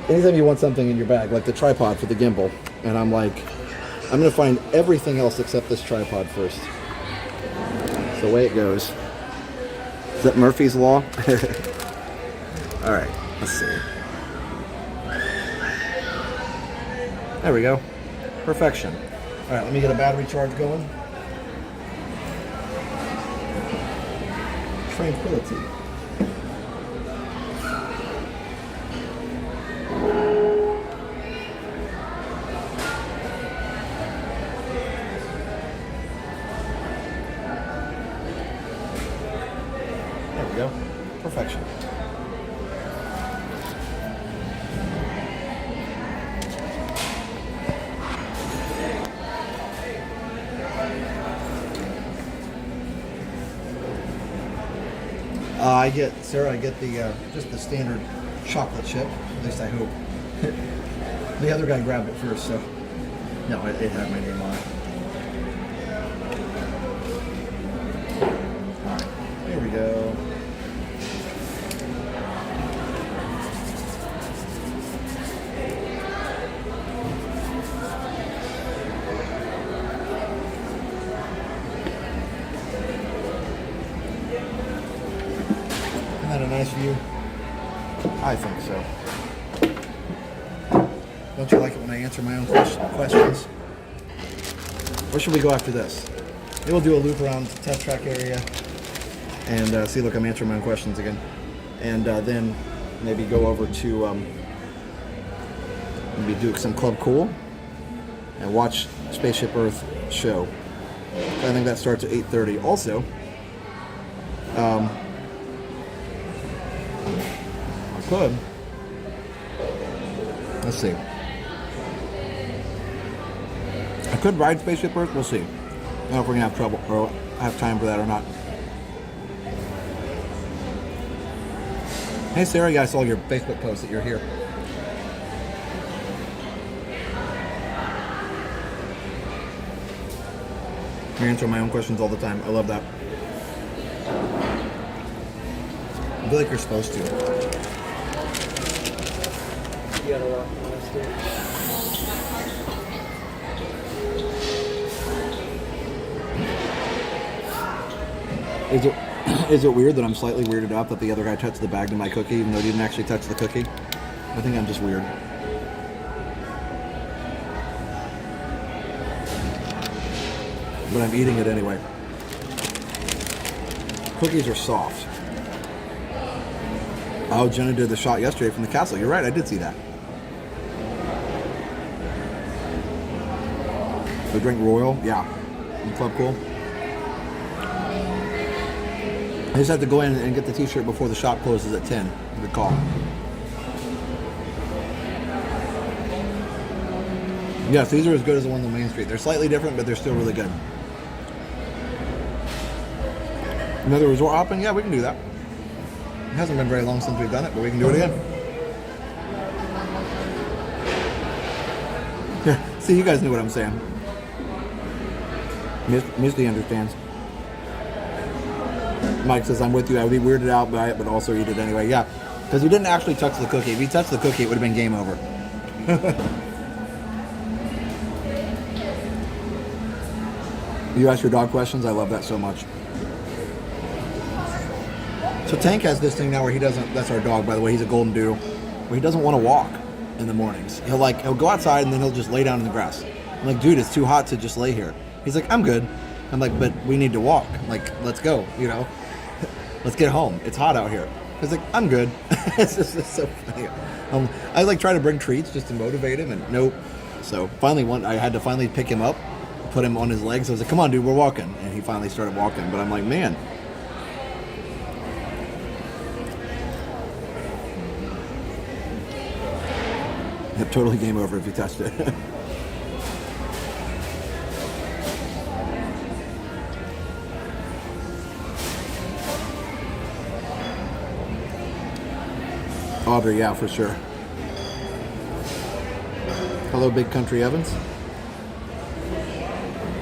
anytime you want something in your bag, like the tripod for the gimbal, and I'm like, I'm gonna find everything else except this tripod first. It's the way it goes. Is that Murphy's Law? All right, let's see. There we go. Perfection. All right, let me get a battery charge going. Tranquility. There we go. Perfection. I get the just the standard chocolate chip. At least I hope. The other guy grabbed it first, so no, it had my name on it. All right, here we go. Isn't that a nice view? I think so. Don't you like it when I answer my own questions? Where should we go after this? Maybe we'll do a loop around the test track area and see, look, I'm answering my own questions again. And then maybe go over to maybe do some Club Cool and watch Spaceship Earth show. I think that starts at 8:30. Also, I could. Let's see. I could ride Spaceship Earth. We'll see. I don't know if we're gonna have trouble or have time for that or not. Hey Sarah, yeah, I saw your Facebook post that you're here. I answer my own questions all the time. I love that. I feel like you're supposed to. You gotta walk past it. Is it weird that I'm slightly weirded out that the other guy touched the bag to my cookie even though he didn't actually touch the cookie? I think I'm just weird. But I'm eating it anyway. Cookies are soft. Oh, Jenna did the shot yesterday from the castle. You're right, I did see that. The drink Royal? Yeah. In Club Cool. I just have to go in and get the t-shirt before the shop closes at 10. Good call. Yes, these are as good as the ones on Main Street. They're slightly different, but they're still really good. Another resort hopping? Yeah, we can do that. It hasn't been very long since we've done it, but we can do it again. Yeah, see, you guys knew what I'm saying. Misty understands. Mike says, I'm with you. I would be weirded out by it, but also eat it anyway. Yeah, because he didn't actually touch the cookie. If he touched the cookie, it would have been game over. You ask your dog questions? I love that so much. So Tank has this thing now where he doesn't, that's our dog, by the way, he's a golden doodle, where he doesn't want to walk in the mornings. He'll go outside and then he'll just lay down in the grass. I'm like, dude, it's too hot to just lay here. He's like, I'm good. I'm like, but we need to walk. I'm like, let's go, you know? Let's get home. It's hot out here. He's like, I'm good. it's so funny. I like try to bring treats just to motivate him, and nope. So finally, I had to finally pick him up, put him on his legs. I was like, come on, dude, we're walking. And he finally started walking. But I'm like, man. Yep, totally game over if you touched it. Audrey, yeah, for sure. Hello, Big Country Evans.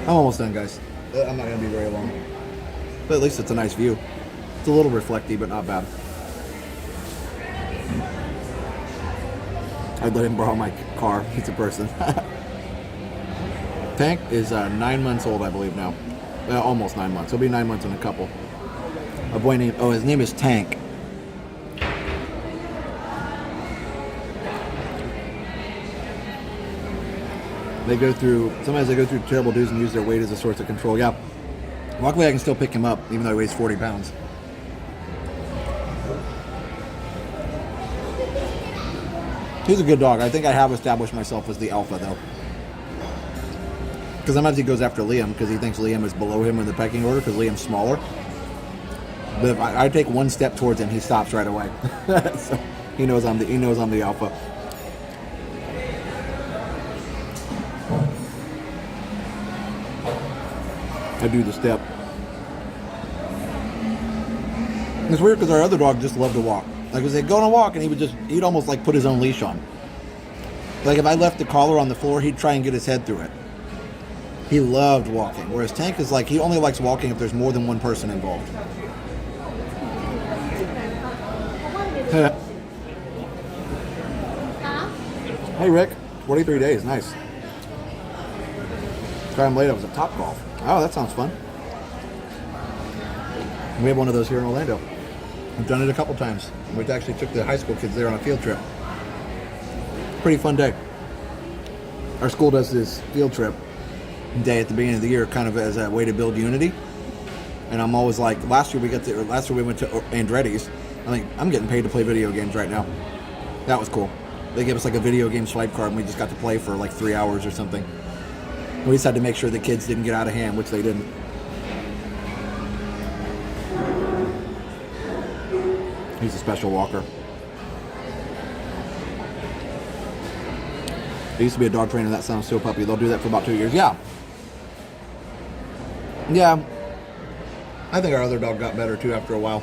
I'm almost done, guys. I'm not going to be very long. But at least it's a nice view. It's a little reflecty, but not bad. I'd let him borrow my car. He's a person. Tank is 9 months old, I believe, now. Almost 9 months. He'll be 9 months in a couple. A boy named... Oh, his name is Tank. Sometimes they go through terrible dues and use their weight as a source of control. Yeah. Luckily, I can still pick him up, even though he weighs 40 pounds. He's a good dog. I think I have established myself as the alpha, though. Because sometimes he goes after Liam, because he thinks Liam is below him in the pecking order, because Liam's smaller. But if I take one step towards him, he stops right away. So he knows I'm the alpha. I do the step. It's weird because our other dog just loved to walk. Like, if they'd go on a walk and he'd almost like put his own leash on. Like, if I left the collar on the floor, he'd try and get his head through it. He loved walking. Whereas Tank is like, he only likes walking if there's more than one person involved. Hey, Rick. 43 days. Nice. Sorry I'm late. I was at Topgolf. Oh, that sounds fun. We have one of those here in Orlando. We've done it a couple times. We actually took the high school kids there on a field trip. Pretty fun day. Our school does this field trip day at the beginning of the year, kind of as a way to build unity. And I'm always like, last year we went to Andretti's. I think I'm getting paid to play video games right now. That was cool. They gave us like a video game swipe card, and we just got to play for like 3 hours or something. We just had to make sure the kids didn't get out of hand, which they didn't. He's a special walker. I used to be a dog trainer. That sounds so puppy. They'll do that for about 2 years. Yeah. Yeah. I think our other dog got better too after a while.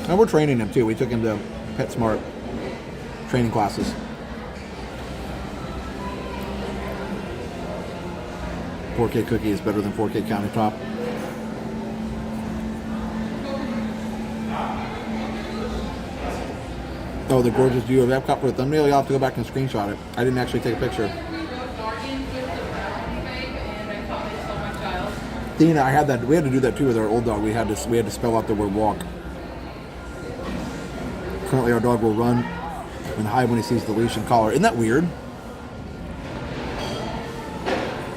And we're training him too. We took him to PetSmart training classes. $4K cookie is better than $4K countertop. Oh, the gorgeous view of Epcot for the thumbnail. You'll have to go back and screenshot it. I didn't actually take a picture. Dina, I had that. We had to do that too with our old dog. We had to spell out the word walk. Currently, our dog will run and hide when he sees the leash and collar. Isn't that weird?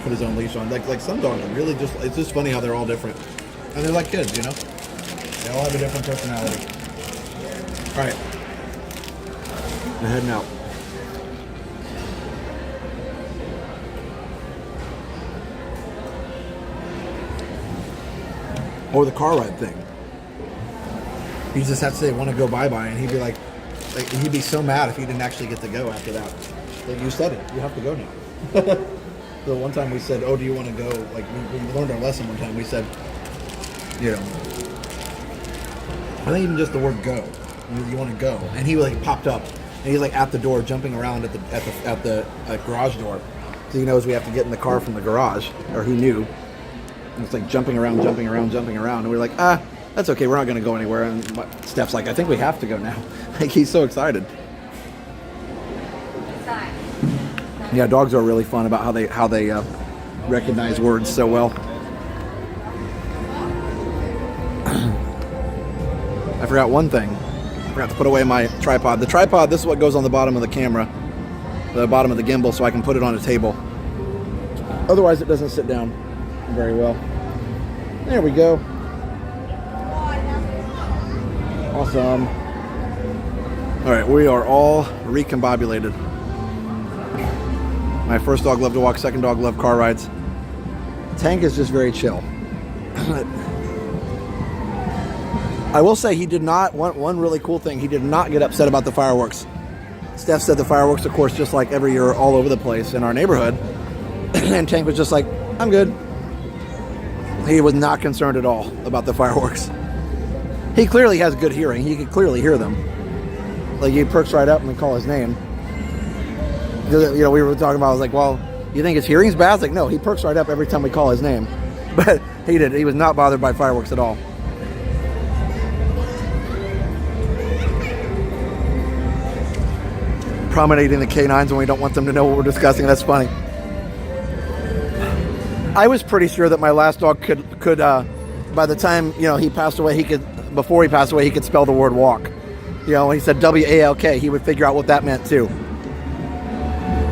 Put his own leash on. Like some dogs are really just. It's just funny how they're all different, and they're like kids, you know. They all have a different personality. All right. I'm heading out. Or the car ride thing. You just have to say, want to go bye-bye, and he'd be like, he'd be so mad if he didn't actually get to go after that. Like, you said it. You have to go now. So one time we said, oh, do you want to go? Like, we learned our lesson one time. We said, you know, I think even just the word go. You want to go. And he like popped up. And he's like at the door, jumping around at the garage door. So he knows we have to get in the car from the garage, or he knew. And it's like jumping around. And we're like, that's okay. We're not going to go anywhere. And Steph's like, I think we have to go now. Like, he's so excited. Yeah, dogs are really fun about how they recognize words so well. I forgot one thing. I forgot to put away my tripod. The tripod, this is what goes on the bottom of the camera, the bottom of the gimbal, so I can put it on a table. Otherwise, it doesn't sit down very well. There we go. Awesome. All right, we are all recombobulated. My first dog loved to walk, second dog loved car rides. Tank is just very chill. I will say he did not, one really cool thing, he did not get upset about the fireworks. Steph said the fireworks, of course, just like every year, all over the place in our neighborhood. And Tank was just like, I'm good. He was not concerned at all about the fireworks. He clearly has good hearing. He could clearly hear them. Like, he perks right up and we call his name. You know, we were talking about, I was like, well, you think his hearing's bad? I was like, no, he perks right up every time we call his name. But he did. He was not bothered by fireworks at all. Promenading the canines when we don't want them to know what we're discussing. That's funny. I was pretty sure that my last dog could by the time, you know, he passed away, before he passed away, he could spell the word walk. You know, when he said W-A-L-K, he would figure out what that meant too.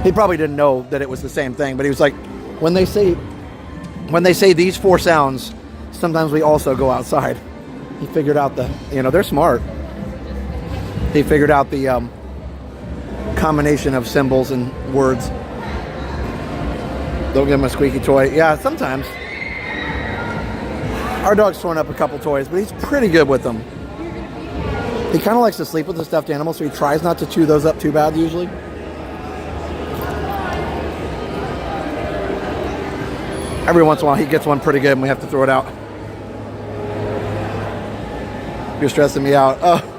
He probably didn't know that it was the same thing, but he was like, when they say these four sounds, sometimes we also go outside. He figured out they're smart. He figured out the combination of symbols and words. Don't give him a squeaky toy. Yeah, sometimes. Our dog's torn up a couple toys, but he's pretty good with them. He kind of likes to sleep with the stuffed animals, so he tries not to chew those up too bad usually. Every once in a while he gets one pretty good and we have to throw it out. You're stressing me out. Oh.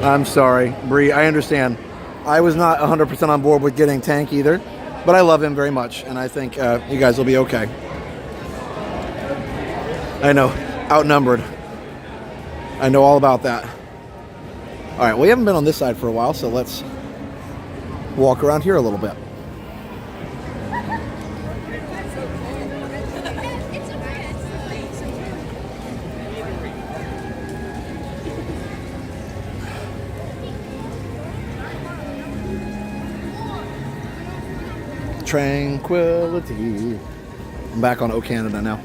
I'm sorry, Bree, I understand. I was not 100% on board with getting Tank either, but I love him very much, and I think you guys will be okay. I know, outnumbered. I know all about that. All right, we haven't been on this side for a while, so let's walk around here a little bit. Tranquility. I'm back on O Canada now.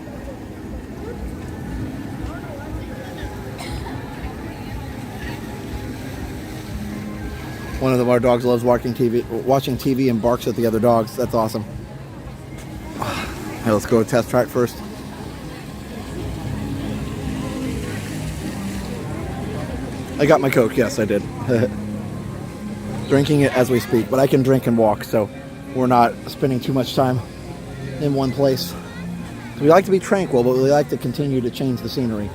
One of our dogs loves watching TV and barks at the other dogs. That's awesome. Hey, let's go to test track first. I got my Coke. Yes, I did. Drinking it as we speak, but I can drink and walk, so we're not spending too much time in one place. So we like to be tranquil, but we like to continue to change the scenery.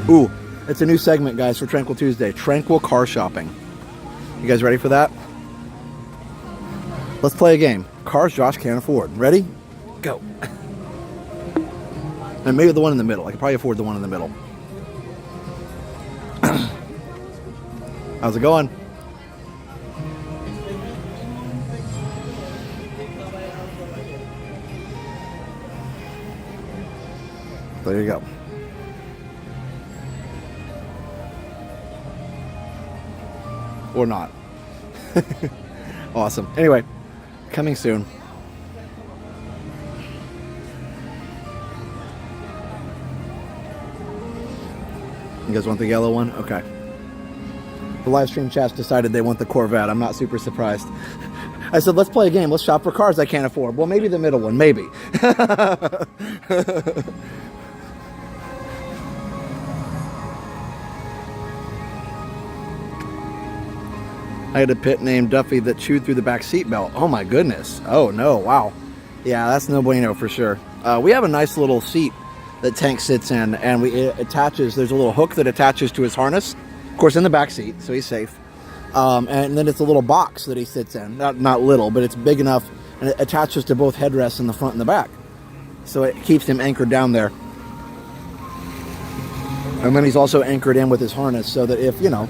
Ooh, it's a new segment, guys, for Tranquil Tuesday. Tranquil car shopping. You guys ready for that? Let's play a game. Cars Josh can't afford. Ready? Go. And maybe the one in the middle. I could probably afford the one in the middle. How's it going? There you go. Or not. Awesome. Anyway, coming soon. You guys want the yellow one? Okay. The live stream chat decided they want the Corvette. I'm not super surprised. I said, let's play a game. Let's shop for cars I can't afford. Well, maybe the middle one. Maybe. I had a pit named Duffy that chewed through the back seat belt. Oh my goodness. Oh no, wow. Yeah, that's no bueno for sure. We have a nice little seat that Tank sits in, and it attaches, there's a little hook that attaches to his harness, of course in the back seat, so he's safe. And then it's a little box that he sits in. Not little, but it's big enough, and it attaches to both headrests in the front and the back. So it keeps him anchored down there. And then he's also anchored in with his harness so that if, you know,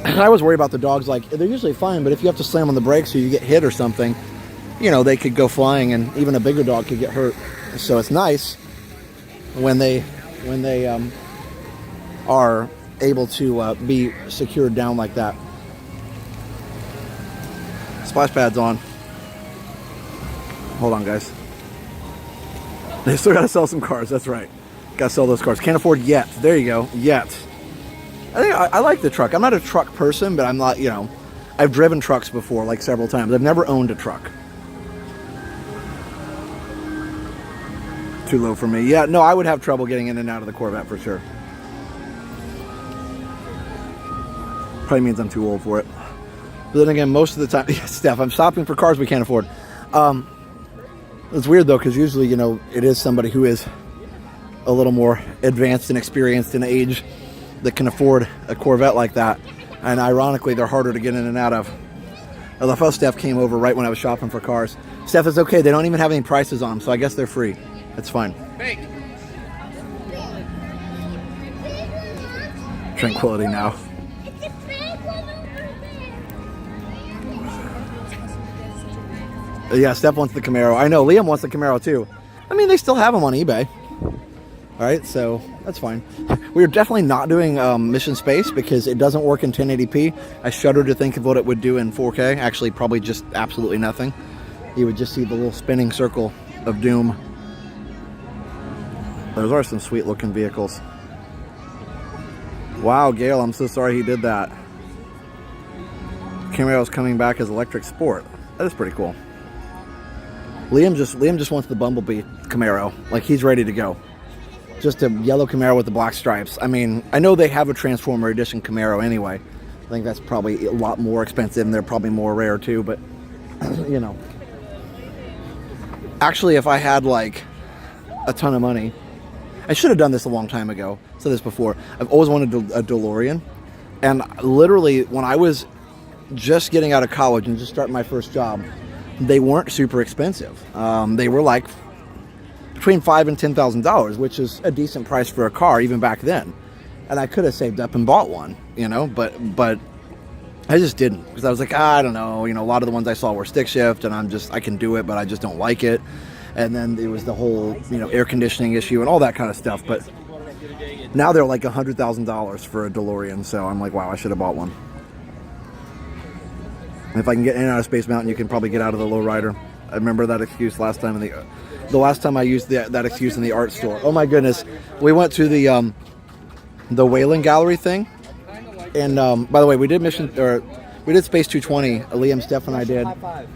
I always worry about the dogs, like, they're usually fine, but if you have to slam on the brakes or you get hit or something, you know, they could go flying and even a bigger dog could get hurt. So it's nice when they are able to be secured down like that. Splash pad's on. Hold on, guys. They still got to sell some cars. That's right. Got to sell those cars. Can't afford yet. There you go. Yet. I think I like the truck. I'm not a truck person, but I'm not, you know, I've driven trucks before, like several times. I've never owned a truck. Too low for me. Yeah, no, I would have trouble getting in and out of the Corvette for sure. Probably means I'm too old for it. But then again, most of the time, yeah, Steph, I'm shopping for cars we can't afford. It's weird though, because usually, you know, it is somebody who is a little more advanced and experienced in age that can afford a Corvette like that. And ironically, they're harder to get in and out of. I love how Steph came over right when I was shopping for cars. Steph, it's okay. They don't even have any prices on them, so I guess they're free. That's fine. Fake. Tranquility now. Yeah, Steph wants the Camaro. I know, Liam wants the Camaro too. I mean, they still have them on eBay. All right, so that's fine. We're definitely not doing Mission Space because it doesn't work in 1080p. I shudder to think of what it would do in 4K. Actually, probably just absolutely nothing. You would just see the little spinning circle of doom. Those are some sweet looking vehicles. Wow, Gail, I'm so sorry he did that. Camaro's coming back as electric sport. That is pretty cool. Liam just wants the Bumblebee Camaro. Like, he's ready to go. Just a yellow Camaro with the black stripes. I mean, I know they have a Transformer Edition Camaro anyway, I think that's probably a lot more expensive, and they're probably more rare too, but you know. Actually, if I had like a ton of money, I should have done this a long time ago. I said this before. I've always wanted a DeLorean, and literally when I was just getting out of college and just starting my first job, they weren't super expensive. They were like between $5,000 and $10,000, which is a decent price for a car even back then. And I could have saved up and bought one, you know, but I just didn't, because I was like, I don't know, you know, a lot of the ones I saw were stick shift, and I can do it, but I just don't like it. And then there was the whole, you know, air conditioning issue and all that kind of stuff. But now they're like $100,000 for a DeLorean, so I'm like, wow, I should have bought one. And if I can get in and out of Space Mountain, you can probably get out of the lowrider. I remember that excuse last time the last time I used that excuse in the art store. Oh my goodness, we went to the Whalen Gallery thing, and by the way, we did Space 220. Liam, Steph, and I did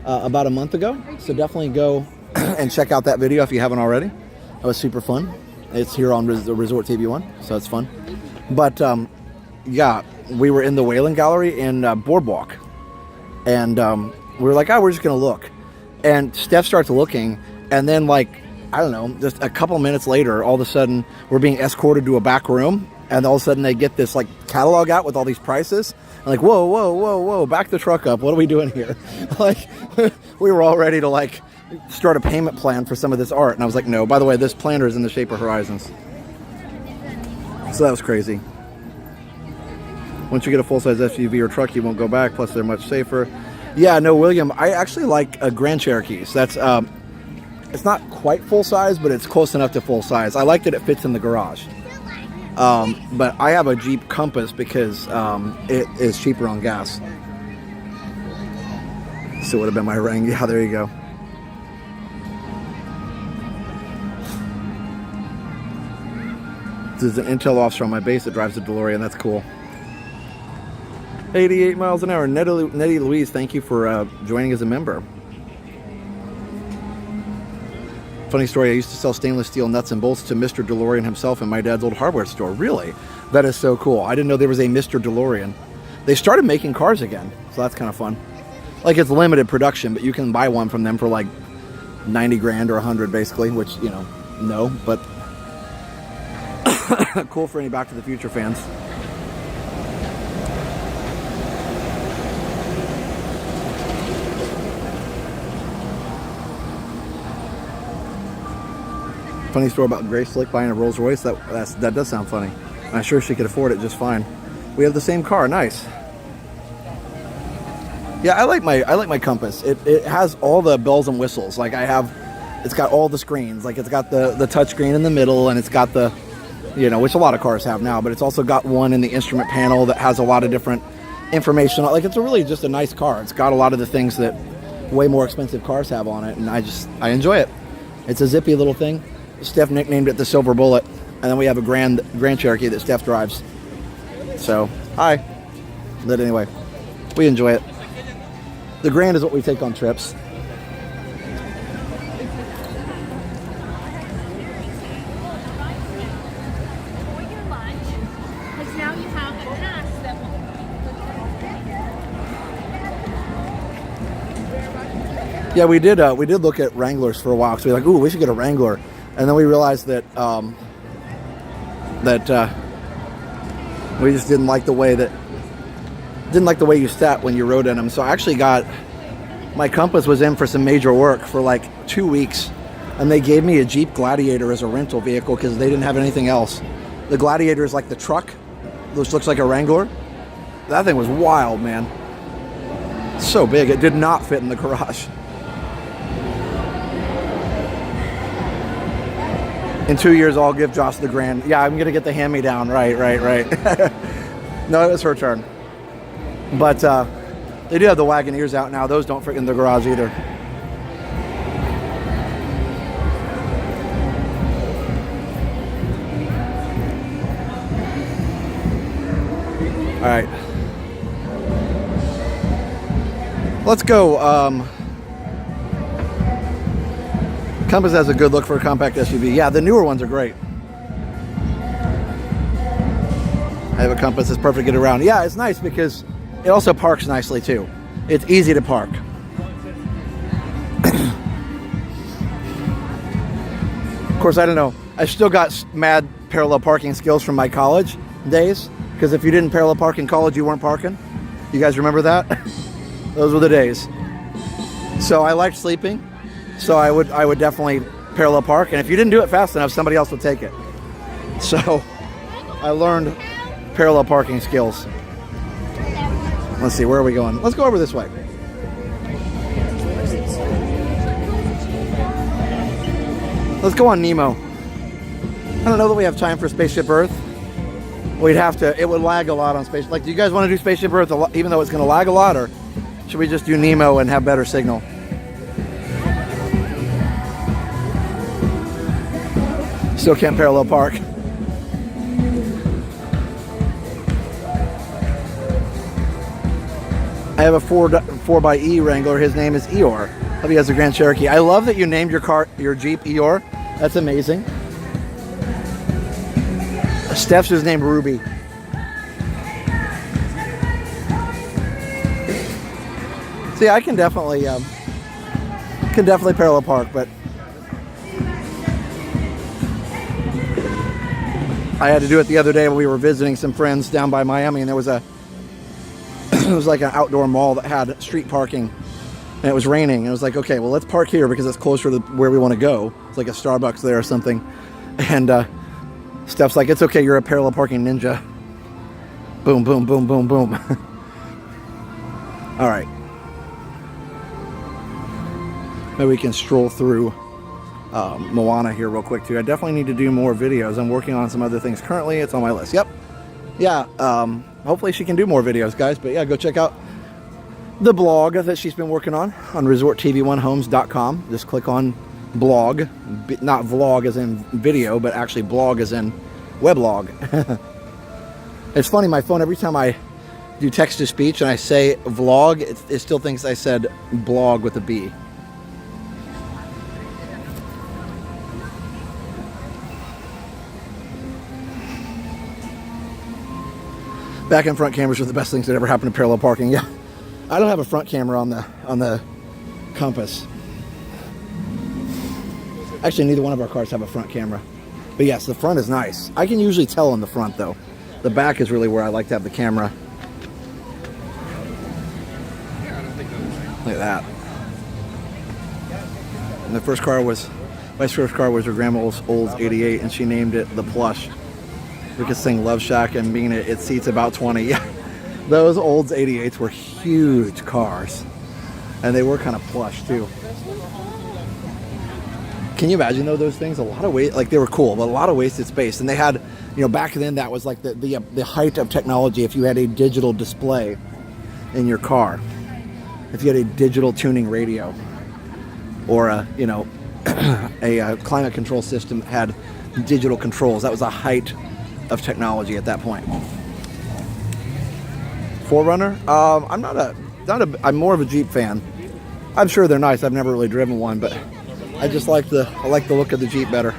about a month ago. So definitely go and check out that video if you haven't already. That was super fun. It's here on Resort TV 1, so it's fun. But yeah, we were in the Whalen Gallery in Boardwalk, and we were like, oh, we're just gonna look. And Steph starts looking, and then like, I don't know, just a couple of minutes later, all of a sudden we're being escorted to a back room, and all of a sudden they get this like catalog out with all these prices. I'm like, whoa, whoa, whoa, whoa, back the truck up. What are we doing here? Like, we were all ready to like start a payment plan for some of this art. And I was like, no, by the way, this planner is in the shape of horizons. So that was crazy. Once you get a full-size SUV or truck, you won't go back. Plus, they're much safer. Yeah, no, William, I actually like Grand Cherokees. That's, it's not quite full-size, but it's close enough to full-size. I like that it fits in the garage. But I have a Jeep Compass because it is cheaper on gas. So it would have been my ring. Yeah, there you go. There's an intel officer on my base that drives a DeLorean. That's cool. 88 miles an hour. Nettie Louise, thank you for joining as a member. Funny story, I used to sell stainless steel nuts and bolts to Mr. DeLorean himself in my dad's old hardware store. Really? That is so cool. I didn't know there was a Mr. DeLorean. They started making cars again, so that's kind of fun. Like, it's limited production, but you can buy one from them for like 90 grand or 100 basically, which, you know, no, but cool for any Back to the Future fans. Funny story about Grace Slick buying a Rolls Royce. That does sound funny. I'm sure she could afford it just fine. We have the same car. Nice. Yeah, I like my Compass. It has all the bells and whistles. Like it's got all the screens. Like it's got the touch screen in the middle, and it's got the, you know, which a lot of cars have now, but it's also got one in the instrument panel that has a lot of different information. Like, it's really just a nice car. It's got a lot of the things that way more expensive cars have on it, and I enjoy it. It's a zippy little thing. Steph nicknamed it the Silver Bullet, and then we have a Grand Cherokee that Steph drives. So, hi. But anyway, we enjoy it. The Grand is what we take on trips. Yeah, we did look at Wranglers for a while, because we were like, ooh, we should get a Wrangler. And then we realized that we just didn't like the way you sat when you rode in them. So I actually my Compass was in for some major work for like 2 weeks, and they gave me a Jeep Gladiator as a rental vehicle because they didn't have anything else. The Gladiator is like the truck, which looks like a Wrangler. That thing was wild, man. So big, it did not fit in the garage. In 2 years, I'll give Josh the Grand. Yeah, I'm going to get the hand-me-down. Right. No, it was her turn. But they do have the Wagoneers out now. Those don't fit in the garage either. All right. Let's go. Compass has a good look for a compact SUV. Yeah, the newer ones are great. I have a Compass that's perfect to get around. Yeah, it's nice because It also parks nicely too. It's easy to park. Of course, I don't know. I still got mad parallel parking skills from my college days, because if you didn't parallel park in college, you weren't parking. You guys remember that? Those were the days. So I liked sleeping, so I would definitely parallel park, and if you didn't do it fast enough, somebody else would take it. So I learned parallel parking skills. Let's see, where are we going? Let's go over this way. Let's go on Nemo. I don't know that we have time for Spaceship Earth. We'd have to, it would lag a lot on Spaceship. Like, do you guys want to do Spaceship Earth even though it's going to lag a lot, or should we just do Nemo and have better signal? Still can't parallel park. I have a 4xe Wrangler. His name is Eeyore. Hope he has a Grand Cherokee. I love that you named your Jeep Eeyore. That's amazing. Steph's is named Ruby. See, I can definitely parallel park, but I had to do it the other day when we were visiting some friends down by Miami, and there was it was like an outdoor mall that had street parking, and it was raining, and it was like, okay, well, let's park here because it's closer to where we want to go. It's like a Starbucks there or something. And Steph's like, it's okay, you're a parallel parking ninja. Boom, boom, boom, boom, boom. All right. Maybe we can stroll through Moana here real quick too. I definitely need to do more videos. I'm working on some other things currently. It's on my list. Yep. Yeah. Hopefully she can do more videos, guys. But yeah, go check out the blog that she's been working on resorttv1homes.com. Just click on blog, not vlog as in video, but actually blog as in weblog. It's funny, my phone, every time I do text to speech and I say vlog, it still thinks I said blog with a B. Back and front cameras are the best things that ever happened to parallel parking. Yeah, I don't have a front camera on the Compass. Actually, neither one of our cars have a front camera. But yes, the front is nice. I can usually tell on the front though. The back is really where I like to have the camera. Look at that. And my first car was her grandma's Olds 88, and she named it the Plush. We could sing Love Shack and mean it seats about 20. Yeah, those Olds 88s were huge cars, and they were kind of plush too. Can you imagine though those things? A lot of weight, like they were cool, but a lot of wasted space. And they had, you know, back then that was like the height of technology. If you had a digital display in your car, if you had a digital tuning radio, or a a climate control system that had digital controls, that was the height of technology at that point. 4Runner? I'm more of a Jeep fan. I'm sure they're nice. I've never really driven one, but I just like the look of the Jeep better.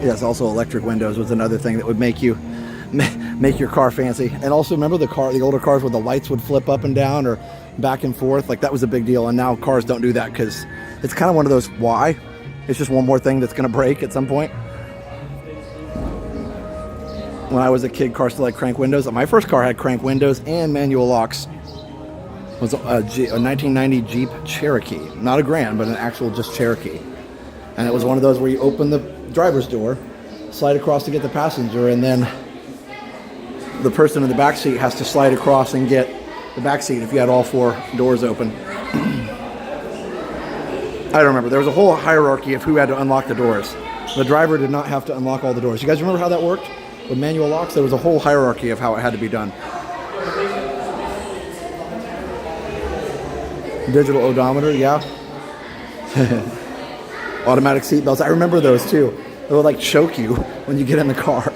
Yes, also electric windows was another thing that would make your car fancy. And also remember the older cars where the lights would flip up and down or back and forth, like that was a big deal. And now cars don't do that because it's kind of one of those, why? It's just one more thing that's going to break at some point. When I was a kid, cars still had crank windows. My first car had crank windows and manual locks. It was a 1990 Jeep Cherokee. Not a Gran, but an actual just Cherokee. And it was one of those where you open the driver's door, slide across to get the passenger, and then the person in the back seat has to slide across and get the back seat if you had all four doors open. I don't remember. There was a whole hierarchy of who had to unlock the doors. The driver did not have to unlock all the doors. You guys remember how that worked? With manual locks, there was a whole hierarchy of how it had to be done. Digital odometer, yeah. Automatic seat belts. I remember those too. They would like choke you when you get in the car.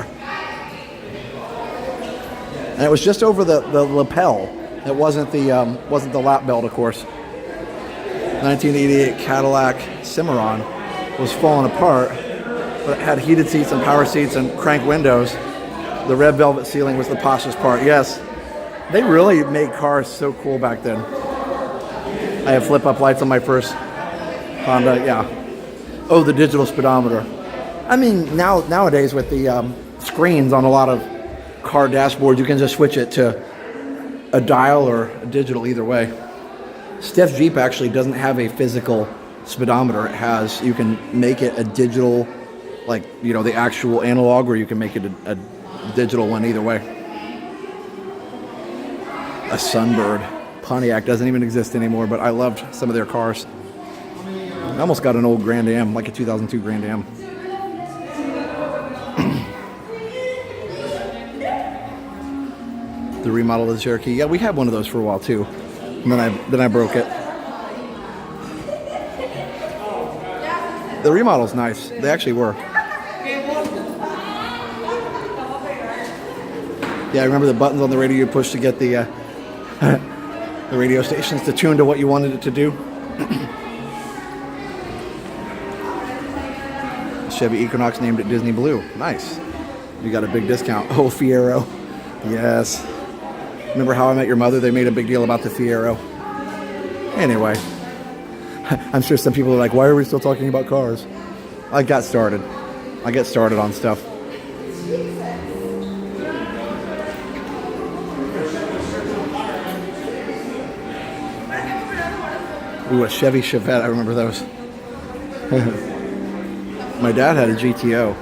And it was just over the lapel. It wasn't the lap belt, of course. 1988 Cadillac Cimarron was falling apart, but it had heated seats and power seats and crank windows. The red velvet ceiling was the poshest part. Yes, they really made cars so cool back then. I have flip-up lights on my first Honda, yeah. Oh, the digital speedometer. I mean, nowadays with the screens on a lot of car dashboards, you can just switch it to a dial or a digital, either way. Steph's Jeep actually doesn't have a physical speedometer. It has, you can make it a digital, like, you know, the actual analog, or you can make it a digital one, either way. A Sunbird. Pontiac doesn't even exist anymore, but I loved some of their cars. I almost got an old Grand Am, like a 2002 Grand Am. The remodel of the Cherokee. Yeah, we had one of those for a while too. And then I broke it. The remodel's nice. They actually were. Yeah, I remember the buttons on the radio you pushed to get the the radio stations to tune to what you wanted it to do. Chevy Equinox named it Disney Blue. Nice. You got a big discount. Oh, Fiero. Yes. Remember How I Met Your Mother? They made a big deal about the Fiero. Anyway, I'm sure some people are like, why are we still talking about cars? I get started on stuff. Ooh, a Chevy Chevette. I remember those. My dad had a GTO.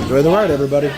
Enjoy the ride, everybody.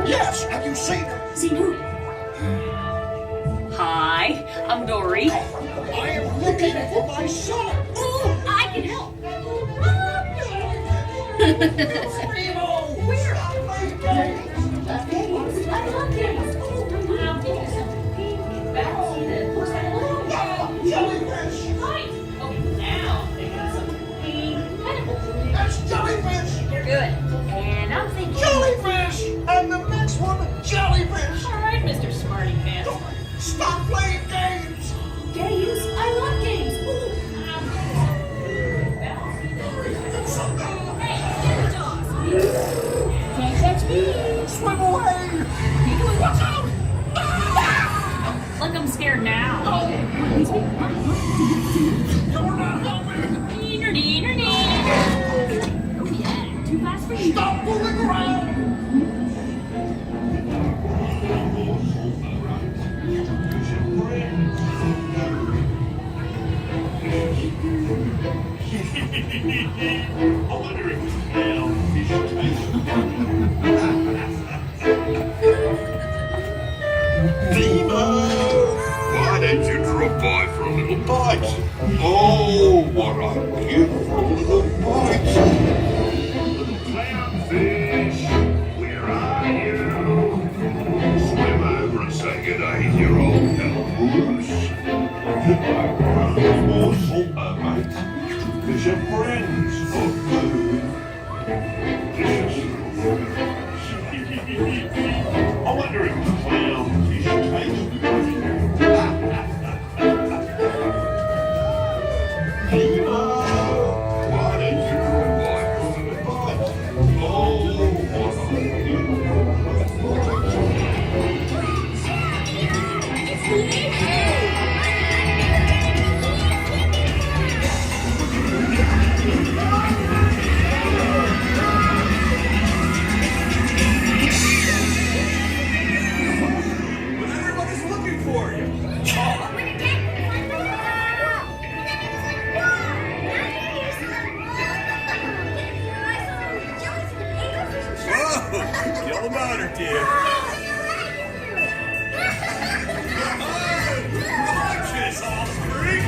Yes, have you seen her? Seen who? Hi, I'm Dory. I am looking for my son. Ooh, I can help. Where? I love games. Jellyfish! Right. Okay, now they got some incredible. That's jellyfish! You're good. And I'm thinking. Jellyfish! And the next one, jellyfish! All right, Mr. Smarty Pants. Stop playing games! Games? I love games. Ooh. Can't catch me. Swim away! Watch out! Look, I'm scared now. Oh, yeah, too fast for you. Stop fooling around! I wonder if it's now Diva! Why don't you drop by for a little bite? Oh, what a beautiful little Fish, where are you? Swim over and say good day to your old pal Bruce. More salt, mate. Fish are friends for food. I wonder if clownfish taste good. Eva, why don't you like the bite? Oh, Everybody's looking for you. Whoa! Kill the motor, kid. Watch this, offspring.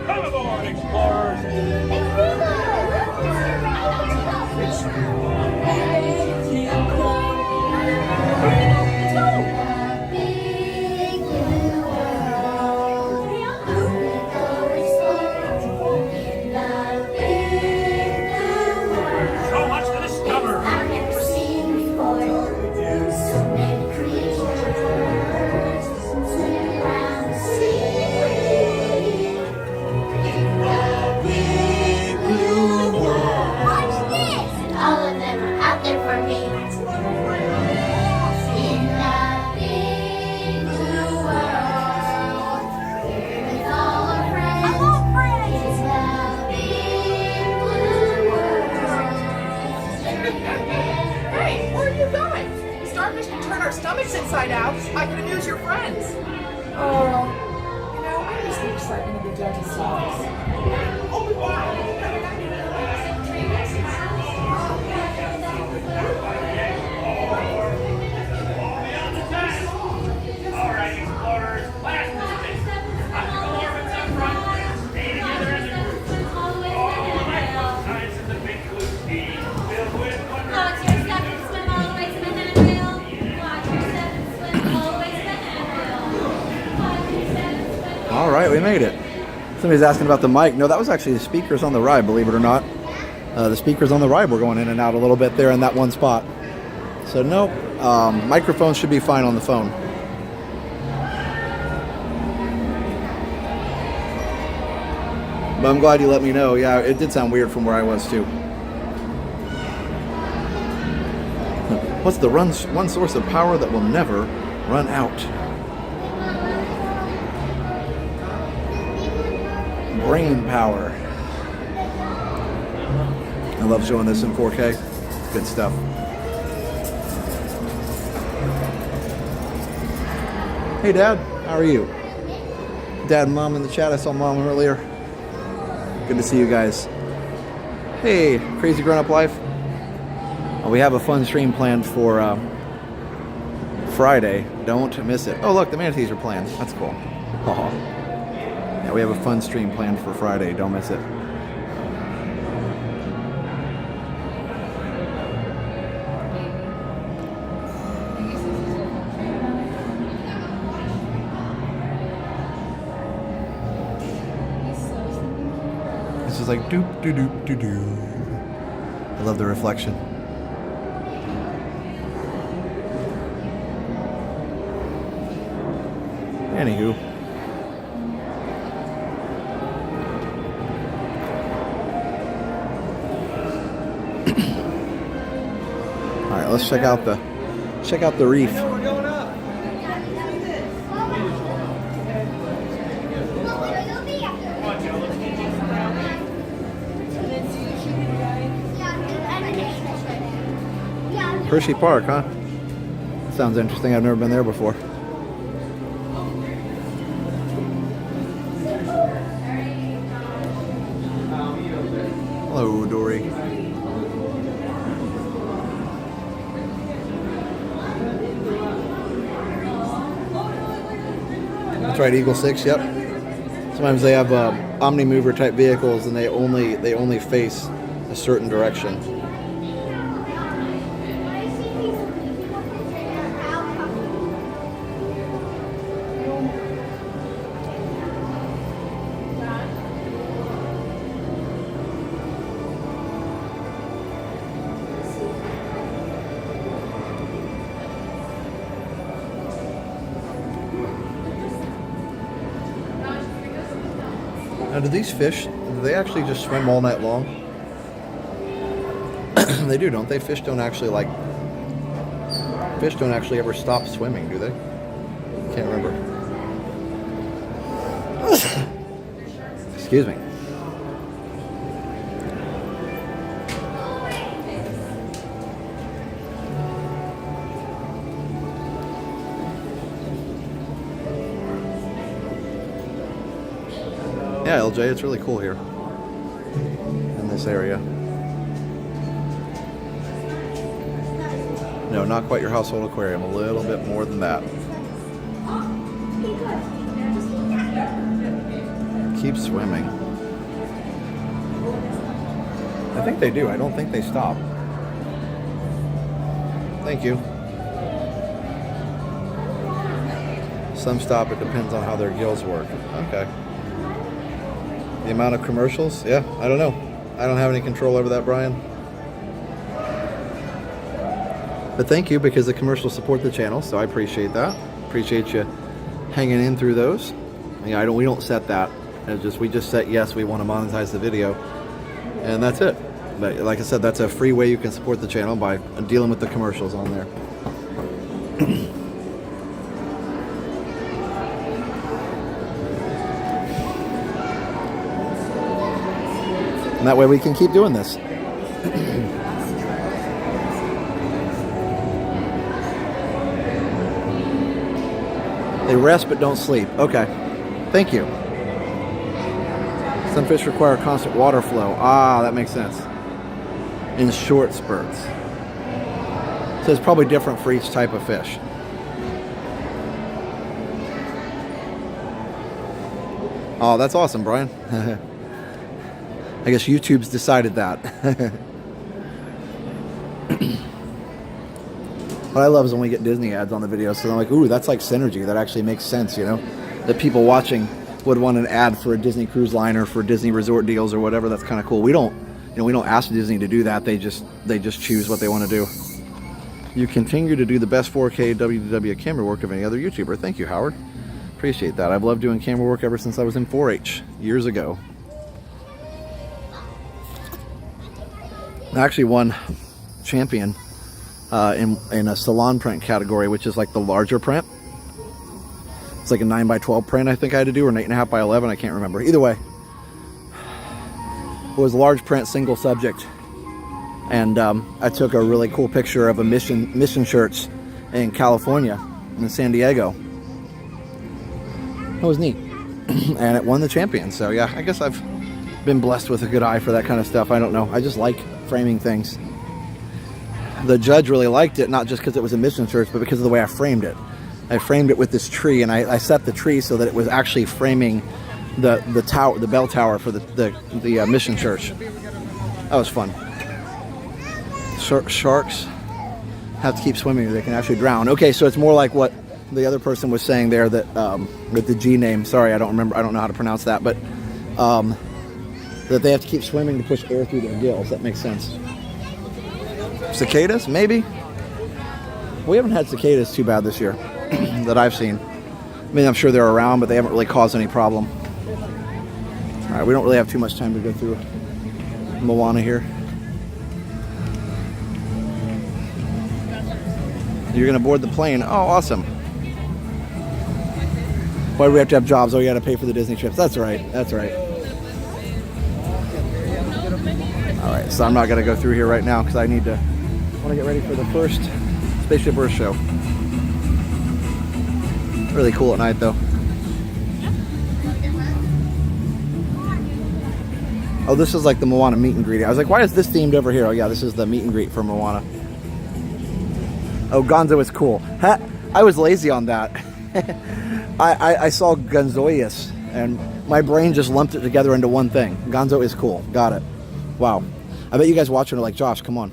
Come aboard, explorers! So much to discover! I've never seen before. So many creatures swimming around the sea. In the big blue world. Watch this! And all of them are out there for me. In the big blue world. We're with all our friends. I want friends! In the big blue world. Hey, where are you going? Starfish can turn our stomachs inside out. I can amuse your friends. Oh, I miss the excitement of the gentle songs. Oh, wow. All right, explorers, last mission. Optical orbits up front. Stay together as a group. All of my fun times in the big blue sea, filled with wonder. Watch your step and swim all the way to the handrail. Watch your step and swim all the way to the handrail. Watch your step and swim. All right, we made it. Somebody's asking about the mic. No, that was actually the speakers on the ride, believe it or not. The speakers on the ride were going in and out a little bit there in that one spot. So nope, microphones should be fine on the phone. But I'm glad you let me know. Yeah, it did sound weird from where I was too. What's the one source of power that will never run out? Brain power. I love showing this in 4K. Good stuff. Hey Dad, how are you? Dad and Mom in the chat. I saw Mom earlier. Good to see you guys. Hey, crazy grown-up life. We have a fun stream planned for Friday. Don't miss it. Oh look, the manatees are playing. That's cool. Aw. Yeah, we have a fun stream planned for Friday. Don't miss it. This is like doop doo doop doo doo. I love the reflection. Anywho. let's check out the reef. We're going up. Hershey Park, huh? Sounds interesting. I've never been there before. Hello, Dory. That's right, Eagle 6. Yep. Sometimes they have omni-mover type vehicles, and they only face a certain direction. Now, do these fish, do they actually just swim all night long? They do, don't they? Fish don't actually ever stop swimming, do they? Can't remember. Excuse me. Yeah, LJ, it's really cool here in this area. No, not quite your household aquarium. A little bit more than that. Keep swimming. I think they do. I don't think they stop. Thank you. Some stop. It depends on how their gills work. Okay. The amount of commercials? Yeah, I don't know. I don't have any control over that, Brian. But thank you, because the commercials support the channel, so I appreciate that. Appreciate you hanging in through those. Yeah, we don't set that. We just set yes, we want to monetize the video, and that's it. But like I said, that's a free way you can support the channel, by dealing with the commercials on there. And that way we can keep doing this. They rest but don't sleep. Okay. Thank you. Some fish require constant water flow. Ah, that makes sense. In short spurts. So it's probably different for each type of fish. Oh, that's awesome, Brian. I guess YouTube's decided that. What I love is when we get Disney ads on the video, so I'm like, ooh, that's like synergy. That actually makes sense, you know? That people watching would want an ad for a Disney cruise line or for Disney resort deals or whatever. That's kind of cool. We don't ask Disney to do that. They just choose what they want to do. You continue to do the best 4K WDW camera work of any other YouTuber. Thank you, Howard. Appreciate that. I've loved doing camera work ever since I was in 4-H years ago. I actually won champion in a salon print category, which is like the larger print. It's like a 9x12 print I think I had to do, or an 8.5x11, I can't remember. Either way, it was large print, single subject. And I took a really cool picture of a mission church in California, in San Diego. That was neat. And it won the champion. So yeah, I guess I've been blessed with a good eye for that kind of stuff. I don't know. I just like framing things. The judge really liked it, not just because it was a mission church, but because of the way I framed it. I framed it with this tree, and I set the tree so that it was actually framing the tower, the bell tower for the mission church. That was fun. Sharks have to keep swimming or they can actually drown. Okay, so it's more like what the other person was saying there, that with the G name. Sorry, I don't know how to pronounce that, but that they have to keep swimming to push air through their gills. That makes sense. Cicadas, maybe? We haven't had cicadas too bad this year that I've seen. I mean, I'm sure they're around, but they haven't really caused any problem. All right, we don't really have too much time to go through Moana here. You're gonna board the plane. Oh, awesome. Why do we have to have jobs? Oh, you gotta pay for the Disney trips. That's right. That's right. All right, so I'm not gonna go through here right now because I want to get ready for the first Spaceship Earth show. Really cool at night though. Oh, this is like the Moana meet and greet. I was like, why is this themed over here? Oh yeah, this is the meet and greet for Moana. Oh, Gonzo is cool. I was lazy on that. I saw Gonzoius and my brain just lumped it together into one thing. Gonzo is cool. Got it. Wow. I bet you guys watching are like, Josh, come on.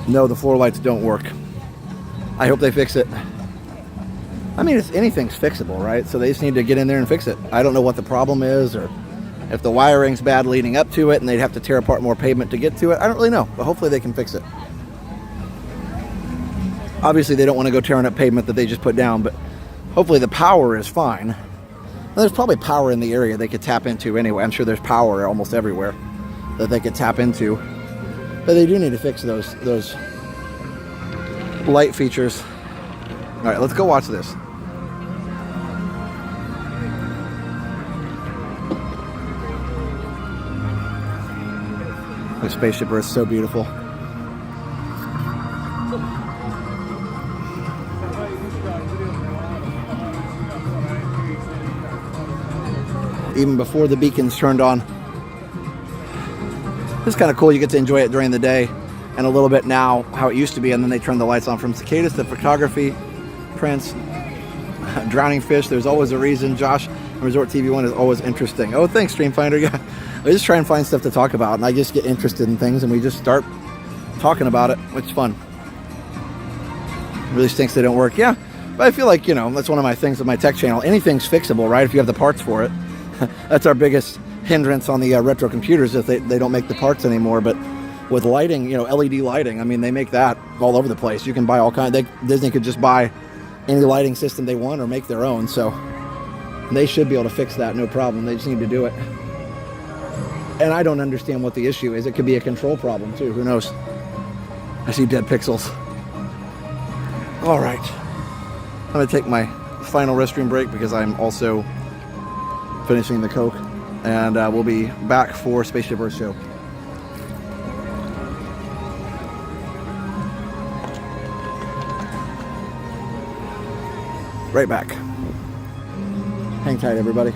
No, the floor lights don't work. I hope they fix it. I mean, anything's fixable, right? So they just need to get in there and fix it. I don't know what the problem is, or if the wiring's bad leading up to it and they'd have to tear apart more pavement to get to it. I don't really know, but hopefully they can fix it. Obviously they don't want to go tearing up pavement that they just put down, but hopefully the power is fine. And there's probably power in the area they could tap into anyway. I'm sure there's power almost everywhere that they could tap into. But they do need to fix those light features. All right, let's go watch this. The Spaceship Earth is so beautiful. Even before the beacons turned on. It's kind of cool. You get to enjoy it during the day and a little bit now how it used to be, and then they turn the lights on. From cicadas to photography, prints, drowning fish. There's always a reason. Josh, Resort TV 1 is always interesting. Oh, thanks, Streamfinder. Yeah. I just try and find stuff to talk about, and I just get interested in things, and we just start talking about it, which is fun. It really stinks they don't work. Yeah, but I feel like, you know, that's one of my things with my tech channel. Anything's fixable, right, if you have the parts for it. That's our biggest hindrance on the retro computers, if they don't make the parts anymore. But with lighting, you know, LED lighting, I mean, they make that all over the place. You can buy all kinds. Disney could just buy any lighting system they want or make their own, so they should be able to fix that, no problem. They just need to do it. And I don't understand what the issue is. It could be a control problem too. Who knows? I see dead pixels. All right. I'm going to take my final restroom break because I'm also finishing the Coke. And we'll be back for Spaceship Earth show. Right back. Hang tight, everybody.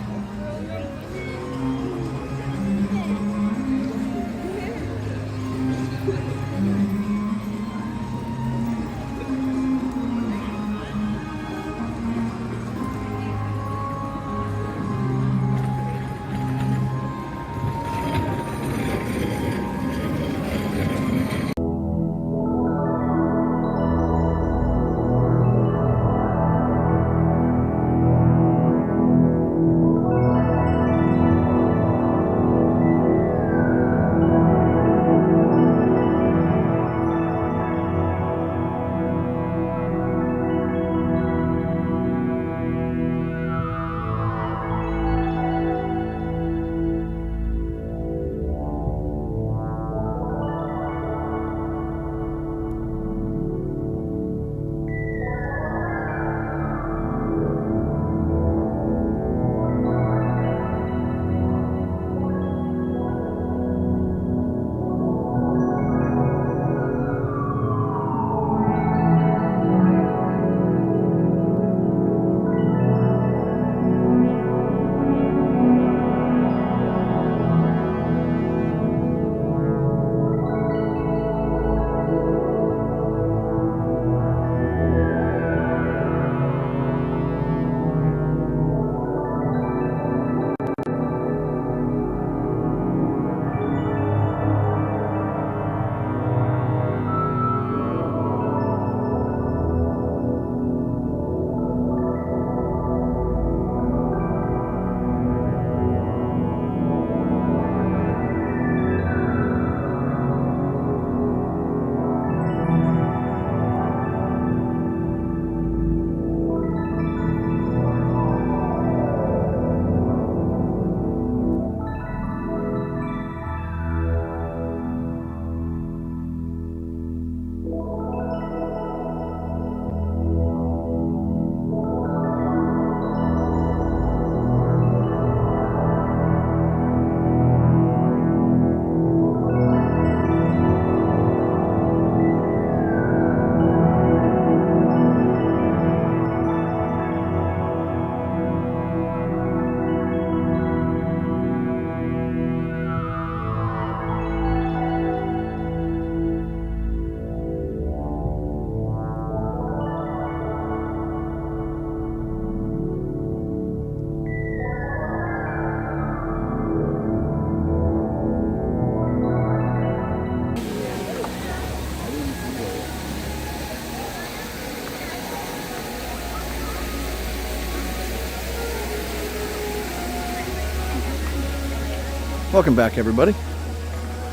Welcome back, everybody.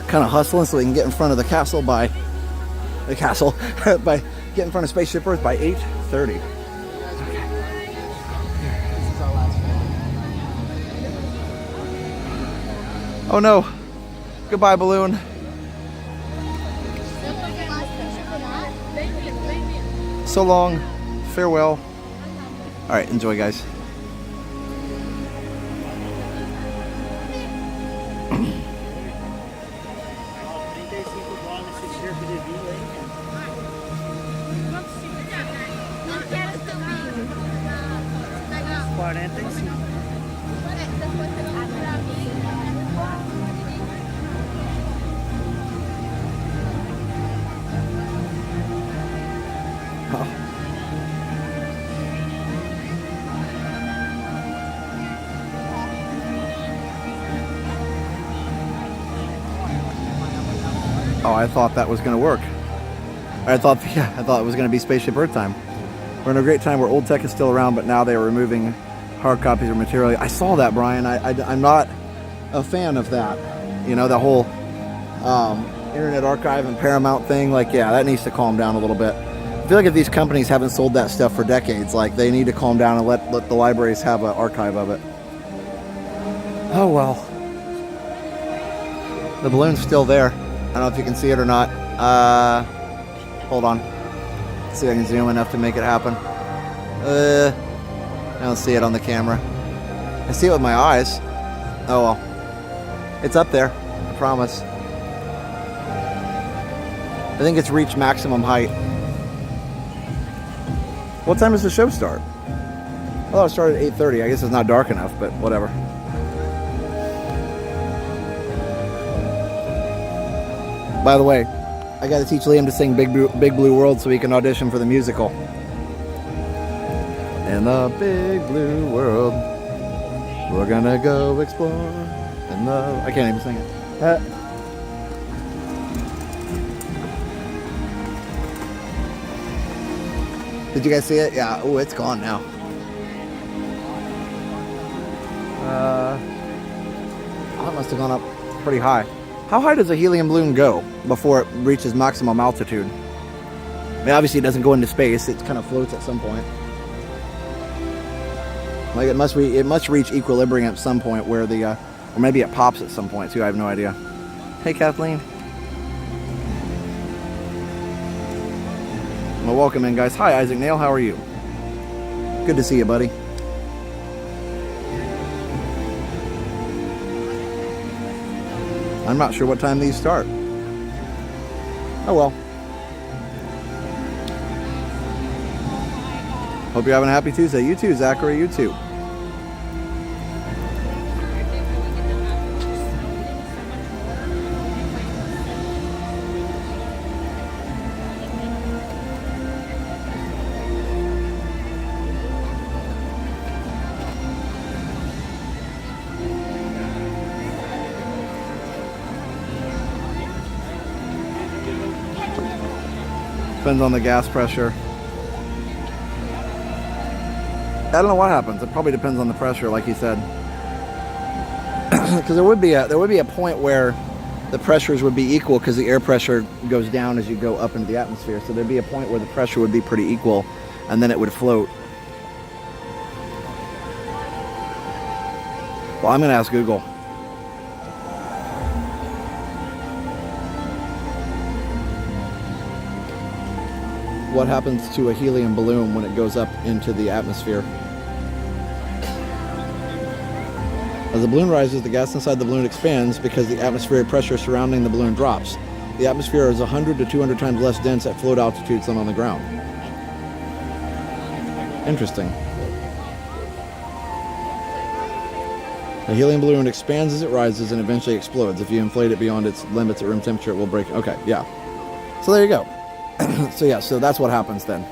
Kind of hustling so we can get in front of the castle by by getting in front of Spaceship Earth by 8:30. Oh no! Goodbye, balloon. So long. Farewell. All right, enjoy, guys. Oh, I thought that was going to work. I thought it was going to be Spaceship Earth time. We're in a great time where old tech is still around, but now they are removing hard copies of material. I saw that, Brian. I'm not a fan of that. You know, the whole Internet Archive and Paramount thing. Like, yeah, that needs to calm down a little bit. I feel like if these companies haven't sold that stuff for decades, like, they need to calm down and let the libraries have an archive of it. Oh, well. The balloon's still there. I don't know if you can see it or not. Hold on. Let's see if I can zoom enough to make it happen. I don't see it on the camera. I see it with my eyes. Oh well. It's up there, I promise. I think it's reached maximum height. What time does the show start? Oh, it started at 8:30. I guess it's not dark enough, but whatever. By the way, I got to teach Liam to sing Big Blue World so he can audition for the musical. In the big blue world, we're gonna go explore. In the... I can't even sing it. Did you guys see it? Yeah. Oh, it's gone now. That must have gone up pretty high. How high does a helium balloon go before it reaches maximum altitude? I mean, obviously it doesn't go into space. It kind of floats at some point. Like it must reach equilibrium at some point where the, or maybe it pops at some point too. I have no idea. Hey, Kathleen. Well, welcome in, guys. Hi, Isaac Nail. How are you? Good to see you, buddy. I'm not sure what time these start. Oh well. Hope you're having a happy Tuesday. You too, Zachary. You too. Depends on the gas pressure. I don't know what happens. It probably depends on the pressure, like you said. Because there would be a point where the pressures would be equal because the air pressure goes down as you go up into the atmosphere. So there'd be a point where the pressure would be pretty equal, and then it would float. Well, I'm going to ask Google. What happens to a helium balloon when it goes up into the atmosphere? As the balloon rises, the gas inside the balloon expands because the atmospheric pressure surrounding the balloon drops. The atmosphere is 100 to 200 times less dense at float altitudes than on the ground. Interesting. A helium balloon expands as it rises and eventually explodes. If you inflate it beyond its limits at room temperature, it will break. Okay, yeah. So there you go. So yeah, so that's what happens then.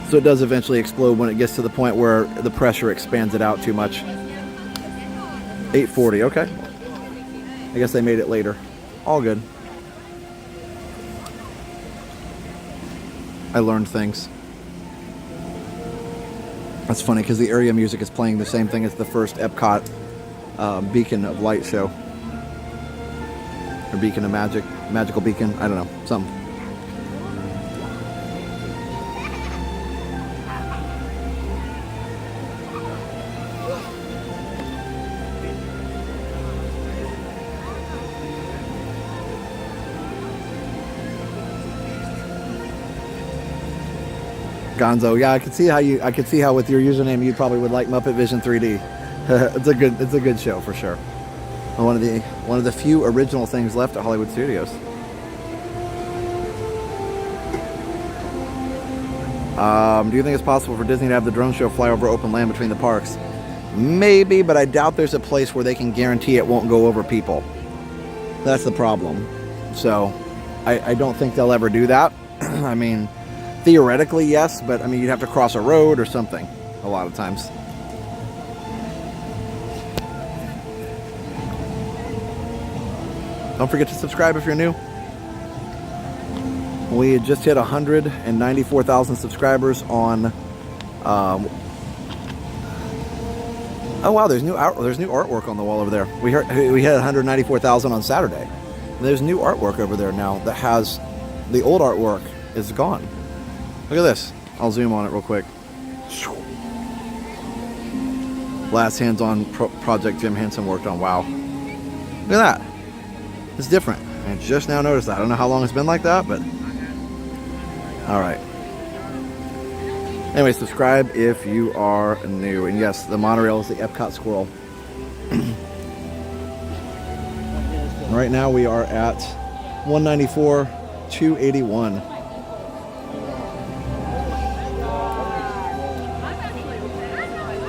So it does eventually explode when it gets to the point where the pressure expands it out too much. 840, okay. I guess they made it later. All good. I learned things. That's funny because the area music is playing the same thing as the first Epcot Beacon of Light show. Or Beacon of Magic, Magical Beacon, I don't know, something. Gonzo, yeah, I could see how with your username you probably would like Muppet Vision 3D. It's a good show for sure. One of the few original things left at Hollywood Studios. Do you think it's possible for Disney to have the drone show fly over open land between the parks? Maybe, but I doubt there's a place where they can guarantee it won't go over people. That's the problem. So, I don't think they'll ever do that. I mean, theoretically, yes, but I mean, you'd have to cross a road or something a lot of times. Don't forget to subscribe if you're new. We just hit 194,000 subscribers on. Oh wow, there's new artwork on the wall over there. We hit 194,000 on Saturday. There's new artwork over there now that has the old artwork is gone. Look at this. I'll zoom on it real quick. Last hands-on project Jim Henson worked on. Wow. Look at that. It's different. I just now noticed that. I don't know how long it's been like that, but all right. Anyway, subscribe if you are new. And yes, the monorail is the Epcot squirrel. Right now we are at 194,281.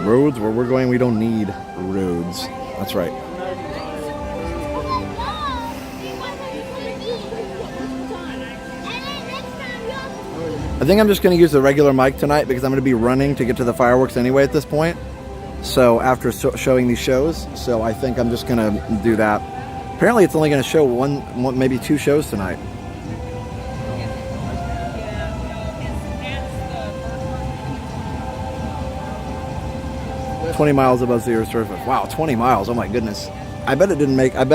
Roads where we're going, we don't need roads. That's right. I think I'm just going to use the regular mic tonight because I'm going to be running to get to the fireworks anyway at this point. So after showing these shows, so I think I'm just going to do that. Apparently it's only going to show one, maybe two shows tonight. "20 miles above the Earth's surface." Wow, 20 miles. Oh my goodness. I bet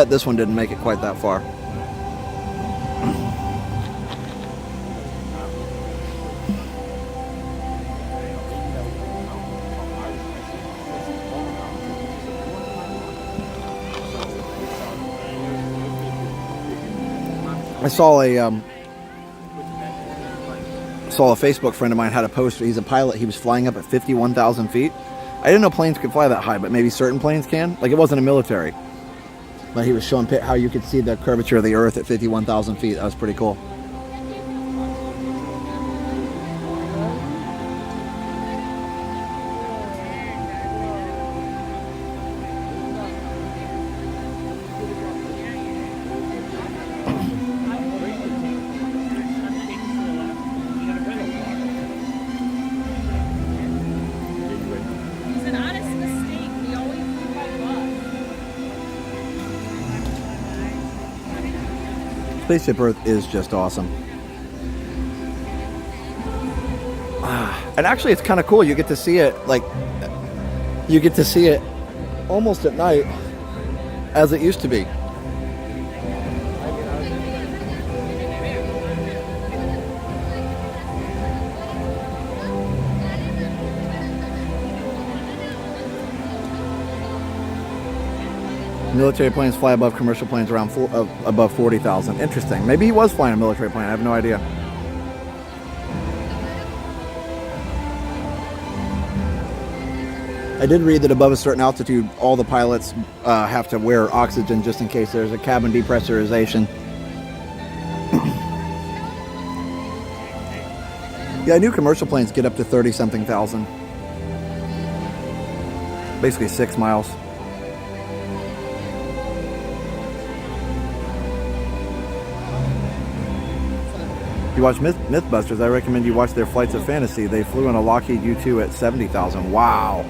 this one didn't make it quite that far. I saw a Facebook friend of mine had a post. He's a pilot. He was flying up at 51,000 feet. I didn't know planes could fly that high, but maybe certain planes can. Like, it wasn't a military. But he was showing how you could see the curvature of the Earth at 51,000 feet. That was pretty cool. Spaceship Earth is just awesome. And actually it's kind of cool. You get to see it almost at night as it used to be. Military planes fly above commercial planes around above 40,000. Interesting. Maybe he was flying a military plane. I have no idea. I did read that above a certain altitude, all the pilots have to wear oxygen just in case there's a cabin depressurization. Yeah, I knew commercial planes get up to 30-something thousand. Basically 6 miles. If you watch Mythbusters, I recommend you watch their Flights of Fantasy. They flew in a Lockheed U-2 at 70,000. Wow.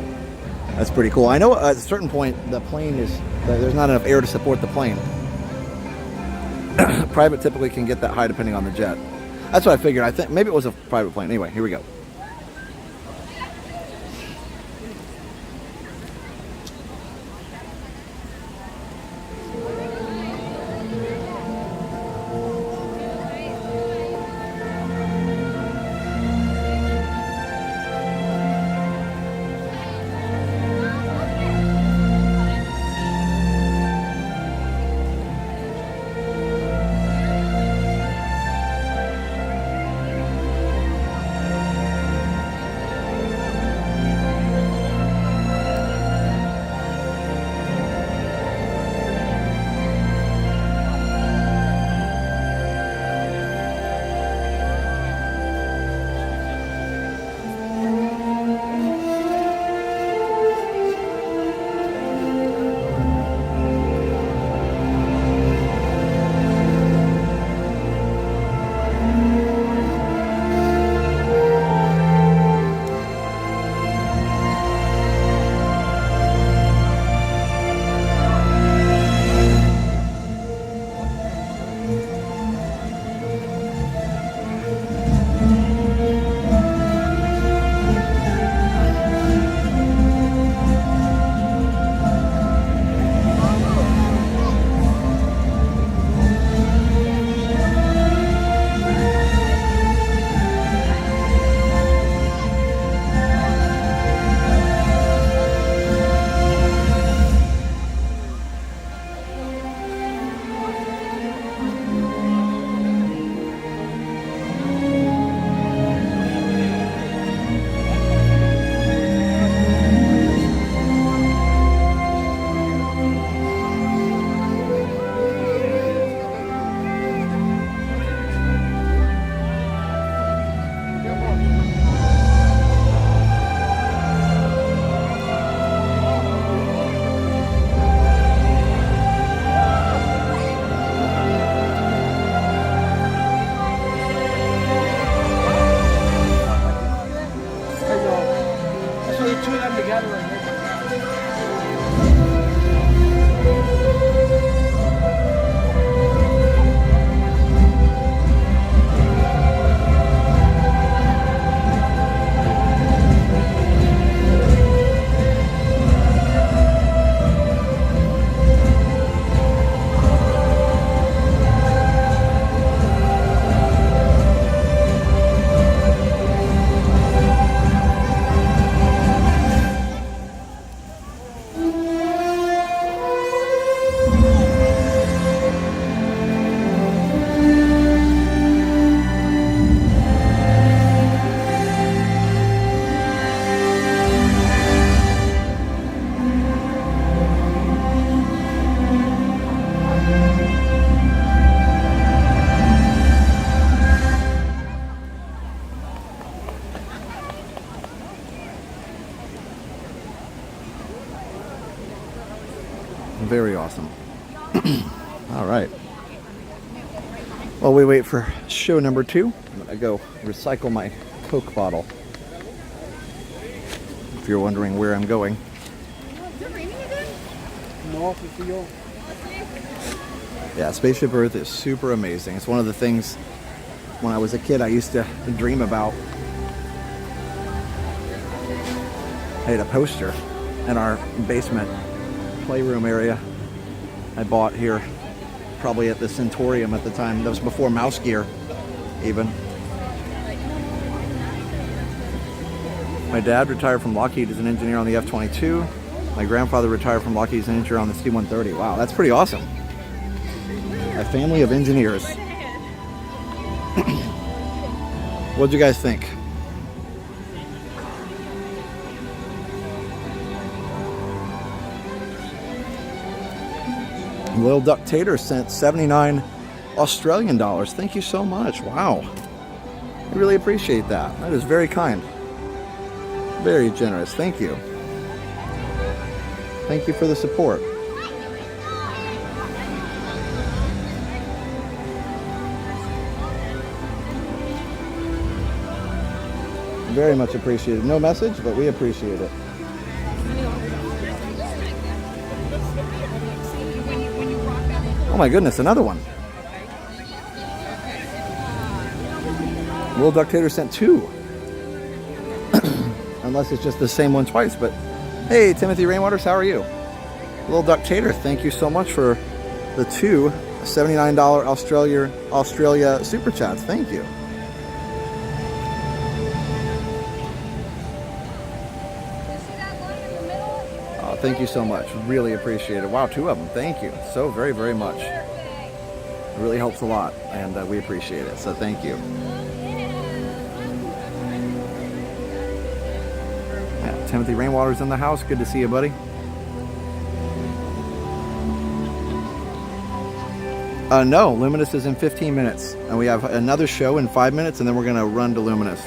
That's pretty cool. I know at a certain point, there's not enough air to support the plane. Private typically can get that high depending on the jet. That's what I figured. I think maybe it was a private plane. Anyway, here we go. Very awesome. All right. While we wait for show number 2, I'm going to go recycle my Coke bottle. If you're wondering where I'm going. Yeah, Spaceship Earth is super amazing. It's one of the things when I was a kid I used to dream about. I had a poster in our basement playroom area I bought here, probably at the Centurium at the time. That was before Mouse Gear even. My dad retired from Lockheed as an engineer on the F-22. My grandfather retired from Lockheed as an engineer on the C-130. Wow, that's pretty awesome. A family of engineers. What'd you guys think? Lil Duck Tater sent 79 Australian dollars. Thank you so much. Wow. I really appreciate that. That is very kind. Very generous. Thank you. Thank you for the support. Very much appreciated. No message, but we appreciate it. Oh my goodness, another one. Little Ductator sent 2. Unless it's just the same one twice, but hey, Timothy Rainwaters, how are you? Little Ductator, thank you so much for the 2 $79 Australia Super Chats. Thank you. Thank you so much. Really appreciate it. Wow, 2 of them. Thank you so very, very much. It really helps a lot, and we appreciate it. So thank you. Yeah, Timothy Rainwater's in the house. Good to see you, buddy. No, Luminous is in 15 minutes, and we have another show in 5 minutes, and then we're going to run to Luminous.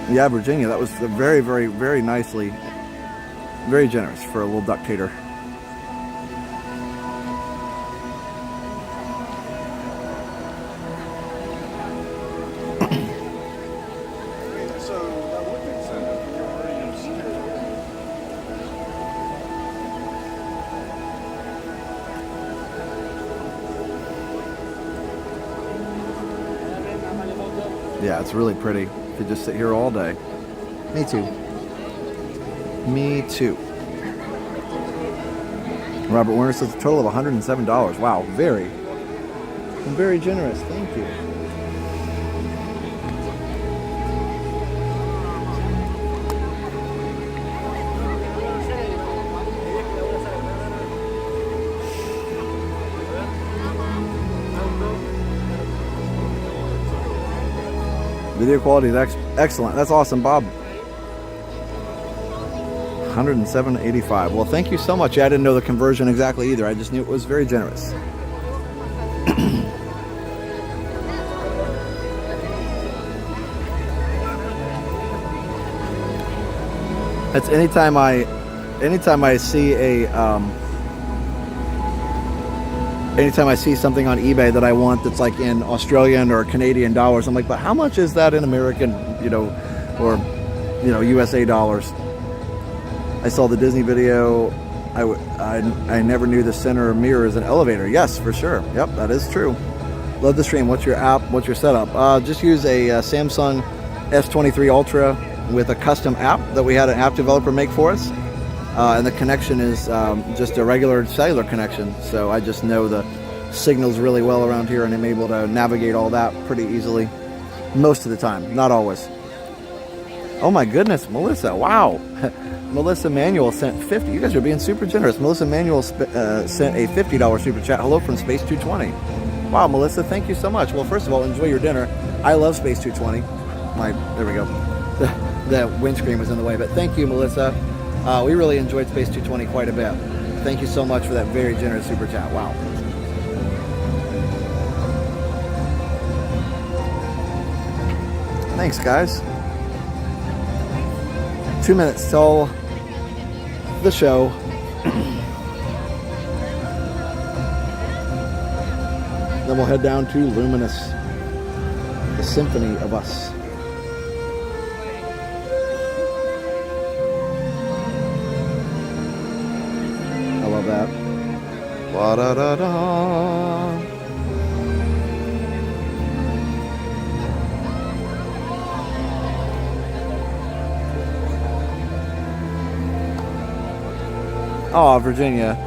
Yeah, Virginia, that was very, very, very nicely, very generous for a Little Ductator. Yeah, it's really pretty. Could just sit here all day. Me too. Me too. Robert Werner says a total of $107. Wow, very generous. Thank you. Video quality is excellent. That's awesome, Bob. $107.85. Well, thank you so much. I didn't know the conversion exactly either. I just knew it was very generous. That's anytime I see a anytime I see something on eBay that I want that's like in Australian or Canadian dollars, I'm like, but how much is that in American, or USA dollars? I saw the Disney video. I never knew the center mirror is an elevator. Yes, for sure. Yep, that is true. Love the stream. What's your app? What's your setup? Just use a Samsung S23 Ultra with a custom app that we had an app developer make for us. And the connection is just a regular cellular connection. So I just know the signals really well around here, and I'm able to navigate all that pretty easily. Most of the time, not always. Oh my goodness, Melissa, wow. Melissa Manuel sent 50. You guys are being super generous. Melissa Manuel sent a $50 super chat. Hello from Space 220. Wow, Melissa, thank you so much. Well, first of all, enjoy your dinner. I love Space 220. There we go. The windscreen was in the way, but thank you, Melissa. We really enjoyed Space 220 quite a bit. Thank you so much for that very generous super chat. Wow. Thanks, guys. 2 minutes till the show. Then we'll head down to Luminous, the symphony of us. I love that. La-da-da-da. Oh, Virginia.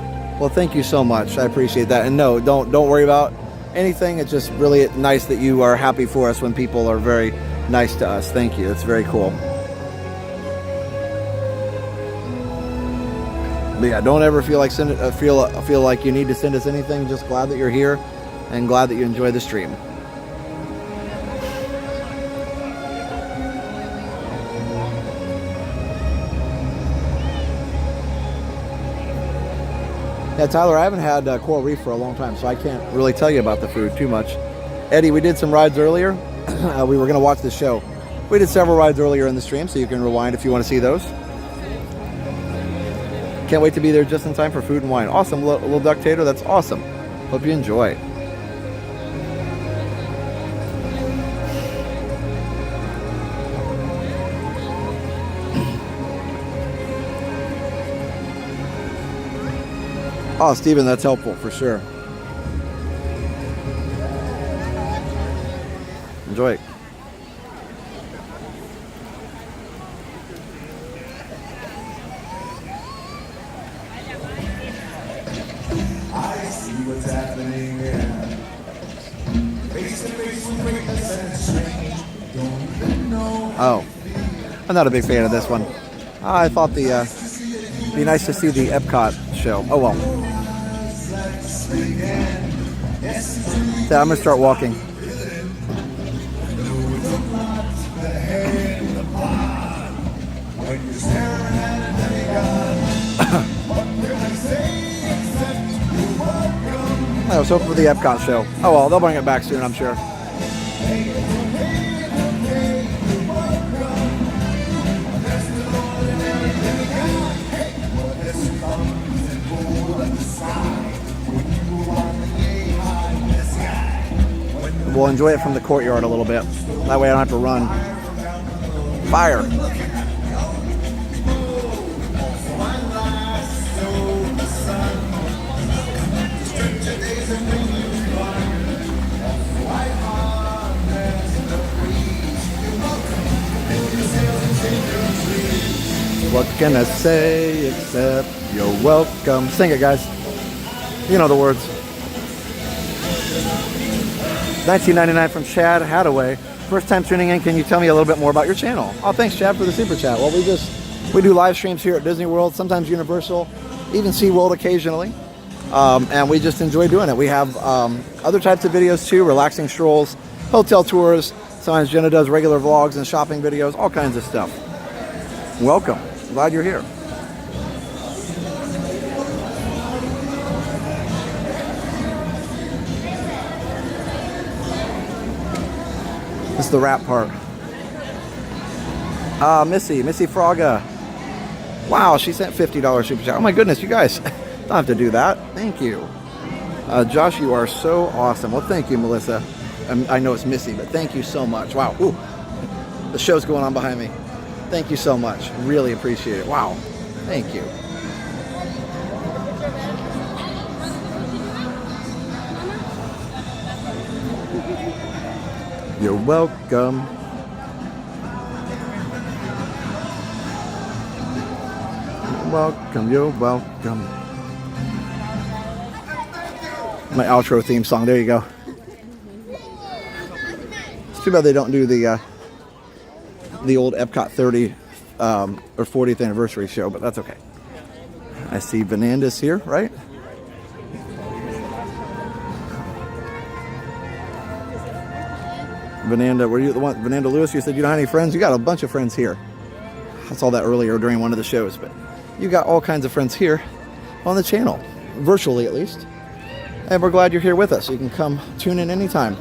Well, thank you so much. I appreciate that. And no, don't worry about anything. It's just really nice that you are happy for us when people are very nice to us. Thank you. It's very cool. But yeah, don't ever feel like feel like you need to send us anything. Just glad that you're here and glad that you enjoy the stream. Yeah, Tyler, I haven't had Coral Reef for a long time, so I can't really tell you about the food too much. Eddie, we did some rides earlier. We were going to watch the show. We did several rides earlier in the stream, so you can rewind if you want to see those. Can't wait to be there just in time for food and wine. Awesome, little Ductator. That's awesome. Hope you enjoy. Oh, Steven, that's helpful for sure. Enjoy. I see what's happening here. Face to face with greatness and strange. Don't even know. Oh, I'm not a big fan of this one. I thought the be nice to see the Epcot show. Oh well. Yeah, I'm gonna start walking. I was hoping for the Epcot show. Oh well, they'll bring it back soon, I'm sure. We'll enjoy it from the courtyard a little bit. That way I don't have to run. Fire. What can I say except you're welcome? Sing it, guys. You know the words. $19.99 from Chad Hadaway. First time tuning in, can you tell me a little bit more about your channel? Oh, thanks, Chad, for the super chat. Well, we do live streams here at Disney World, sometimes Universal, even SeaWorld occasionally. And we just enjoy doing it. We have other types of videos too, relaxing strolls, hotel tours. Sometimes Jenna does regular vlogs and shopping videos, all kinds of stuff. Welcome. Glad you're here. This is the wrap part. Missy Fraga. Wow, she sent $50 super chat. Oh my goodness, you guys don't have to do that. Thank you. Josh, you are so awesome. Well, thank you, Melissa. I know it's Missy, but thank you so much. Wow. Ooh, the show's going on behind me. Thank you so much. Really appreciate it. Wow. Thank you. You're welcome. Welcome, you're welcome. My outro theme song. There you go. It's too bad they don't do the old Epcot 30 or 40th anniversary show, but that's okay. I see Vananda's here, right? Vananda, were you the one? Vananda Lewis, you said you don't have any friends? You got a bunch of friends here. I saw that earlier during one of the shows, but you got all kinds of friends here on the channel, virtually at least. And we're glad you're here with us. You can come tune in anytime.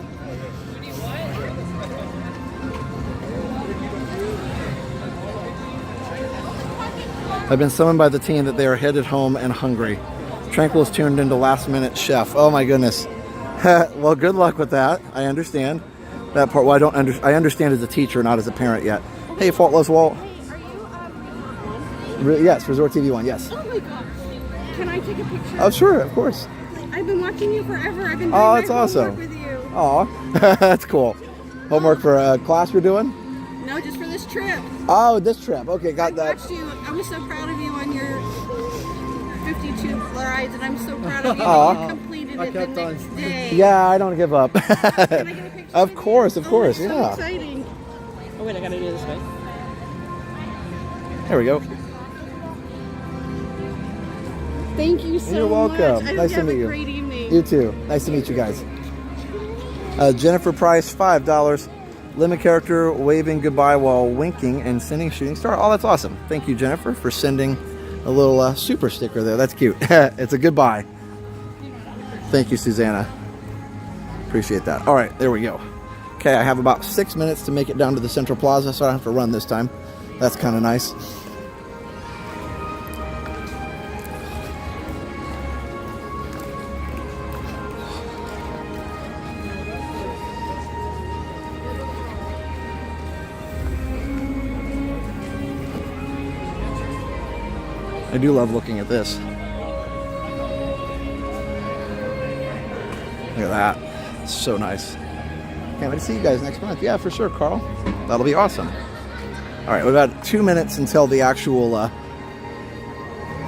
I've been summoned by the team that they are headed home and hungry. Tranquil is tuned into last minute chef. Oh my goodness. Well, good luck with that. I understand that part. Well, I understand as a teacher, not as a parent yet. Hey, Faultless Walt. Yes, Resort TV 1, yes. Oh my gosh. Can I take a picture? Oh, sure, of course. I've been watching you forever. I've been doing that's my awesome. homework with you. Oh, that's cool. Homework for a class you're doing? No, just for this trip. Oh, this trip. Okay, got that. I watched you. I was so proud of you on your 52 rides, and I'm so proud of you that you completed it the next day. Yeah, I don't give up. Can I get a picture? Of course, That's yeah. so exciting. Oh wait, I gotta do this way. There we go. Thank you so You're welcome. much. I hope Nice you to have meet a you. great evening. You too. Nice to meet you guys. Jennifer Price, $5. Lemon character waving goodbye while winking and sending shooting star. Oh, that's awesome. Thank you, Jennifer, for sending a little super sticker there. That's cute. It's a goodbye. Thank you, Susanna. Appreciate that. All right, there we go. Okay, I have about 6 minutes to make it down to the Central Plaza, so I don't have to run this time. That's kind of nice. I do love looking at this. Look at that. It's so nice. Can't wait to see you guys next month. Yeah, for sure, Carl. That'll be awesome. All right, we've got 2 minutes until the actual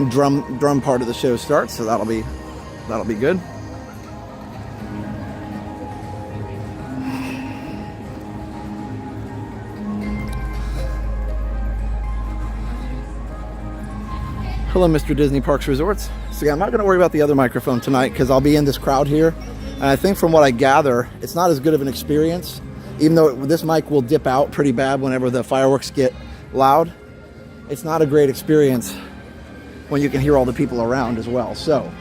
drum part of the show starts, so that'll be good. Hello, Mr. Disney Parks Resorts. So yeah, I'm not going to worry about the other microphone tonight because I'll be in this crowd here. And I think from what I gather, it's not as good of an experience, even though this mic will dip out pretty bad whenever the fireworks get loud. It's not a great experience when you can hear all the people around as well. So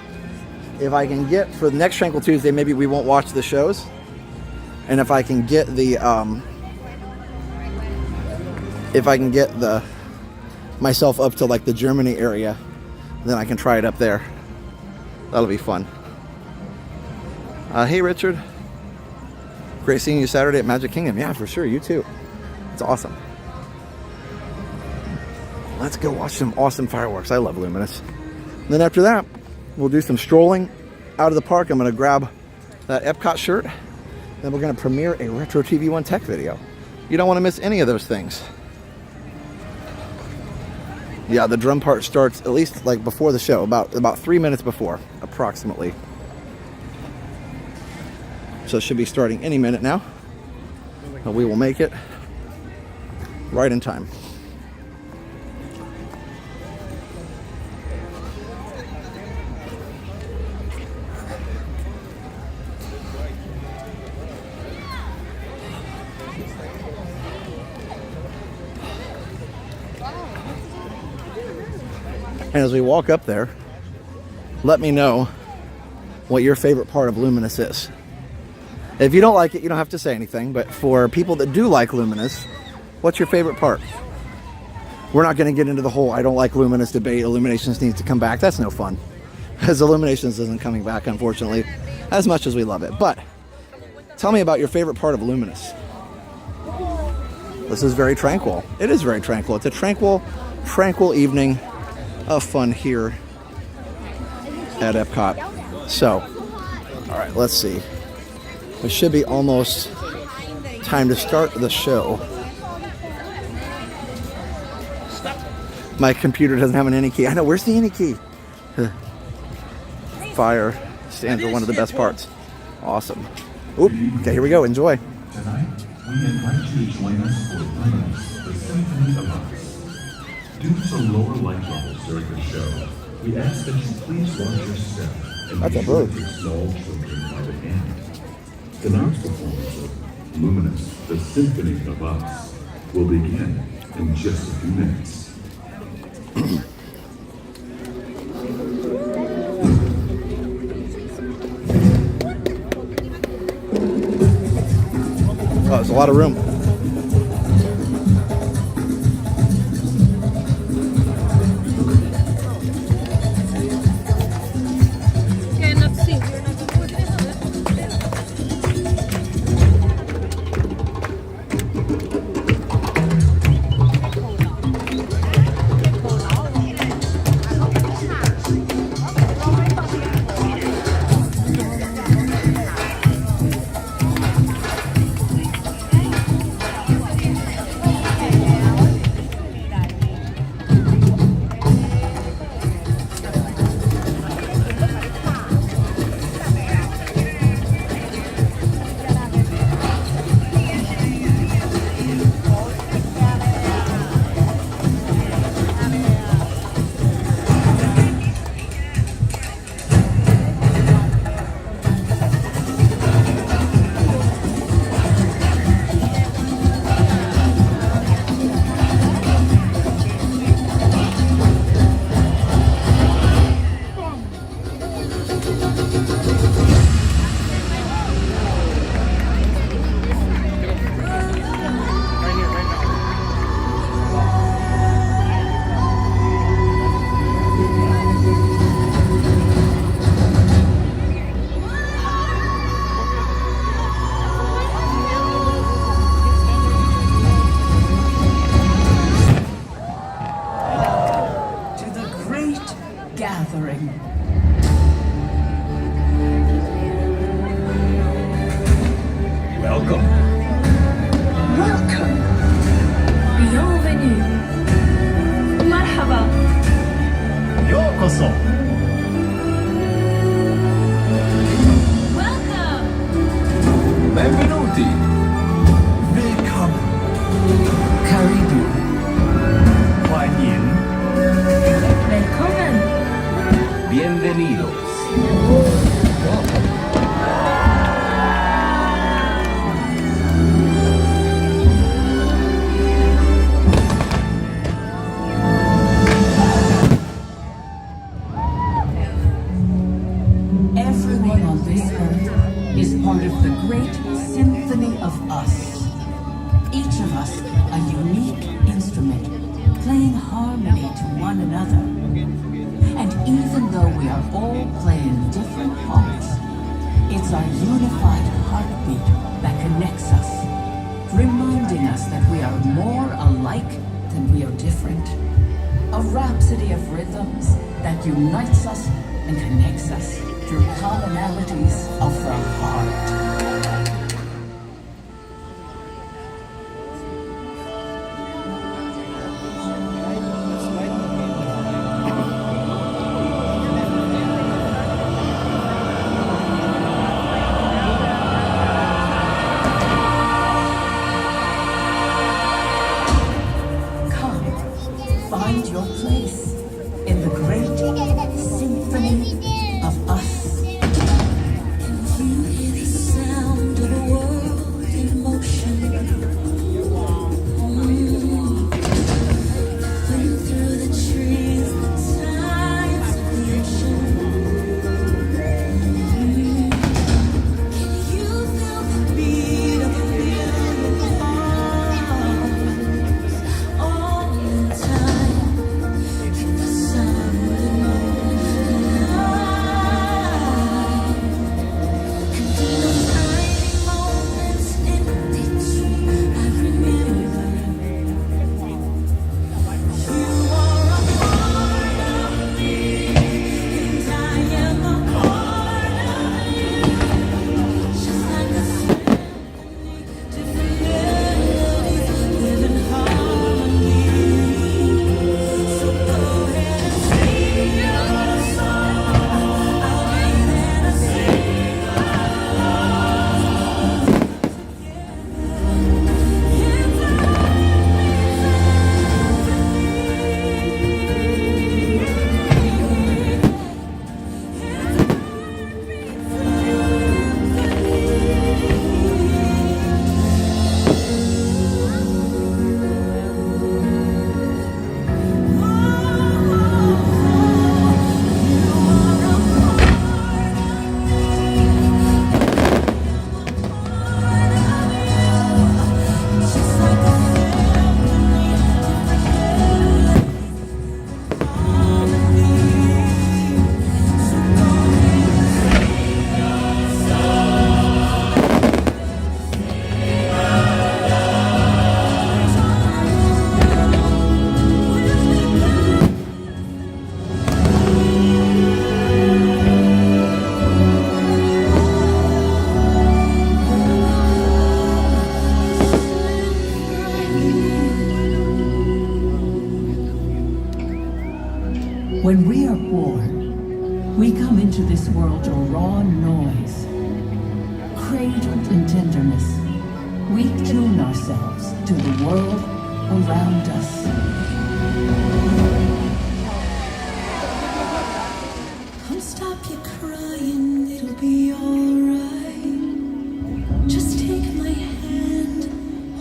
if I can get, for the next Tranquil Tuesday, maybe we won't watch the shows. And if I can get the, myself up to like the Germany area, then I can try it up there. That'll be fun. Hey Richard, great seeing you Saturday at Magic Kingdom. Yeah, for sure, you too. It's awesome. Let's go watch some awesome fireworks. I love Luminous. And then after that, we'll do some strolling out of the park. I'm going to grab that Epcot shirt. Then we're going to premiere a Retro TV 1 Tech video. You don't want to miss any of those things. Yeah, the drum part starts at least like before the show, about 3 minutes before, approximately. So it should be starting any minute now. But we will make it right in time. And as we walk up there, let me know what your favorite part of Luminous is. If you don't like it, you don't have to say anything, but for people that do like Luminous, what's your favorite part? We're not going to get into the whole I don't like Luminous debate. Illuminations needs to come back. That's no fun, because Illuminations isn't coming back, unfortunately, as much as we love it. But tell me about your favorite part of Luminous. This is very tranquil. It is very tranquil. It's a tranquil evening of fun here at Epcot. So, all right, let's see. It should be almost time to start the show. My computer doesn't have an any key. I know, where's the any key? Fire stands for one of the best parts. Awesome. Oop, okay, here we go. Enjoy. Tonight, we invite you to join us for Luminous, the Symphony of Us. Due to lower light levels during the show, we ask that you please watch your step and be sure to take small children by the hand. Tonight's performance of Luminous, the Symphony of Us, will begin in just a few minutes. Oh, there's a lot of room. 요코소. Benvenuti. Willkommen. Karibu. 欢迎。 Willkommen. Bienvenidos. Everyone on this earth is part of the great symphony of us. Each of us a unique instrument, playing harmony to one another. And even though we are all playing different parts, it's our unified heartbeat that connects us, reminding us that we are more alike than we are different. A rhapsody of rhythms that unites us and connects us through commonalities of the heart. Find your place in the great symphony of us. Can you hear the sound of the world in motion? Wind through the trees, the tides of the ocean. Can you feel the beat of a million hearts all the time? The sun, the moon, the light. And in those tiny moments in between, I remember you are a part of me, and I am a part of you. Just like a symphony, different melodies live in harmony. So go ahead and sing your song. I'll be there to sing When we are born, we come into this world a raw noise. Cradled in tenderness, we tune ourselves to the world around us. Don't stop your crying, it'll be alright. Just take my hand,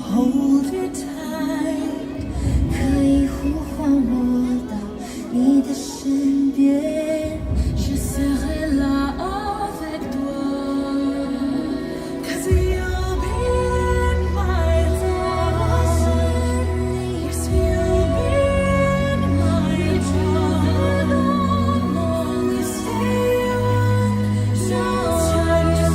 hold it tight. 可以呼唤我到你的身边 Je serai là avec toi. 'Cause you'll be in my heart. Yes, you'll be in my heart. Only stay on, so time to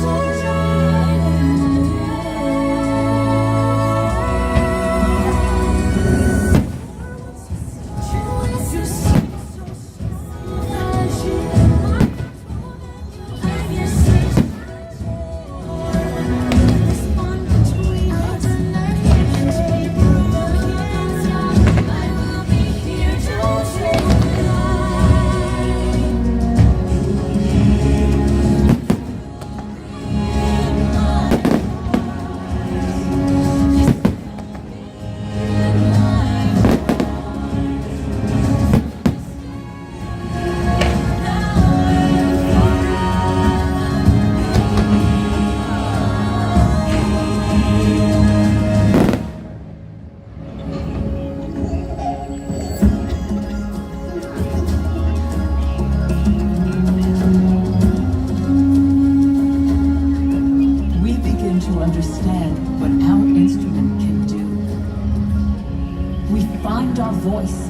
our voice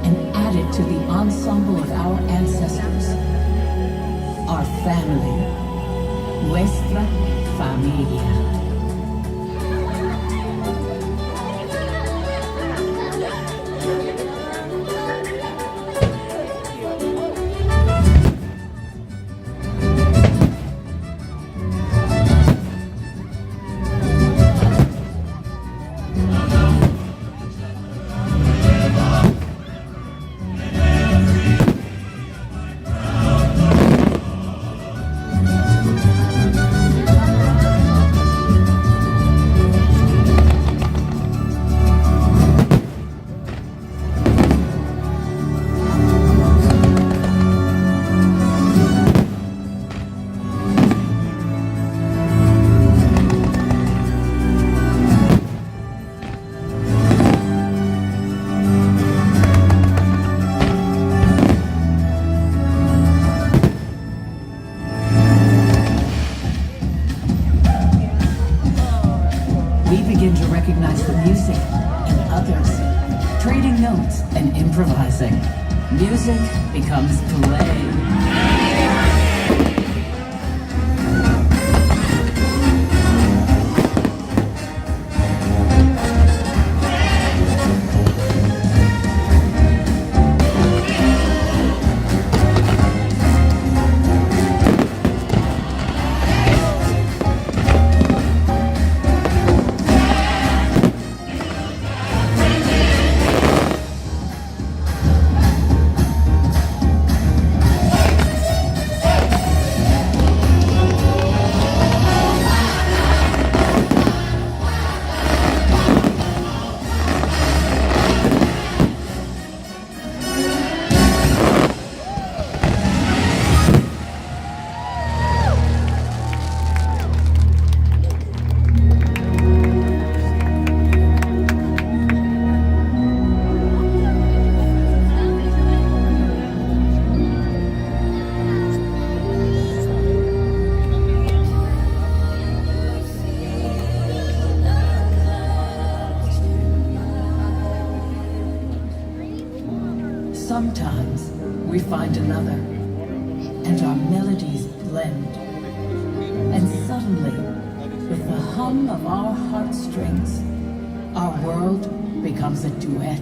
and add it to the ensemble of our ancestors. Our family. Nuestra familia. Music becomes play. Sometimes we find another, and our melodies blend. And suddenly, with the hum of our heartstrings, our world becomes a duet.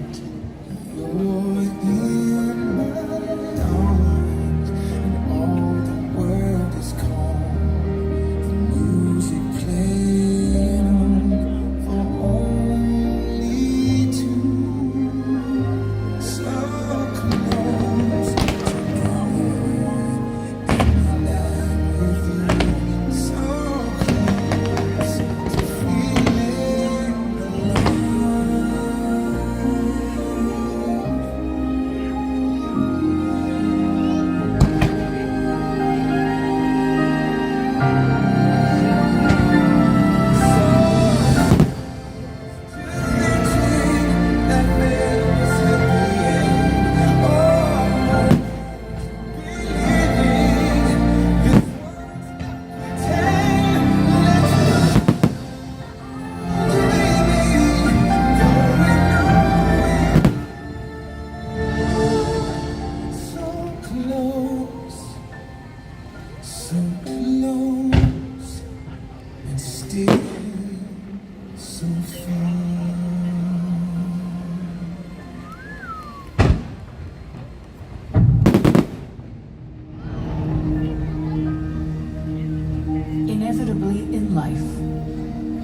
Inevitably in life,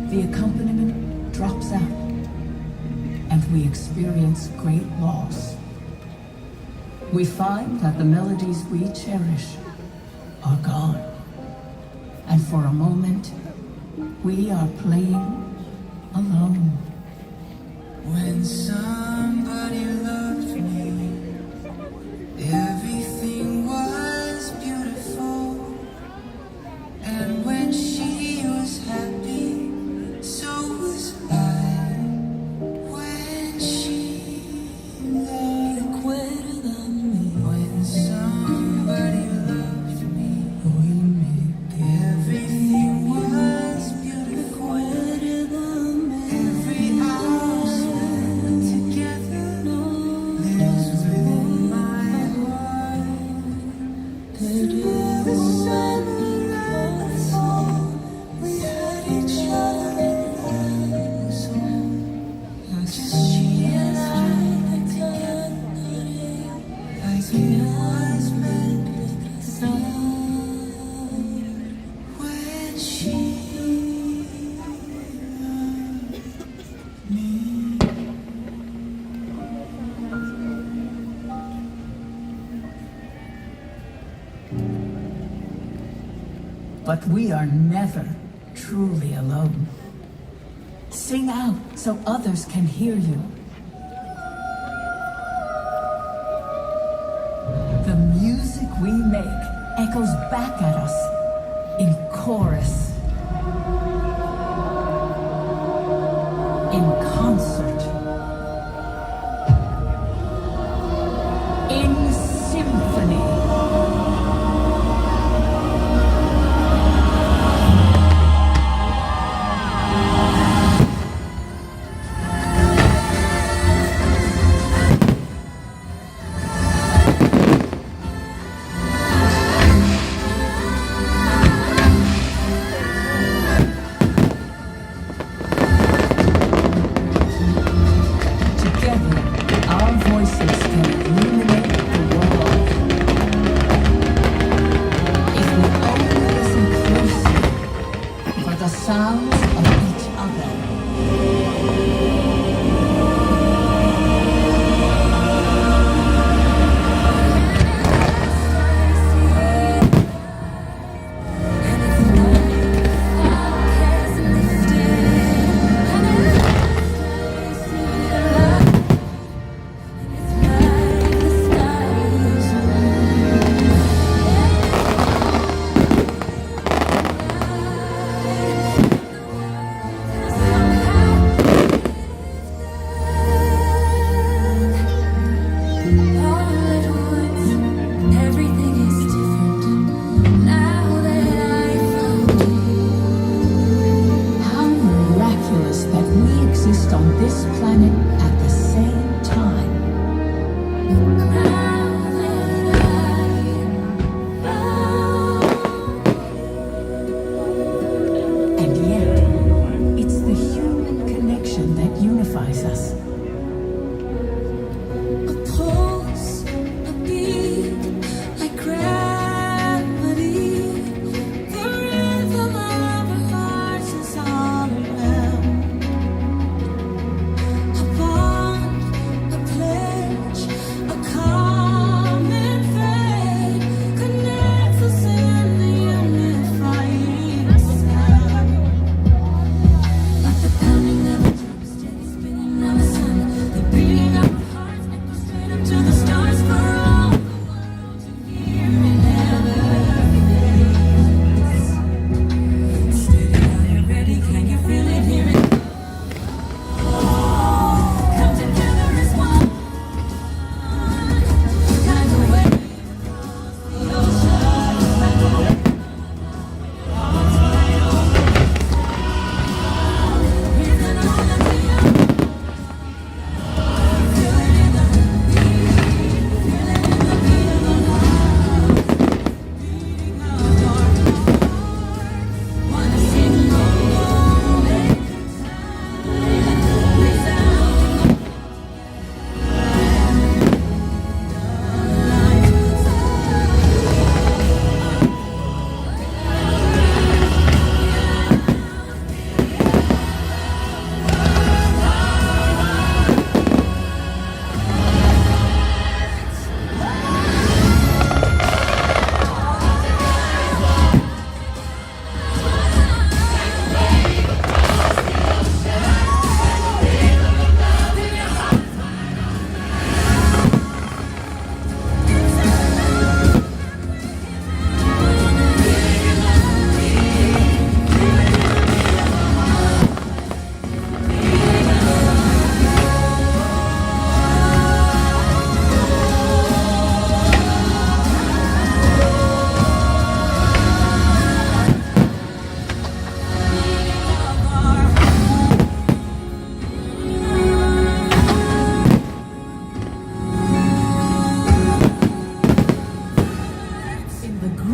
the accompaniment drops out, and we experience great loss. We find that the melodies we cherish are gone, and for a moment, we are playing alone. When somebody loved me, everything was beautiful. And when she was happy, so was I. When she loved me, when somebody loved me, everything was beautiful. Every hour spent together. the sun would rise, we had each other in arms. Just she and I together, like we always meant to when she But we are never truly alone. Sing out so others can hear you. The music we make echoes back at us in chorus, in concert, in symphony. Together, our voices can illuminate the world. If we only listen closely for the sounds of each other.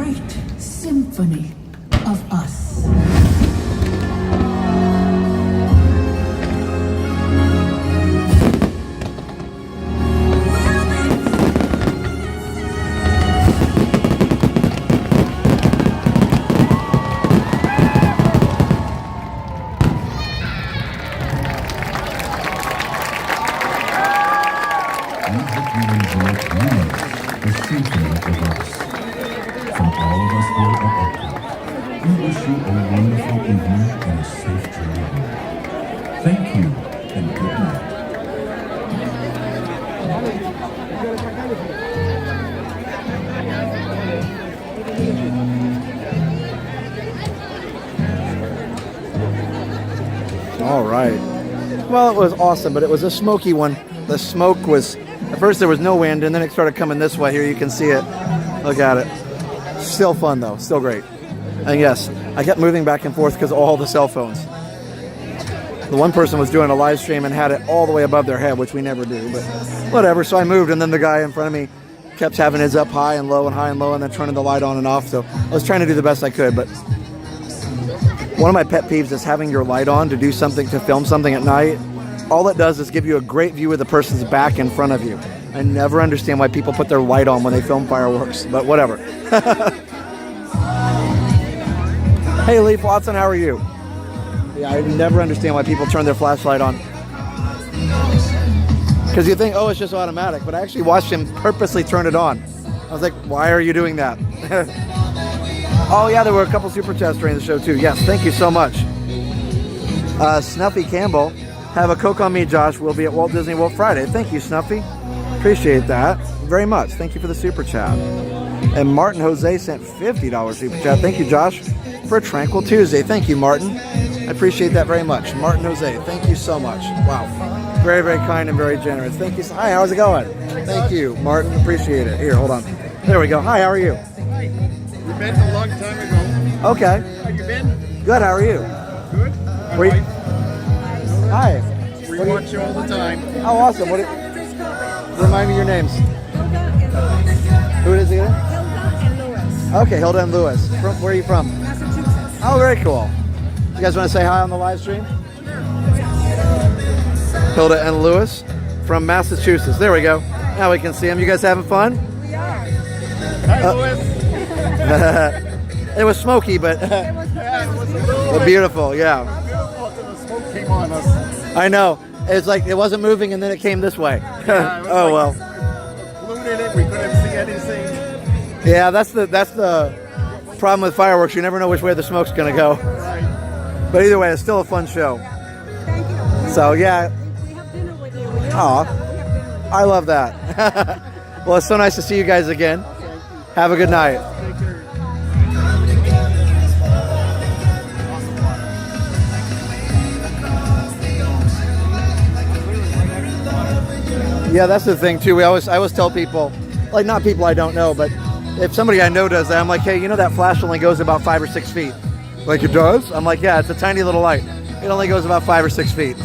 great symphony of us. Thank you and good night. All right. Well, it was awesome, but it was a smoky one. The smoke was, at first there was no wind, and then it started coming this way. Here you can see it. Look at it. Still fun, though. Still great. And yes, I kept moving back and forth because of all the cell phones. The one person was doing a live stream and had it all the way above their head, which we never do, but whatever. So I moved, and then the guy in front of me kept having his up high and low and high and low, and then turning the light on and off. So I was trying to do the best I could, but one of my pet peeves is having your light on to do something, to film something at night. All it does is give you a great view of the person's back in front of you. I never understand why people put their light on when they film fireworks, but whatever. Hey, Leaf Watson, how are you? Yeah, I never understand why people turn their flashlight on. Because you think, oh, it's just automatic, but I actually watched him purposely turn it on. I was like, why are you doing that? Oh, yeah, there were a couple super chats during the show, too. Yes, thank you so much. Snuffy Campbell, have a Coke on me, Josh. We'll be at Walt Disney World Friday. Thank you, Snuffy. Appreciate that very much. Thank you for the super chat. And Martin Jose sent $50 super chat. Thank you, Josh, for a Tranquil Tuesday. Thank you, Martin. I appreciate that very much. Martin Jose, thank you so much. Wow. Very, very kind and very generous. Thank you. Hi, how's it going? Thank you, Martin. Appreciate it. Here, hold on. There we go. Hi, how are you? Hi. We met a long time ago. Okay. How you been? Good, how are you? Good. Were you... Hi. We watch you all the time. Oh, awesome. Remind me your names. Who is it again? Hilda and Lewis. Okay, Hilda and Lewis. Where are you from? Massachusetts. Oh, very cool. You guys want to say hi on the live stream? Hilda and Lewis from Massachusetts. There we go. Now we can see them. You guys having fun? We are. Hi, Lewis. It was smoky, but but beautiful. Yeah. Beautiful until the smoke came on us. I know. It's like it wasn't moving, and then it came this way. Yeah, Oh well. Polluted it. We couldn't see anything. Yeah, that's the problem with fireworks. You never know which way the smoke's gonna go. Right. But either way, it's still a fun show. Thank you. So yeah. We have dinner with you. Aw, I love that. Well, it's so nice to see you guys again. Have a good night. Take care. Yeah, that's the thing too. I always tell people, like not people I don't know, but if somebody I know does that, I'm like, hey, you know that flash only goes about 5 or 6 feet. Like it does? I'm like, yeah, it's a tiny little light. It only goes about 5 or 6 feet.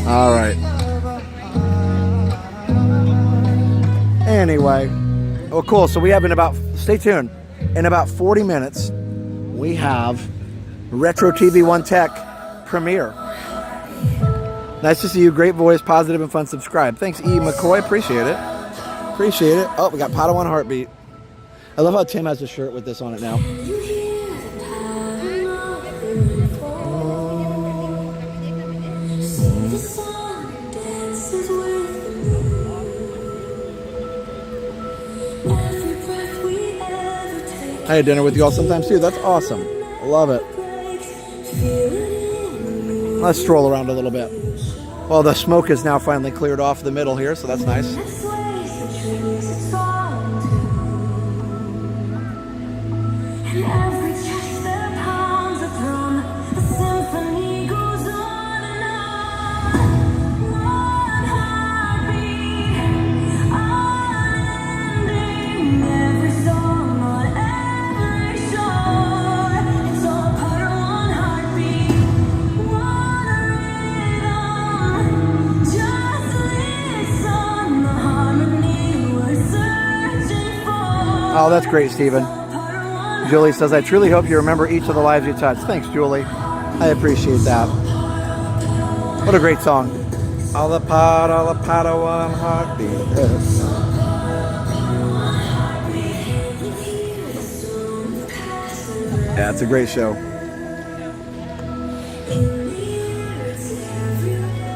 All right. Anyway, oh cool. So we have stay tuned. In about 40 minutes, we have Retro TV One Tech premiere. Nice to see you. Great voice, positive and fun. Subscribe. Thanks, E. McCoy. Appreciate it. Appreciate it. Oh, we got Padawan Heartbeat. I love how Tim has a shirt with this on it now. I had dinner with you all sometimes too. That's awesome. I love it. Let's stroll around a little bit. Well, the smoke is now finally cleared off the middle here, so that's nice. Oh, that's great, Stephen. Julie says, I truly hope you remember each of the lives you touched. Thanks, Julie. I appreciate that. What a great song. All a Padawan heartbeat. Yeah, it's a great show.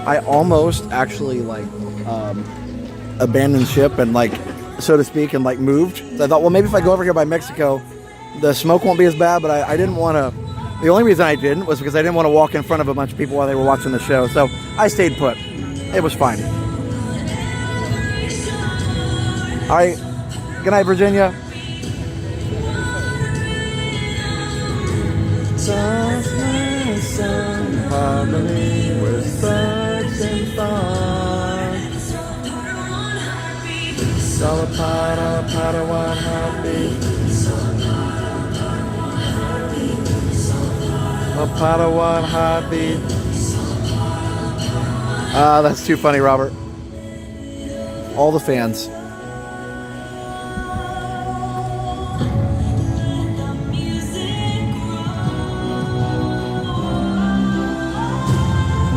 I almost actually abandoned ship and so to speak, and moved. So I thought, well, maybe if I go over here by Mexico, the smoke won't be as bad, but I didn't want to. The only reason I didn't was because I didn't want to walk in front of a bunch of people while they were watching the show. So I stayed put. It was fine. All right. Good night, Virginia. Harmony with such and fun. All a Padawan heartbeat. A Padawan heartbeat. Ah, that's too funny, Robert. All the fans.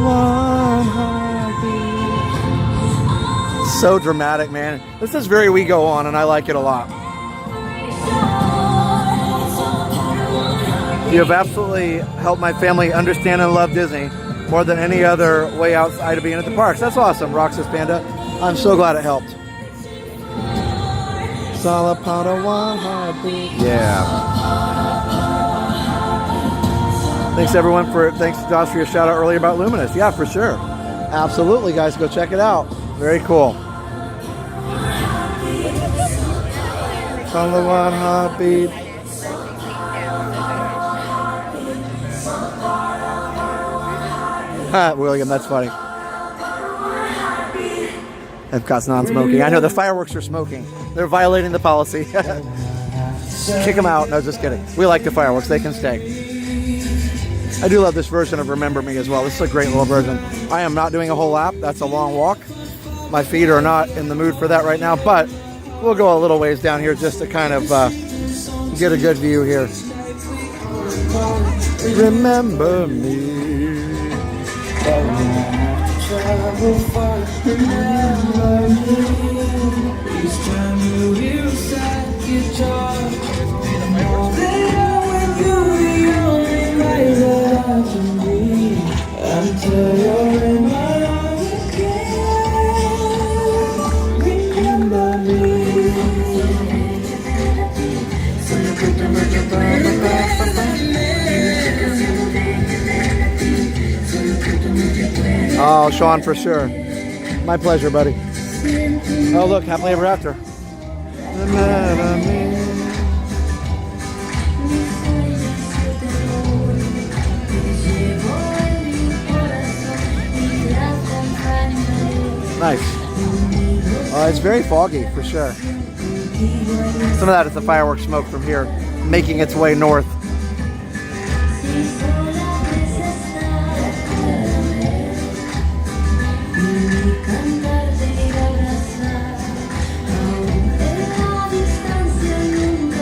One heartbeat. So dramatic, man. This is very We Go On, and I like it a lot. You have absolutely helped my family understand and love Disney more than any other way outside of being at the parks. That's awesome, Roxas Panda. I'm so glad it helped. Padawan heartbeat. Yeah. Thanks everyone thanks Josh for your shout out earlier about Luminous. Yeah, for sure. Absolutely, guys, go check it out. Very cool. Padawan heartbeat. William, that's funny. Epcot's non-smoking. I know the fireworks are smoking. They're violating the policy. Kick them out. No, just kidding. We like the fireworks. They can stay. I do love this version of Remember Me as well. This is a great little version. I am not doing a whole lap. That's a long walk. My feet are not in the mood for that right now, but we'll go a little ways down here just to kind of get a good view here. Remember me. Travel far, remember me. Each time you hear a sad guitar, know that I'm with you, the only light that I can be, until you're in my arms again. Remember me. Oh, Sean, for sure. My pleasure, buddy. Oh, look, happily ever after. Nice. It's very foggy, for sure. Some of that is the fireworks smoke from here, making its way north.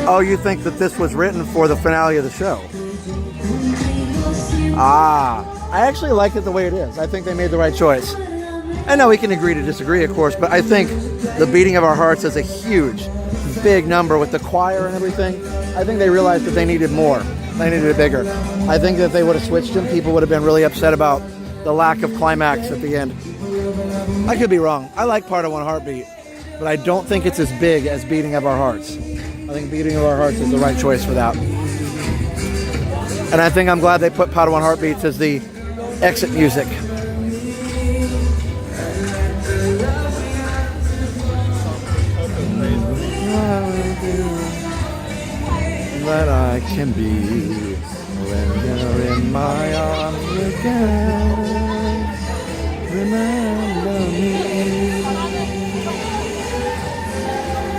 Oh, you think that this was written for the finale of the show? Ah, I actually like it the way it is. I think they made the right choice. I know we can agree to disagree, of course, but I think the Beating of Our Hearts is a huge, big number with the choir and everything. I think they realized that they needed more. They needed it bigger. I think that if they would have switched them, people would have been really upset about the lack of climax at the end. I could be wrong. I like Padawan Heartbeat, but I don't think it's as big as Beating of Our Hearts. I think Beating of Our Hearts is the right choice for that. And I think I'm glad they put Padawan Heartbeats as the exit music. That I can be when you're in my arms again. Remember me.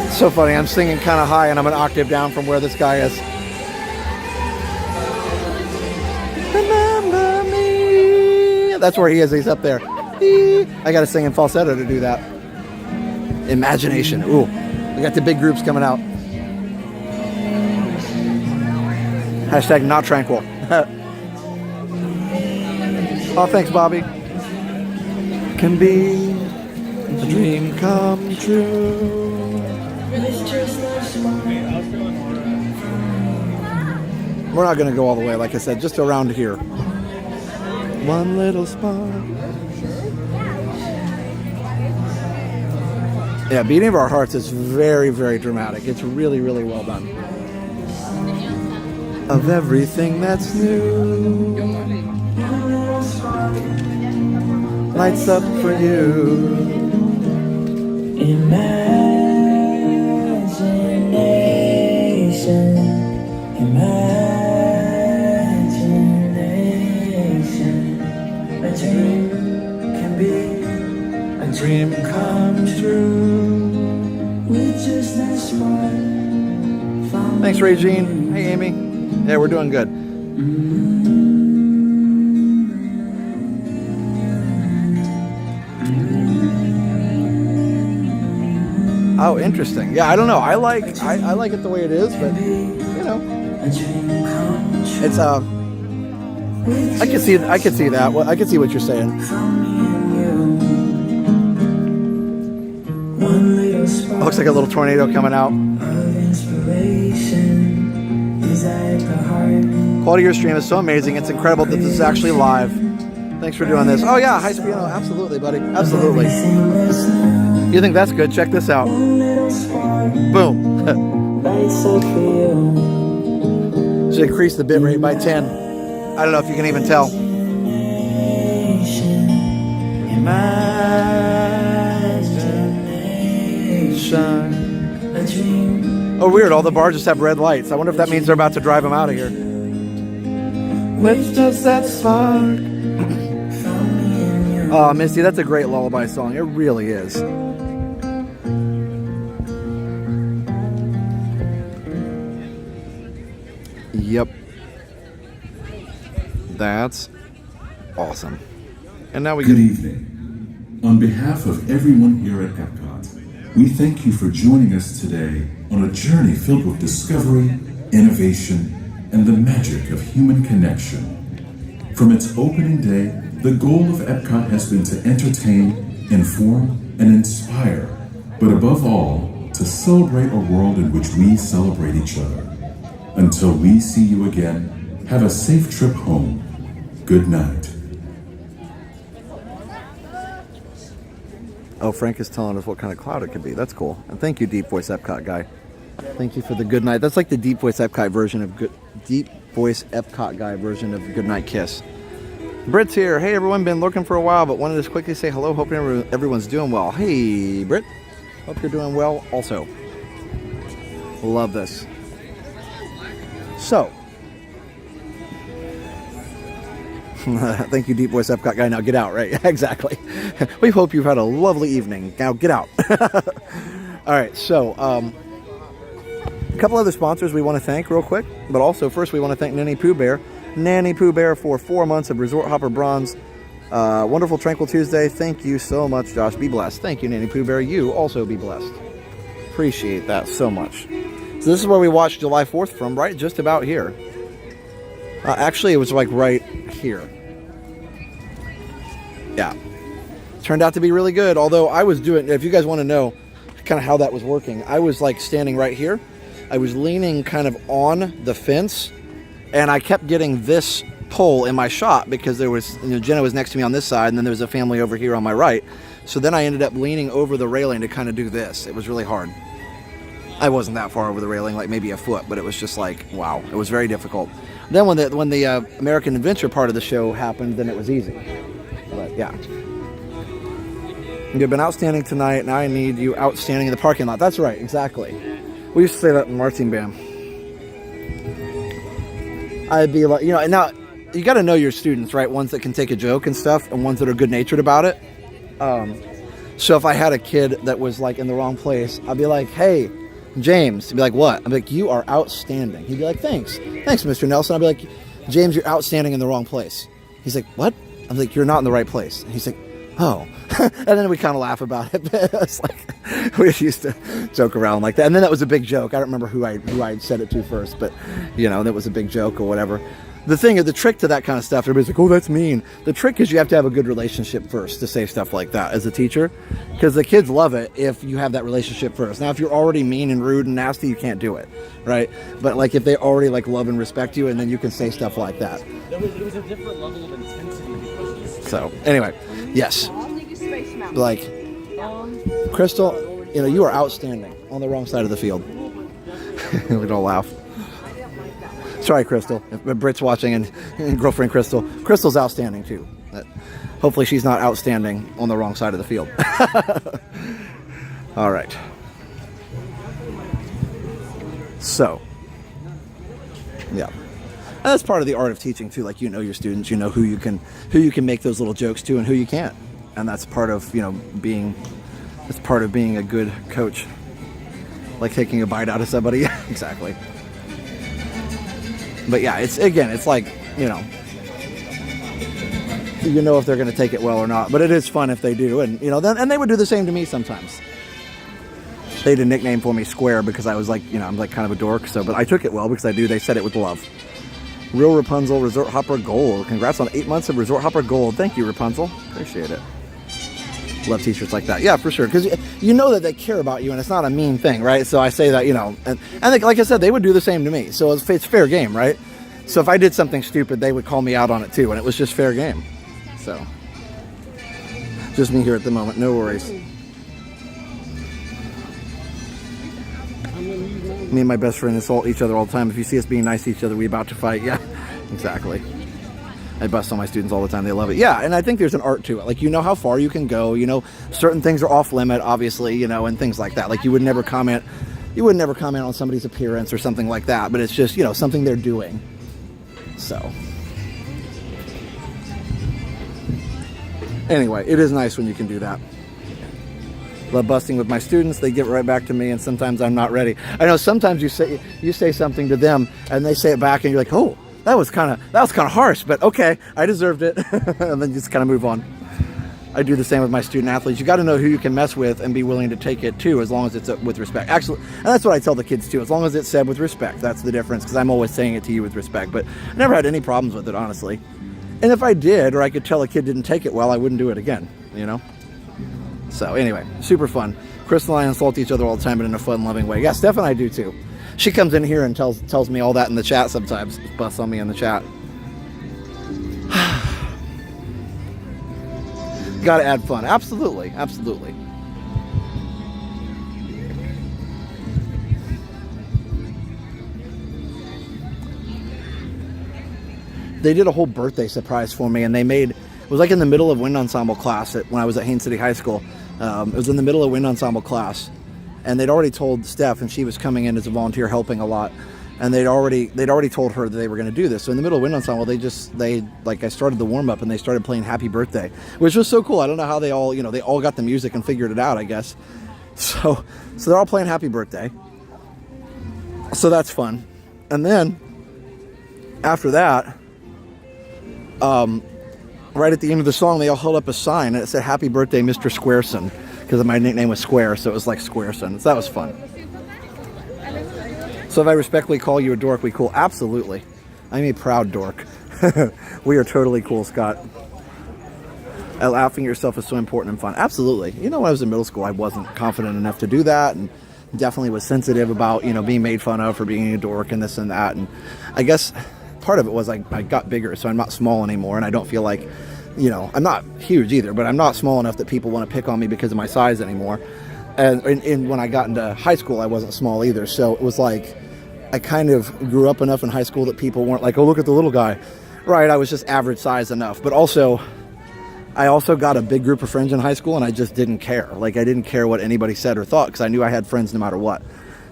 It's so funny, I'm singing kind of high and I'm an octave down from where this guy is. Remember me. That's where he is, he's up there. I gotta sing in falsetto to do that. Imagination. Ooh, we got the big groups coming out. Hashtag not tranquil. Oh, thanks, Bobby. Can be a dream come true. We're not going to go all the way, like I said, just around here. One little spark. Yeah, Beating of Our Hearts is very, very dramatic. It's really, really well done. Of everything that's new, lights up for you. Imagination, imagination. A dream can be a dream come true. With just that spark. Thanks, Regine. Hey, Amy. Yeah, we're doing good. Oh, interesting. Yeah, I don't know. I like it the way it is, but you know, it's I can see that. Well, I can see what you're saying. Looks like a little tornado coming out. Quality of your stream is so amazing. It's incredible that this is actually live. Thanks for doing this. Oh yeah, hi Spiano. Absolutely, buddy. Absolutely. You think that's good? Check this out. Boom. Should increase the bit rate by 10. I don't know if you can even tell. Imagination. Oh, weird. All the bars just have red lights. I wonder if that means they're about to drive them out of here. Which does that spark? Oh, Misty, that's a great lullaby song. It really is. Yep. That's awesome. And now we Good evening. On behalf of everyone here at Epcot, we thank you for joining us today on a journey filled with discovery, innovation, and the magic of human connection. From its opening day, the goal of Epcot has been to entertain, inform, and inspire, but above all, to celebrate a world in which we celebrate each other. Until we see you again, have a safe trip home. Good night. Oh, Frank is telling us what kind of cloud it could be. That's cool. And thank you, Deep Voice Epcot guy. Thank you for the Good Night. That's like the Deep Voice Epcot version of Deep Voice Epcot guy version of Good Night Kiss. Britt's here. Hey, everyone. Been looking for a while, but wanted to quickly say hello. Hoping everyone's doing well. Hey, Britt. Hope you're doing well also. Love this. So. Thank you, Deep Voice Epcot guy. Now get out, right? Exactly. We hope you've had a lovely evening. Now get out. All right, so a couple other sponsors we want to thank real quick, but also first we want to thank Nanny Pooh Bear. Nanny Pooh Bear for 4 months of Resort Hopper Bronze. Wonderful Tranquil Tuesday. Thank you so much, Josh. Be blessed. Thank you, Nanny Pooh Bear. You also be blessed. Appreciate that so much. So this is where we watched July 4th from, right? Just about here. Actually, it was like right here. Yeah. Turned out to be really good. Although I was doing, if you guys want to know kind of how that was working, I was like standing right here. I was leaning kind of on the fence, and I kept getting this pole in my shot because there was, Jenna was next to me on this side, and then there was a family over here on my right. So then I ended up leaning over the railing to kind of do this. It was really hard. I wasn't that far over the railing, like maybe a foot, but it was just like, wow, it was very difficult. Then when the American Adventure part of the show happened, then it was easy. But yeah. You've been outstanding tonight, now I need you outstanding in the parking lot. That's right, exactly. We used to say that in marching band. I'd be like, now you got to know your students, right? Ones that can take a joke and stuff, and ones that are good-natured about it. So if I had a kid that was like in the wrong place, I'd be like, hey, James. He'd be like, what? I'd be like, you are outstanding. He'd be like, thanks, Mr. Nelson. I'd be like, James, you're outstanding in the wrong place. He's like, what? I'm like, you're not in the right place. And he's like, oh. And then we kind of laugh about it. It's like, we used to joke around like that. And then that was a big joke. I don't remember who I said it to first, but, you know, that was a big joke or whatever. The trick to that kind of stuff, everybody's like, oh, that's mean. The trick is you have to have a good relationship first to say stuff like that as a teacher, because the kids love it if you have that relationship first. Now, if you're already mean and rude and nasty, you can't do it, right? But like if they already like love and respect you, and then you can say stuff like that. It was a different level of intensity. So anyway, yes. Like, Crystal, you know, you are outstanding on the wrong side of the field. We don't laugh. Sorry, Crystal. If Britt's watching and girlfriend Crystal. Crystal's outstanding too. Hopefully she's not outstanding on the wrong side of the field. All right. So, yeah. And that's part of the art of teaching too. Like, you know your students, you know who you can make those little jokes to and who you can't. And that's part of, you know, being a good coach. Like taking a bite out of somebody. Exactly. But yeah, it's like, you know if they're going to take it well or not. But it is fun if they do. And, you know, and they would do the same to me sometimes. They had a nickname for me, Square, because I was like, you know, I'm like kind of a dork. So, but I took it well because they said it with love. Real Rapunzel, Resort Hopper Gold. Congrats on 8 months of Resort Hopper Gold. Thank you, Rapunzel. Appreciate it. Love t-shirts like that. Yeah, for sure. Because you know that they care about you and it's not a mean thing, right? So I say that, you know, and they, like I said, they would do the same to me. So it's fair game, right? So if I did something stupid, they would call me out on it too. And it was just fair game. So just me here at the moment. No worries. Me and my best friend insult each other all the time. If you see us being nice to each other, we about to fight. Yeah, exactly. I bust on my students all the time. They love it. Yeah, and I think there's an art to it. Like, you know how far you can go. You know, certain things are off limit, obviously, you know, and things like that. Like, you would never comment on somebody's appearance or something like that. But it's just, you know, something they're doing. So, anyway, it is nice when you can do that. Love busting with my students. They give it right back to me, and sometimes I'm not ready. I know sometimes you say something to them, and they say it back, and you're like, oh, that was kind of harsh, but okay, I deserved it. And then just kind of move on. I do the same with my student athletes. You got to know who you can mess with and be willing to take it too, as long as it's with respect. Actually, and that's what I tell the kids too. As long as it's said with respect, that's the difference. Because I'm always saying it to you with respect, but I never had any problems with it, honestly. And if I did, or I could tell a kid didn't take it well, I wouldn't do it again. You know. So anyway, super fun. Crystal and I insult each other all the time, but in a fun, loving way. Yeah, Steph and I do too. She comes in here and tells me all that in the chat sometimes. Busts on me in the chat. Got to add fun. Absolutely. Absolutely. They did a whole birthday surprise for me, and it was like in the middle of wind ensemble class when I was at Haines City High School. It was in the middle of wind ensemble class. And they'd already told Steph, and she was coming in as a volunteer helping a lot, and they'd already told her that they were going to do this. So in the middle of wind ensemble, I started the warm up and they started playing Happy Birthday, which was so cool. I don't know how they all got the music and figured it out, I guess. So they're all playing Happy Birthday. So that's fun. And then after that, right at the end of the song, they all held up a sign and it said Happy Birthday, Mr. Squareson. Because my nickname was Square, so it was like Squareson. So that was fun. So if I respectfully call you a dork, we cool? Absolutely. I'm a proud dork. We are totally cool, Scott. Laughing at yourself is so important and fun. Absolutely. You know, when I was in middle school, I wasn't confident enough to do that, and definitely was sensitive about, you know, being made fun of for being a dork and this and that. And I guess part of it was I got bigger, so I'm not small anymore, and I don't feel like, you know, I'm not huge either, but I'm not small enough that people want to pick on me because of my size anymore. And when I got into high school, I wasn't small either. So it was like, I kind of grew up enough in high school that people weren't like, oh, look at the little guy. Right, I was just average size enough. But also, I also got a big group of friends in high school, and I just didn't care. Like, I didn't care what anybody said or thought, because I knew I had friends no matter what.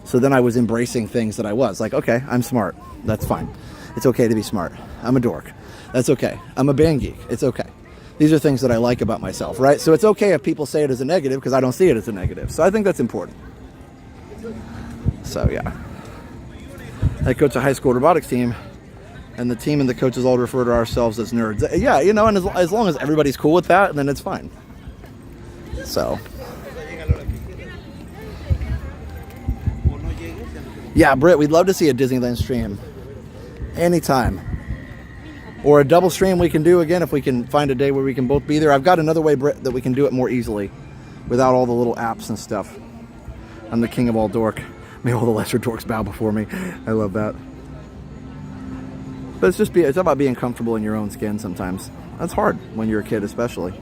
So then I was embracing things that I was. Like, okay, I'm smart. That's fine. It's okay to be smart. I'm a dork. That's okay. I'm a band geek. It's okay. These are things that I like about myself, right? So it's okay if people say it as a negative, because I don't see it as a negative. So I think that's important. So yeah. I coach a high school robotics team, and the team and the coaches all refer to ourselves as nerds. Yeah, you know, and as long as everybody's cool with that, then it's fine. So, yeah, Britt, we'd love to see a Disneyland stream anytime. Or a double stream we can do again if we can find a day where we can both be there. I've got another way, Britt, that we can do it more easily without all the little apps and stuff. I'm the king of all dork. May all the lesser dorks bow before me. I love that. But it's about being comfortable in your own skin sometimes. That's hard when you're a kid, especially.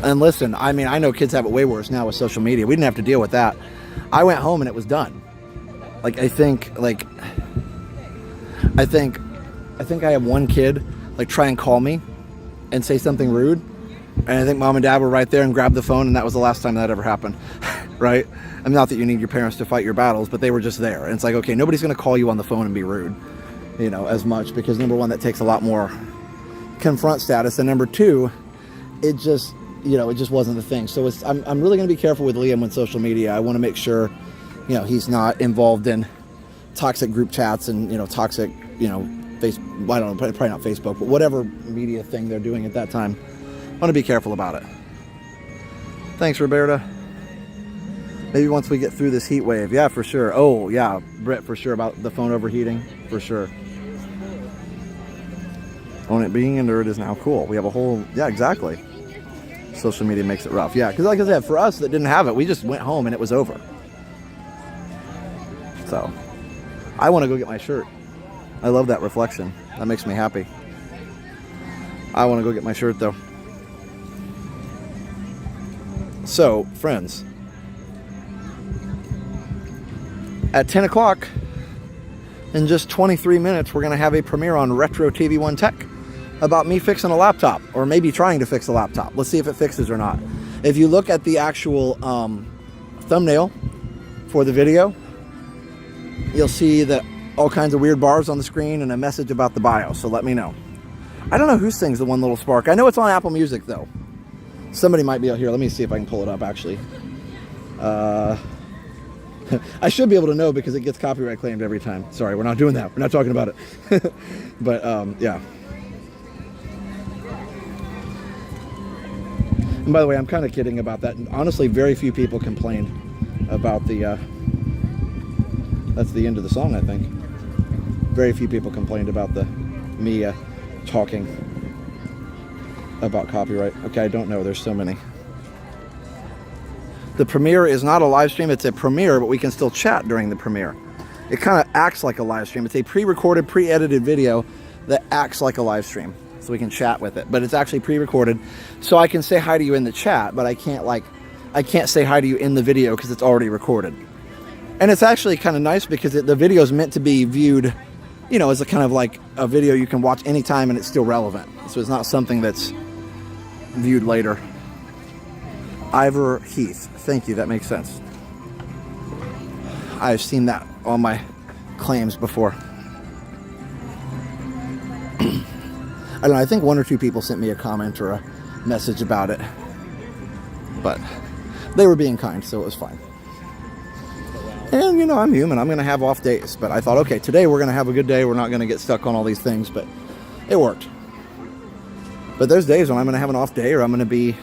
And listen, I mean, I know kids have it way worse now with social media. We didn't have to deal with that. I went home and it was done. Like, I think I have one kid like try and call me and say something rude, and I think mom and dad were right there and grabbed the phone, and that was the last time that ever happened. Right? I mean, not that you need your parents to fight your battles, but they were just there. And it's like, okay, nobody's going to call you on the phone and be rude, you know, as much, because number one, that takes a lot more confront status, and number two, it just, you know, it just wasn't the thing. So I'm really going to be careful with Liam with social media. I want to make sure, you know, he's not involved in toxic group chats and, you know, toxic, you know, I don't know, probably not Facebook, but whatever media thing they're doing at that time. I want to be careful about it. Thanks, Roberta. Maybe once we get through this heat wave. Yeah, for sure. Oh, yeah, Britt, for sure, about the phone overheating. For sure. On it being inert is now cool. We have a whole, yeah, exactly. Social media makes it rough. Yeah, because like I said, for us that didn't have it, we just went home and it was over. So, I want to go get my shirt. I love that reflection. That makes me happy. I want to go get my shirt, though. So, friends, at 10 o'clock, in just 23 minutes, we're going to have a premiere on Retro TV One Tech about me fixing a laptop, or maybe trying to fix a laptop. Let's see if it fixes or not. If you look at the actual thumbnail for the video, you'll see that all kinds of weird bars on the screen and a message about the BIOS, so let me know. I don't know who sings The One Little Spark. I know it's on Apple Music, though. Somebody might be out here. Let me see if I can pull it up, actually. I should be able to know because it gets copyright claimed every time. Sorry, we're not doing that. We're not talking about it. But, yeah. And by the way, I'm kind of kidding about that. And honestly, very few people complained about the... that's the end of the song, I think. Very few people complained about me talking about copyright. Okay, I don't know. There's so many. The premiere is not a live stream. It's a premiere, but we can still chat during the premiere. It kind of acts like a live stream. It's a pre-recorded, pre-edited video that acts like a live stream. So we can chat with it. But it's actually pre-recorded. So I can say hi to you in the chat, but I can't say hi to you in the video because it's already recorded. And it's actually kind of nice because the video is meant to be viewed, you know, as a kind of like a video you can watch anytime and it's still relevant. So it's not something that's viewed later. Ivor Heath. Thank you. That makes sense. I've seen that on my claims before. I don't know. I think one or two people sent me a comment or a message about it. But they were being kind, so it was fine. And, you know, I'm human. I'm going to have off days. But I thought, okay, today we're going to have a good day. We're not going to get stuck on all these things. But it worked. But there's days when I'm going to have an off day or I'm going to be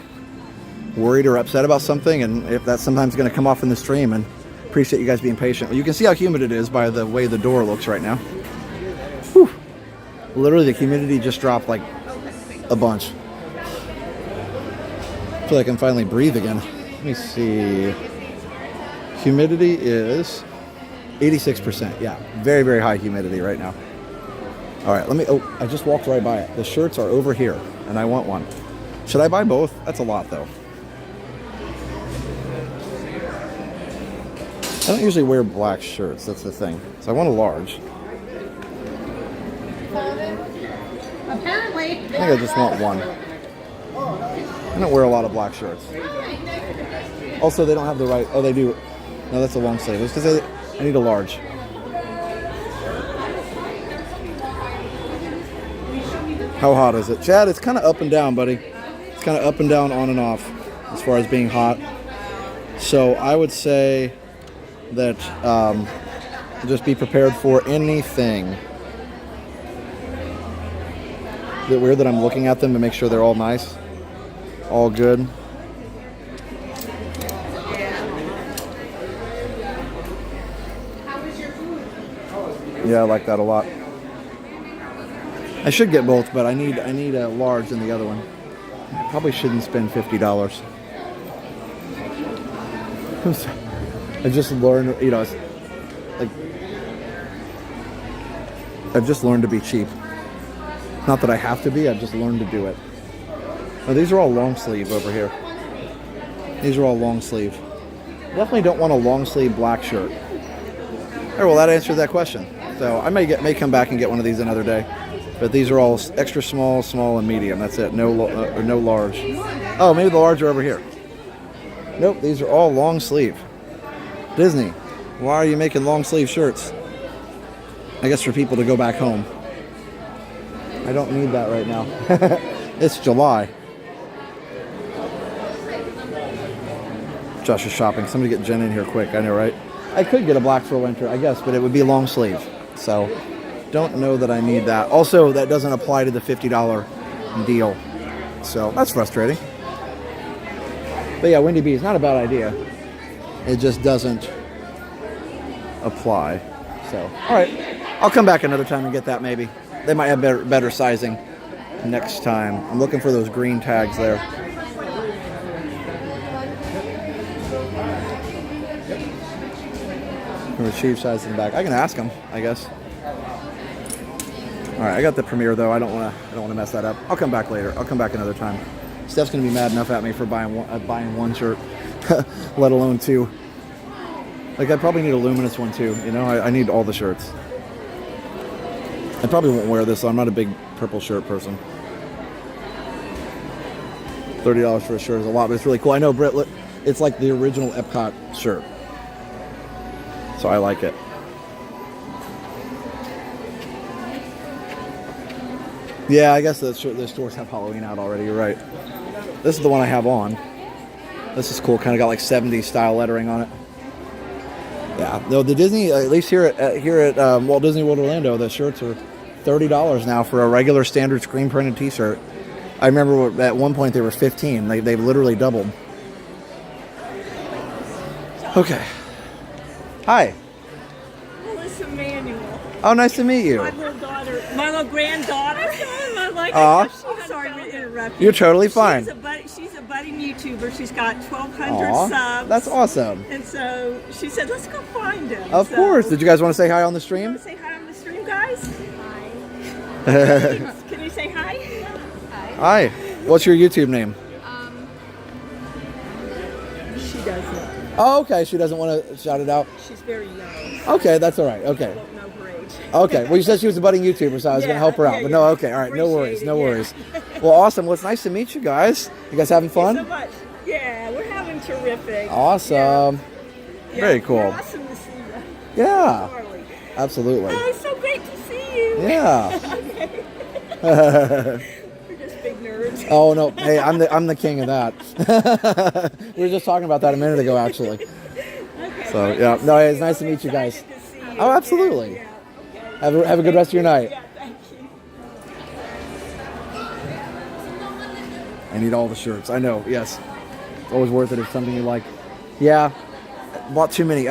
worried or upset about something. And if that's sometimes going to come off in the stream. And appreciate you guys being patient. You can see how humid it is by the way the door looks right now. Whew. Literally, the humidity just dropped like a bunch. I feel like I can finally breathe again. Let me see. Humidity is 86%. Yeah, very, very high humidity right now. All right, oh, I just walked right by it. The shirts are over here, and I want one. Should I buy both? That's a lot, though. I don't usually wear black shirts. That's the thing. So I want a large. Apparently. I think I just want one. I don't wear a lot of black shirts. Also, they don't have the right... Oh, they do. No, that's a long sleeve. It's because I need a large. How hot is it? Chad, it's kind of up and down, buddy. It's kind of up and down, on and off, as far as being hot. So I would say that just be prepared for anything. Is it weird that I'm looking at them to make sure they're all nice? all good. Yeah, I like that a lot. I should get both, but I need a large in the other one. I probably shouldn't spend $50. I just learned, you know, it's like I've just learned to be cheap. Not that I have to be, I've just learned to do it. Oh, these are all long sleeve over here. These are all long sleeve. Definitely don't want a long sleeve black shirt. All right, well, that answered that question. So I may come back and get one of these another day. But these are all extra small, small, and medium. That's it. No large. Oh, maybe the large are over here. Nope, these are all long sleeve. Disney, why are you making long sleeve shirts? I guess for people to go back home. I don't need that right now. It's July. Josh is shopping. Somebody get Jen in here quick. I know, right? I could get a black for winter, I guess, but it would be long sleeve. So, don't know that I need that. Also, that doesn't apply to the $50 deal. So, that's frustrating. But yeah, Windy Bee is not a bad idea. It just doesn't apply. So, all right. I'll come back another time and get that maybe. They might have better sizing next time. I'm looking for those green tags there. Retrieve size in the back. I can ask them, I guess. All right, I got the premiere though. I don't want to mess that up. I'll come back later. I'll come back another time. Steph's gonna be mad enough at me for buying one shirt, let alone two. Like I probably need a luminous one too. You know, I need all the shirts. I probably won't wear this. So I'm not a big purple shirt person. $30 for a shirt is a lot, but it's really cool. I know, Britt. It's like the original Epcot shirt. So I like it. Yeah, I guess the stores have Halloween out already. You're right. This is the one I have on. This is cool. Kind of got like 70s style lettering on it. Yeah. Though the Disney, at least here at Walt Disney World Orlando, the shirts are $30 now for a regular standard screen printed T-shirt. I remember at one point they were $15. They've literally doubled. Okay. Hi. Melissa Manuel. Oh, nice to meet you. My little daughter, my little granddaughter. I'm sorry to interrupt you. You're totally fine. She's a budding YouTuber. She's got 1,200 subs. That's awesome. And so she said, let's go find him. Of course. Did you guys want to say hi on the stream? You want to say hi on the stream, guys? Hi. Can you say hi? Hi. What's your YouTube name? She doesn't. Oh, okay. She doesn't want to shout it out. She's very young. Okay, that's all right. Okay. I don't know her age. Okay. Well, you said she was a budding YouTuber, so I was going to help her out. But no, okay. All right. No worries. No worries. Well, awesome. Well, it's nice to meet you guys. You guys having fun? Thank you so much. Yeah, we're having terrific. Awesome. Yeah. Very cool. Awesome to see you. Yeah. Absolutely. Oh, it's so great to see you. Yeah. We're just big nerds. Oh no! Hey, I'm the king of that. We were just talking about that a minute ago, actually. Okay, So yeah, no, it's nice to meet you guys. Oh, absolutely. Have a good rest of your night. Yeah, thank you. I need all the shirts. I know. Yes, it's always worth it if something you like. Yeah, I bought too many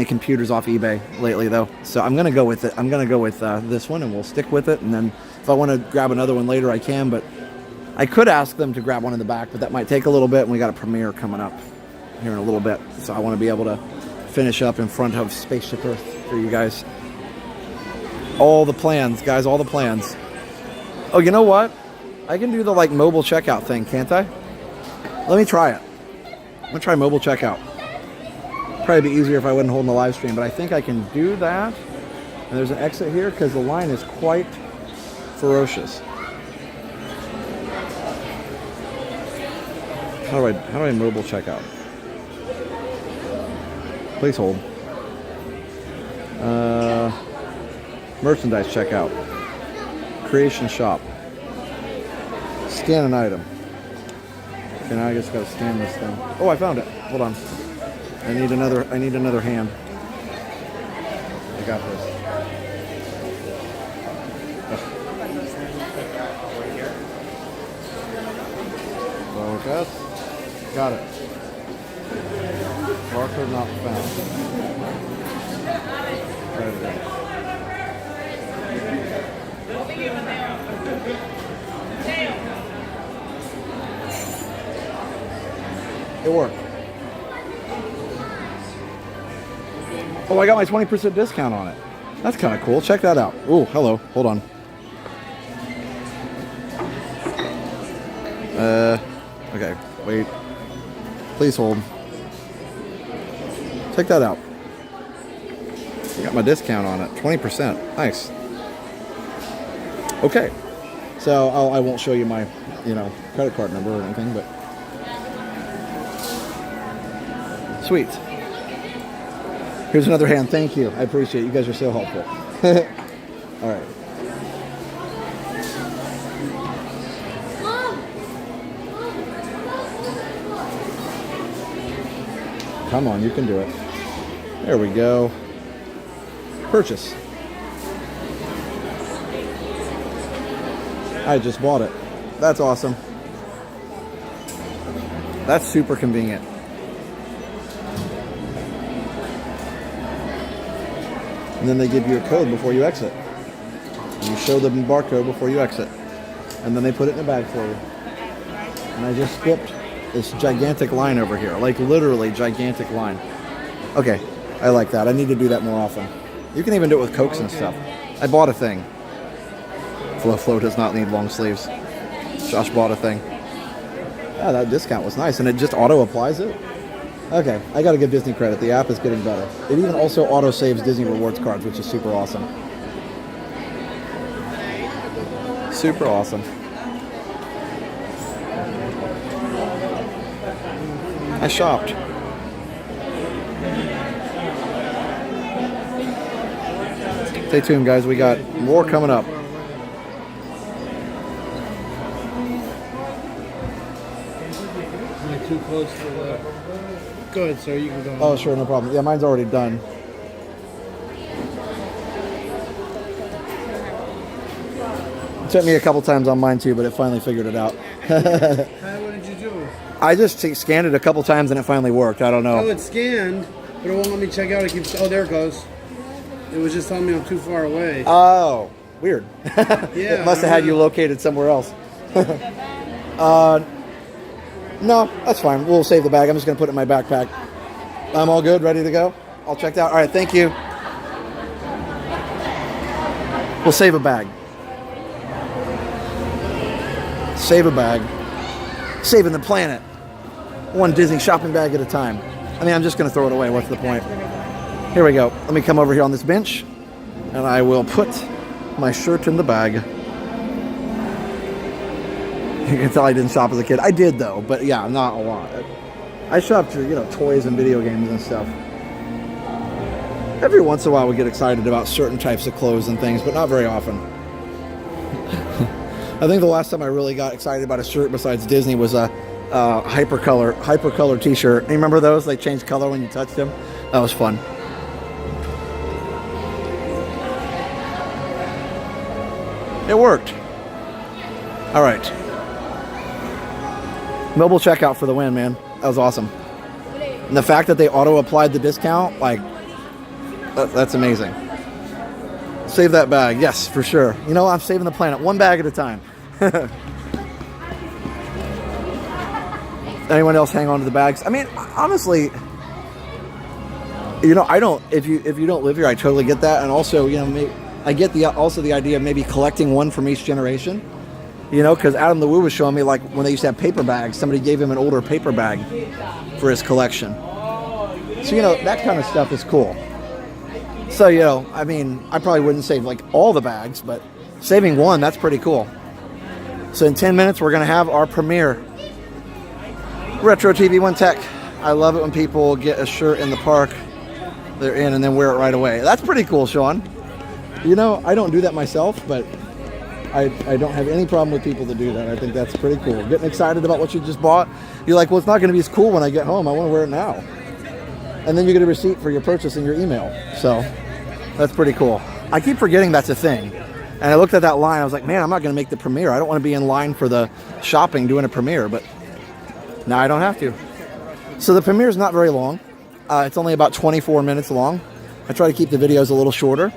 computers off eBay lately, though. So I'm gonna go with it. I'm gonna go with this one, and we'll stick with it. And then if I want to grab another one later, I can. But I could ask them to grab one in the back, but that might take a little bit. And we got a premiere coming up here in a little bit, so I want to be able to finish up in front of Spaceship Earth for you guys. All the plans, guys. All the plans. Oh, you know what? I can do the like mobile checkout thing, can't I? Let me try it. I'm gonna try mobile checkout. Probably be easier if I wasn't holding the live stream, but I think I can do that. And there's an exit here because the line is quite ferocious. How do I mobile checkout? Please hold. Merchandise checkout. Creation shop. Scan an item. Okay, now I just gotta scan this thing. Oh, I found it. Hold on. I need another hand. I got this. Focus. Got it. Barcode not found. There it is. It worked. Oh, I got my 20% discount on it. That's kind of cool. Check that out. Oh, hello. Hold on. Okay. Wait. Please hold. Check that out. I got my discount on it. 20%. Nice. Okay. So I won't show you my, credit card number or anything, but sweet. Here's another hand. Thank you. I appreciate it. You guys are so helpful. All right. Come on, you can do it. There we go. Purchase. I just bought it. That's awesome. That's super convenient. And then they give you a code before you exit. You show them the barcode before you exit. And then they put it in a bag for you. And I just skipped this gigantic line over here. Like literally gigantic line. Okay, I like that. I need to do that more often. You can even do it with Cokes and stuff. I bought a thing. Flow does not need long sleeves. Josh bought a thing. Yeah, that discount was nice. And it just auto applies it. Okay, I gotta give Disney credit. The app is getting better. It even also auto saves Disney Rewards cards, which is super awesome. Super awesome. I shopped. Stay tuned, guys. We got more coming up. Am I too close to the... Go ahead, sir. You can go. Oh, sure, no problem. Yeah, mine's already done. It took me a couple times on mine too, but it finally figured it out. What did you do? I just scanned it a couple times and it finally worked. I don't know. Oh, it scanned, but it won't let me check out. It keeps. Oh, there it goes. It was just telling me I'm too far away. Oh, weird. Yeah. It must have had you located somewhere else. No, that's fine. We'll save the bag. I'm just going to put it in my backpack. I'm all good, ready to go. All checked out. All right, thank you. We'll save a bag. Save a bag. Saving the planet. One Disney shopping bag at a time. I mean, I'm just going to throw it away. What's the point? Here we go. Let me come over here on this bench, and I will put my shirt in the bag. You can tell I didn't shop as a kid. I did, though, but yeah, not a lot. I shopped for, toys and video games and stuff. Every once in a while we get excited about certain types of clothes and things, but not very often. I think the last time I really got excited about a shirt besides Disney was a hypercolor t-shirt. You remember those? They changed color when you touched them? That was fun. It worked. All right. Mobile checkout for the win, man. That was awesome. And the fact that they auto-applied the discount, that's amazing. Save that bag. Yes, for sure. I'm saving the planet. One bag at a time. Anyone else hang on to the bags? I mean, honestly, I don't. If you don't live here, I totally get that. And also, I get the idea of maybe collecting one from each generation. Because Adam the Woo was showing me, when they used to have paper bags, somebody gave him an older paper bag for his collection. So, that kind of stuff is cool. So, I mean, I probably wouldn't save, all the bags, but saving one, that's pretty cool. So, in 10 minutes, we're going to have our premiere. Retro TV One Tech. I love it when people get a shirt in the park, they're in, and then wear it right away. That's pretty cool, Sean. I don't do that myself, but I don't have any problem with people that do that. I think that's pretty cool. Getting excited about what you just bought. You're like, well, it's not going to be as cool when I get home. I want to wear it now. And then you get a receipt for your purchase in your email. So that's pretty cool. I keep forgetting that's a thing. And I looked at that line. I was like, man, I'm not going to make the premiere. I don't want to be in line for the shopping doing a premiere. But Now I don't have to. So the premiere is not very long. It's only about 24 minutes long. I try to keep the videos a little shorter.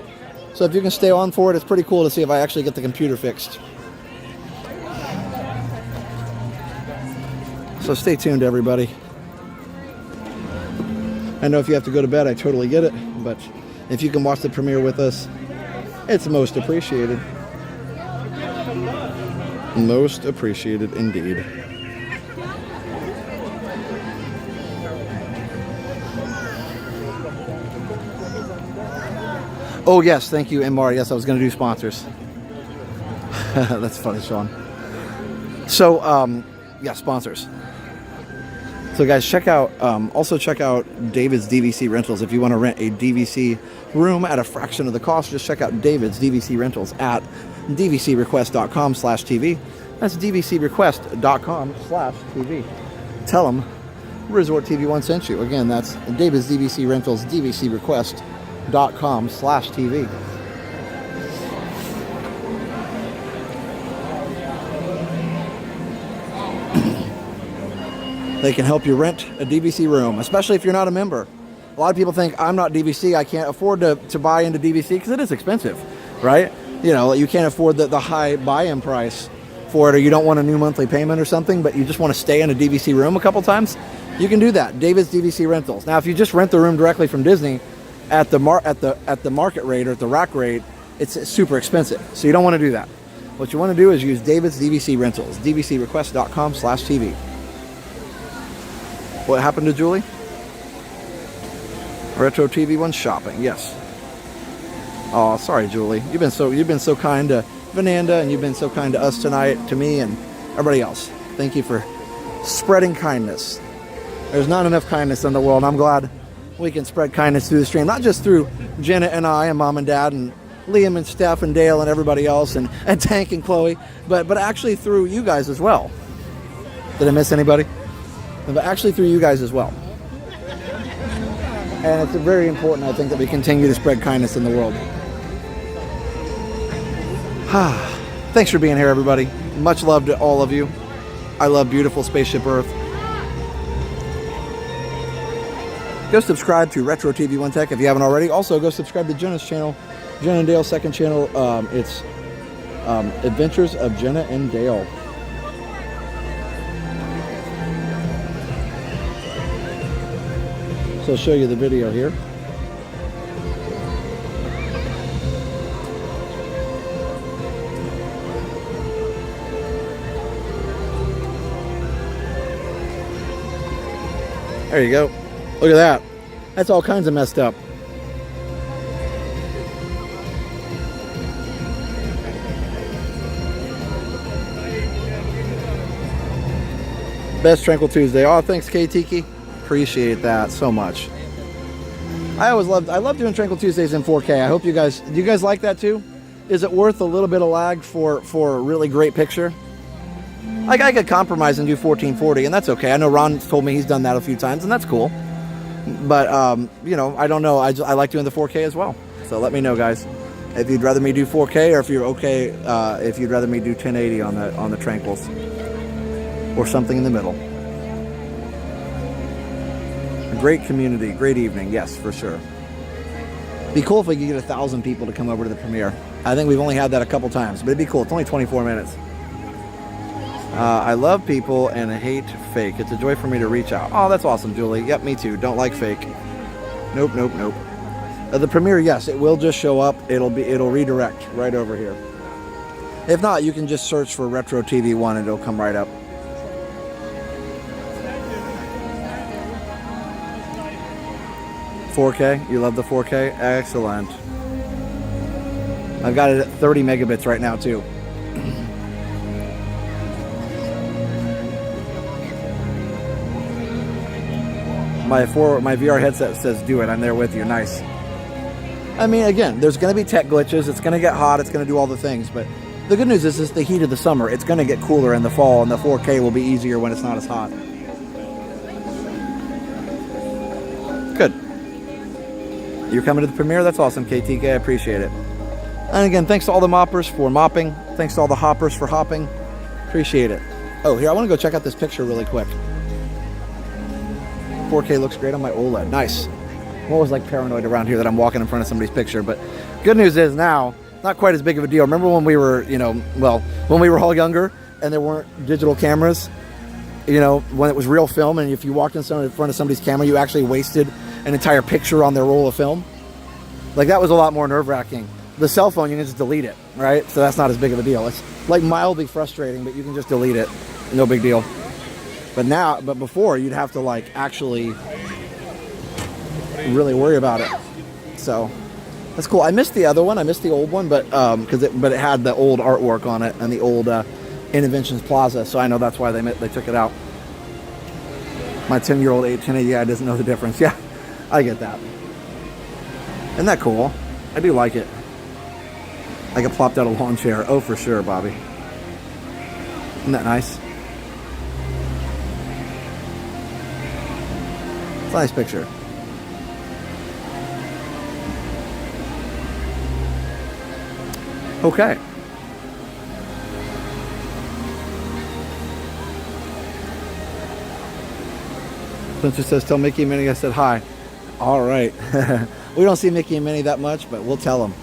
So if you can stay on for it, it's pretty cool to see if I actually get the computer fixed. So stay tuned, everybody. I know if you have to go to bed, I totally get it. But if you can watch the premiere with us, it's most appreciated. Most appreciated indeed. Oh yes, thank you, Mr. Yes, I was going to do sponsors. That's funny, Sean. So, yeah, sponsors. So guys, check out, also check out David's DVC Rentals. If you want to rent a DVC room at a fraction of the cost, just check out David's DVC Rentals at dvcrequest.com/TV. That's dvcrequest.com/TV. Tell them Resort TV 1 sent you. Again, that's David's DVC Rentals, dvcrequest.com/TV. They can help you rent a DVC room, especially if you're not a member. A lot of people think, I'm not DVC, I can't afford to buy into DVC, because it is expensive, right? You know, you can't afford the high buy-in price for it, or you don't want a new monthly payment or something, but you just want to stay in a DVC room a couple times. You can do that. David's DVC Rentals. Now, if you just rent the room directly from Disney at the market rate or at the rack rate, it's super expensive. So you don't want to do that. What you want to do is use David's DVC Rentals, dvcrequest.com/TV. What happened to Julie? Retro TV 1 shopping, yes. Oh, sorry, Julie. You've been so kind to Vananda, and you've been so kind to us tonight, to me and everybody else. Thank you for spreading kindness. There's not enough kindness in the world. I'm glad we can spread kindness through the stream, not just through Jenna and I and Mom and Dad and Liam and Steph and Dale and everybody else and Tank and Chloe, but actually through you guys as well. Did I miss anybody? But actually through you guys as well. And it's very important, I think, that we continue to spread kindness in the world. Thanks for being here, everybody. Much love to all of you. I love beautiful Spaceship Earth. Go subscribe to Retro TV 1 Tech if you haven't already. Also, go subscribe to Jenna's channel, Jenna and Dale's second channel. It's Adventures of Jenna and Dale. So I'll show you the video here. There you go. Look at that. That's all kinds of messed up. Best Tranquil Tuesday. Oh, thanks, K-Tiki. Appreciate that so much. I love doing Tranquil Tuesdays in 4K. I hope do you guys like that too? Is it worth a little bit of lag for a really great picture? Like, I could compromise and do 1440, and that's okay. I know Ron told me he's done that a few times, and that's cool. But you know, I don't know. I like doing the 4K as well. So let me know, guys, if you'd rather me do 4K, or if you're okay if you'd rather me do 1080 on the Tranquils, or something in the middle. Great community, great evening, yes, for sure. Be cool if we could get 1,000 people to come over to the premiere. I think we've only had that a couple times, but it'd be cool. It's only 24 minutes. I love people and I hate fake. It's a joy for me to reach out. Oh, that's awesome, Julie. Yep, me too. Don't like fake. Nope. The premiere, yes, it will just show up. It'll redirect right over here. If not, you can just search for Retro TV 1 and it'll come right up. $4K? You love the 4K? Excellent. I've got it at 30 megabits right now too. My VR headset says do it. I'm there with you. Nice. I mean, again, there's going to be tech glitches. It's going to get hot. It's going to do all the things. But the good news is it's the heat of the summer. It's going to get cooler in the fall, and the 4K will be easier when it's not as hot. Good. You're coming to the premiere? That's awesome, KTK. I appreciate it. And again, thanks to all the moppers for mopping. Thanks to all the hoppers for hopping. Appreciate it. Oh, here, I want to go check out this picture really quick. 4K looks great on my OLED. Nice. I'm always like paranoid around here that I'm walking in front of somebody's picture, but good news is now, not quite as big of a deal. Remember when we were, you know, well, when we were all younger and there weren't digital cameras, you know, when it was real film, and if you walked in front of somebody's camera, you actually wasted an entire picture on their roll of film? Like, that was a lot more nerve-wracking. The cell phone, you can just delete it, right? So that's not as big of a deal. It's like mildly frustrating, but you can just delete it. No big deal. But before, you'd have to like actually really worry about it. So that's cool. I missed the other one. I missed the old one, but but it had the old artwork on it and the old Innovations Plaza. So I know that's why they took it out. My 10-year-old 1080 guy doesn't know the difference. Yeah, I get that. Isn't that cool? I do like it. I get plopped out a lawn chair. Oh, for sure, Bobby. Isn't that nice? It's a nice picture. Okay. Spencer says, tell Mickey and Minnie I said hi. All right. We don't see Mickey and Minnie that much, but we'll tell them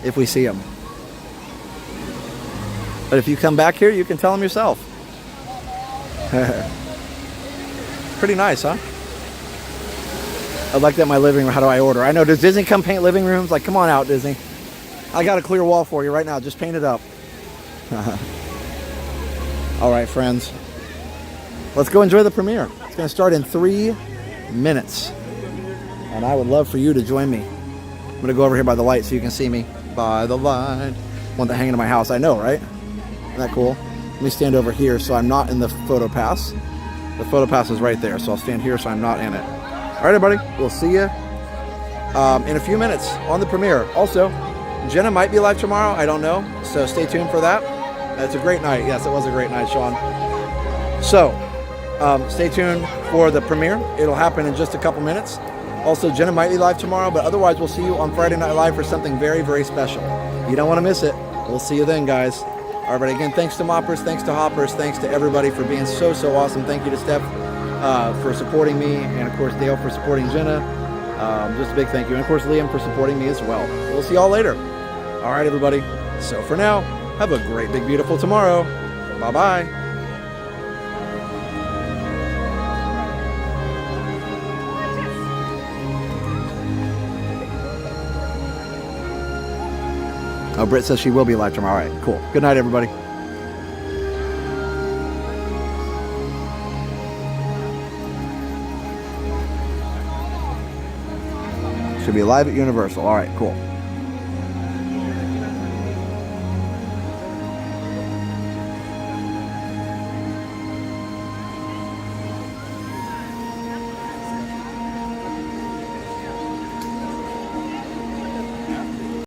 if we see them. But if you come back here, you can tell them yourself. Pretty nice, huh? I'd like that in my living room. How do I order? I know, does Disney come paint living rooms? Like, come on out, Disney. I got a clear wall for you right now. Just paint it up. All right, friends. Let's go enjoy the premiere. It's going to start in 3 minutes. And I would love for you to join me. I'm going to go over here by the light so you can see me. By the light. One that hanging in my house. I know, right? Isn't that cool? Let me stand over here so I'm not in the photo pass. The photo pass is right there, so I'll stand here so I'm not in it. All right, everybody. We'll see you in a few minutes on the premiere. Also, Jenna might be live tomorrow. I don't know. So stay tuned for that. It's a great night. Yes, it was a great night, Sean. So, stay tuned for the premiere. It'll happen in just a couple minutes. Also, Jenna might be live tomorrow, but otherwise we'll see you on Friday Night Live for something very, very special. You don't want to miss it. We'll see you then, guys. All right, again, thanks to Moppers, thanks to Hoppers, thanks to everybody for being so, so awesome. Thank you to Steph for supporting me, and of course Dale for supporting Jenna. Just a big thank you. And of course Liam for supporting me as well. We'll see y'all later. All right, everybody. So for now, have a great, big, beautiful tomorrow. Bye-bye. Oh, Britt says she will be live tomorrow. All right, cool. Good night, everybody. Should be live at Universal. All right, cool.